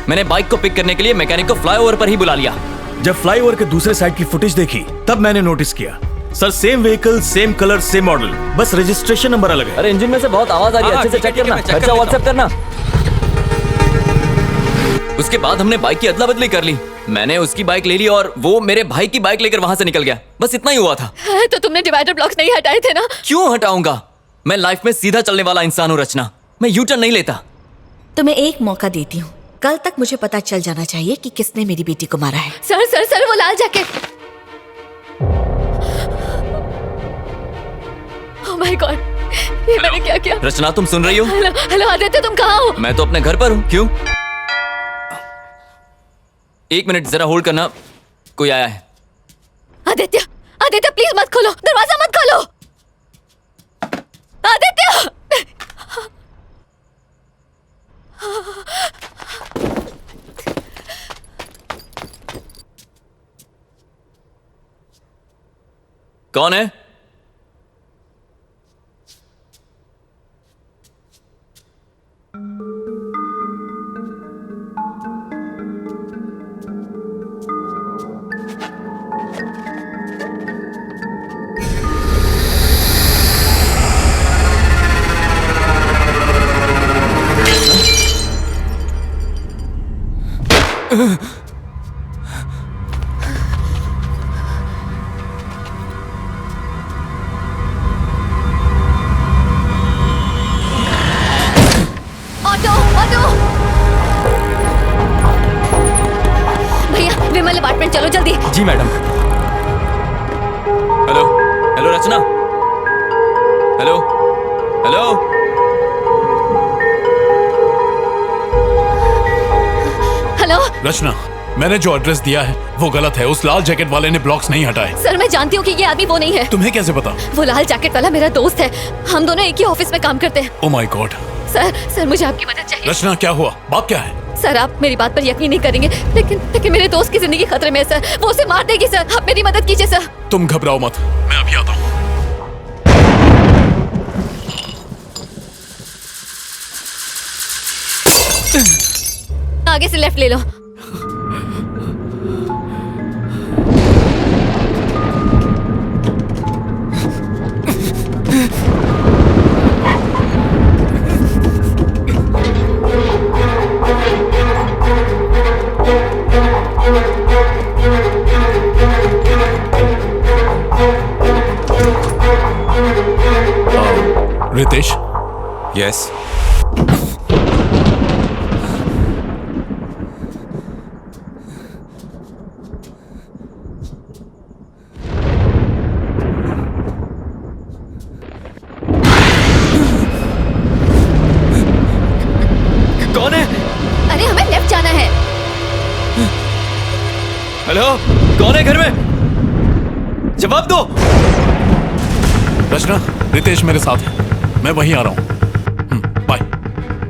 मैंने बाइक को पिक करने के लिए मैकेनिक को फ्लाईओवर पर ही बुला लिया। जब फ्लाईओवर के दूसरे साइड की फुटेज देखी तब मैंने नोटिस किया। Sir, same vehicle, same colour, same model, बस रजिस्ट्रेशन नंबर अलग है। अरे इंजन में से बहुत आवाज आ रही है, अच्छे से चेक करना। खर्चा व्हाट्सएप करना। उसके बाद हमने बाइक की अदला बदली कर ली। मैंने उसकी बाइक ले ली और वो मेरे भाई की बाइक लेकर वहां से निकल गया। बस इतना ही हुआ था। तो तुमने डिवाइडर ब्लॉक्स नहीं हटाए थे ना? क्यों हटाऊंगा? मैं लाइफ में सीधा चलने वाला इंसान हूँ रचना। मैं यू टर्न नहीं लेता। तुम्हें एक मौका देती हूँ। कल तक मुझे पता चल जाना चाहिए कि किसने मेरी बेटी को मारा है। सर सर सर, वो लाल जैकेट। Oh my God, ये मैंने क्या किया? रचना, तुम सुन रही हो? हेलो हेलो आदित्य, तुम कहाँ हो? मैं तो अपने घर पर हूँ। क्यों? 1 मिनट जरा होल्ड करना, कोई आया है। आदित्य आदित्य, प्लीज मत खोलो, दरवाजा मत खोलो। आदित्य! कौन है? Auto auto! भैया, विमल अपार्टमेंट चलो जल्दी। जी मैडम। हेलो हेलो रचना, हेलो हेलो। हेलो रचना, मैंने जो एड्रेस दिया है वो गलत है। उस लाल जैकेट वाले ने ब्लॉक्स नहीं हटाए। सर, मैं जानती हूँ कि ये आदमी वो नहीं है। तुम्हें कैसे पता? वो लाल जैकेट वाला मेरा दोस्त है। हम दोनों एक ही ऑफिस में काम करते हैं। Oh my God. सर मुझे आपकी मदद चाहिए। रचना, क्या हुआ? बात क्या है? सर, आप मेरी बात पर यकीन नहीं करेंगे, लेकिन मेरे दोस्त की जिंदगी खतरे में है सर। वो उसे मार देगी सर। आप मेरी मदद कीजिए सर। तुम घबराओ मत, मैं अभी आता हूँ। आगे से लेफ्ट ले लो। रितेश? यस। घर में? जवाब दो। रचना, रितेश मेरे साथ है, मैं वहीं आ रहा हूँ। बाय।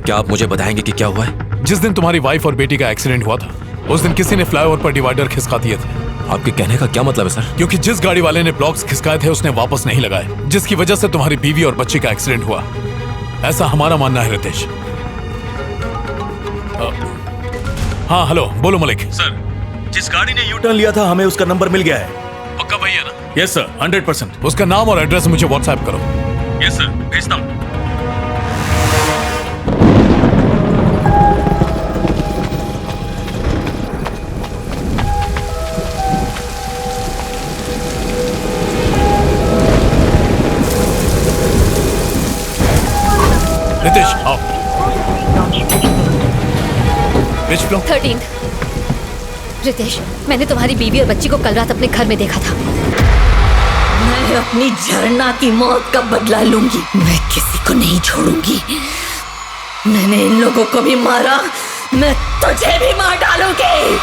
क्या आप मुझे बताएंगे कि क्या हुआ है? जिस दिन तुम्हारी वाइफ और बेटी का एक्सीडेंट हुआ था, उस दिन किसी ने फ्लाईओवर पर डिवाइडर खिसका दिए थे। आपके कहने का क्या मतलब है सर? क्योंकि जिस गाड़ी वाले ने ब्लॉक्स खिसकाए थे उसने वापस नहीं लगाए, जिसकी वजह से तुम्हारी बीवी और बच्ची का एक्सीडेंट हुआ। ऐसा हमारा मानना है रितेश। हाँ हेलो, बोलो मलिक। सर, जिस गाड़ी ने यू टर्न लिया था हमें उसका नंबर मिल गया है। पक्का वही है ना? Yes sir, 100%। उसका नाम और एड्रेस मुझे व्हाट्सएप करो। यस सर, भेजता हूँ। रितेश आओ। 13। रितेश, मैंने तुम्हारी बीवी और बच्ची को कल रात अपने घर में देखा था। मैं अपनी झरना की मौत का बदला लूंगी। मैं किसी को नहीं छोड़ूंगी। मैंने इन लोगों को भी मारा, मैं तुझे भी मार डालूंगी।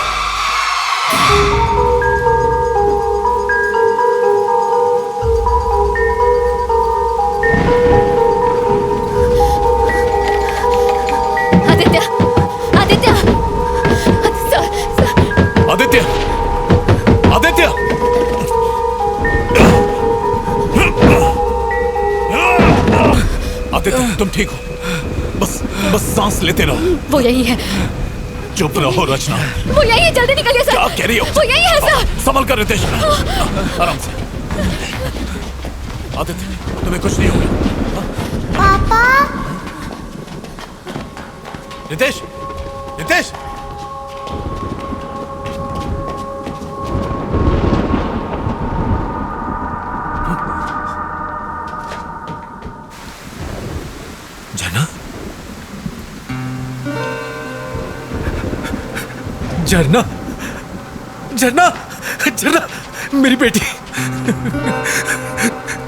आदित्य, आदित्य, आदित्य, आदित्य, आदित्य, तुम ठीक हो? बस सांस लेते रहो। वो यही है। चुप रहो रचना। वो यही है, जल्दी निकलिए सर। क्या कह रही हो? वो यही है सर। संभल कर रितेश, आराम से। आदित्य, तुम्हें कुछ नहीं होगा। पापा। रितेश, रितेश, झरना, झरना, झरना, मेरी बेटी,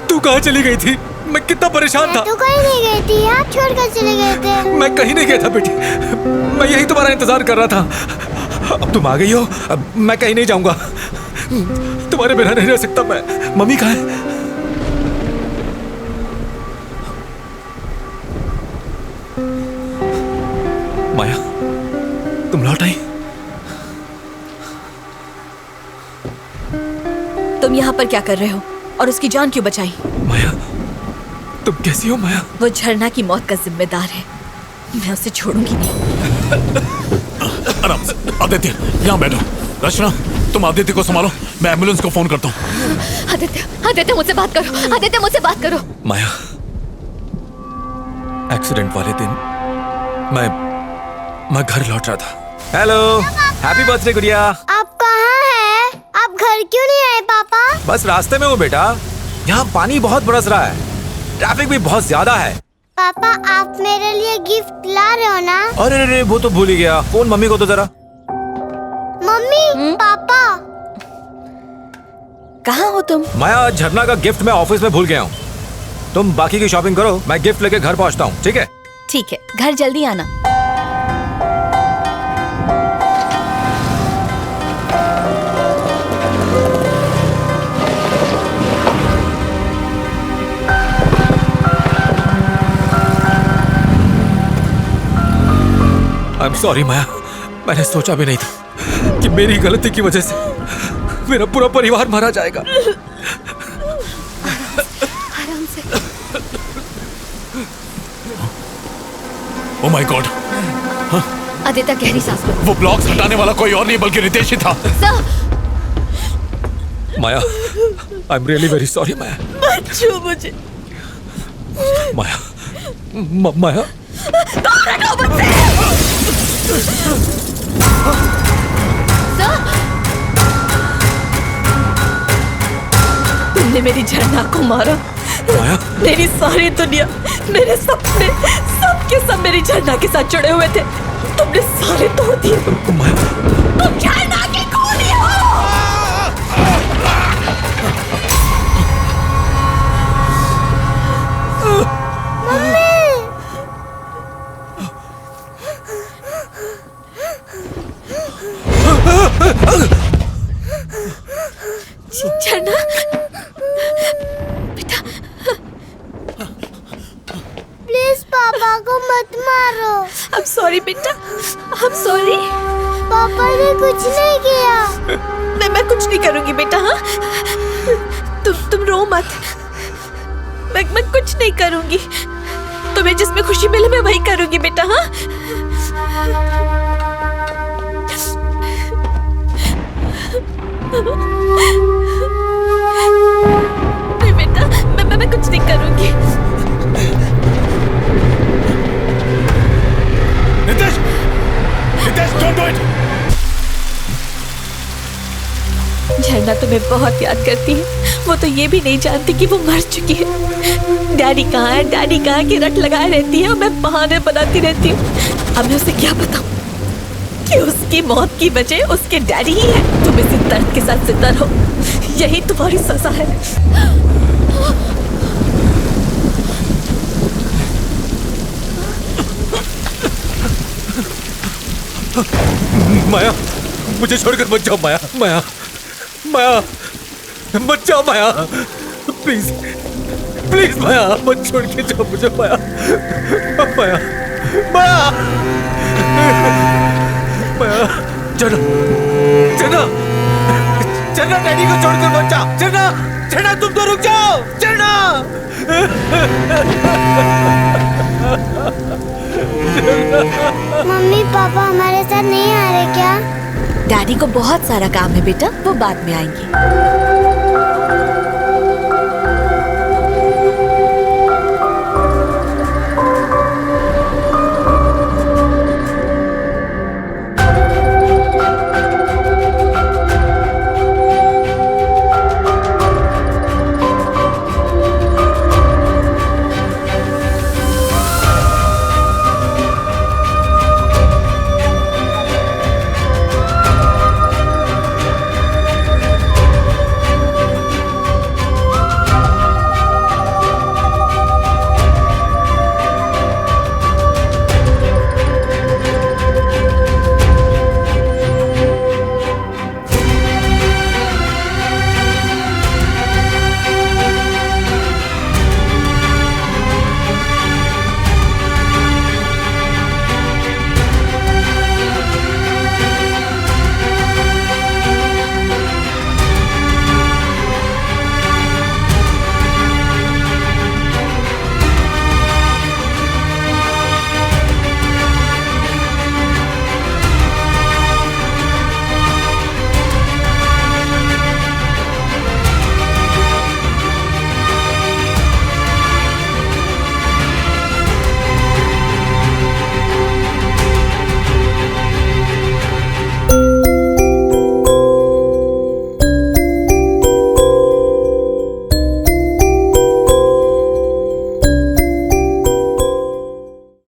तू कहाँ चली गई थी? मैं कितना परेशान था। तू कहीं नहीं गई थी, आप छोड़कर चले गए थे। मैं कहीं नहीं गया था बेटी, मैं यही तुम्हारा इंतजार कर रहा था। अब तुम आ गई हो, अब मैं कहीं नहीं जाऊंगा। तुम्हारे बिना नहीं रह सकता मैं। मम्मी कहाँ है? माया, तुम लौट आई? तुम यहाँ पर क्या कर रहे हो और उसकी जान क्यों बचाई? माया, तुम कैसी हो माया? वो झरना की मौत का जिम्मेदार है, मैं उसे छोड़ूंगी नहीं। आराम से। आदित्य, यहाँ बैठो। रचना, तुम आदित्य को संभालो, मैं एम्बुलेंस को फोन करता हूँ। आदित्य, आदित्य मुझसे बात करो। आदित्य मुझसे बात करो। माया, एक्सीडेंट वाले दिन मैं घर लौट रहा था। हेलो, हैप्पी बर्थडे गुड़िया। आप कहाँ हैं? आप घर क्यों नहीं आए पापा? बस रास्ते में हूँ बेटा, यहाँ पानी बहुत बरस रहा है, ट्रैफिक भी बहुत ज्यादा है। पापा, आप मेरे लिए गिफ्ट ला रहे हो ना? अरे अरे, वो तो भूल ही गया। फोन मम्मी को तो जरा। मम्मी, पापा, कहाँ हो तुम? माया, झरना का गिफ्ट मैं ऑफिस में भूल गया हूँ। तुम बाकी की शॉपिंग करो, मैं गिफ्ट लेके घर पहुँचता हूँ, ठीक है? ठीक है, घर जल्दी आना। I'm sorry माया, मैंने सोचा भी नहीं था कि मेरी गलती की वजह से मेरा पूरा परिवार मारा जाएगा। आराम से। ओह माय गॉड, आदित्य, गहरी सांस लो। वो ब्लॉक्स हटाने वाला कोई और नहीं बल्कि रितेश ही था। Sir, Maya, I'm really very sorry माया। मत छू मुझे। माया, माया, कौन हटाओ मुझसे? तुमने मेरी झरना को मारा। माया, मेरी सारी दुनिया, मेरे सपने, सब के सब मेरी झरना के साथ जुड़े हुए थे। तुमने सारे तोड़ दिए। तुम झरना की खूनी हो। झरना बेटा, प्लीज पापा को मत मारो। I'm sorry बेटा, I'm sorry। पापा ने कुछ नहीं किया। मैं कुछ नहीं करूंगी बेटा। हाँ, तुम रो मत। मैं कुछ नहीं करूंगी। तुम्हें जिसमें खुशी मिले मैं वही करूंगी बेटा। हाँ, नहीं बेटा, मैं कुछ नहीं करूंगी। Nitesh, Nitesh, don't do it! झरना तुम्हें बहुत याद करती है। वो तो ये भी नहीं जानती कि वो मर चुकी है। डैडी कहाँ है, डैडी कहाँ की रट लगाए रहती है और मैं बहाने बनाती रहती हूँ। अब मैं उसे क्या बताऊँ कि उसकी मौत की वजह उसके डैडी ही है। तुम इसी दर्द के साथ जिंदा रहो, यही तुम्हारी सजा है। माया, मुझे छोड़कर मत जाओ माया, माया, माया, मत जाओ माया, प्लीज, प्लीज माया, मत छोड़ के जाओ मुझे माया, माया, माया, माया, चलो, चलो, चलो, डैडी को छोड़कर मत जाओ, चलो, चलो, तुम तो रुक जाओ, चलो। मम्मी पापा हमारे साथ नहीं आ रहे क्या? डैडी को बहुत सारा काम है बेटा, वो बाद में आएंगे।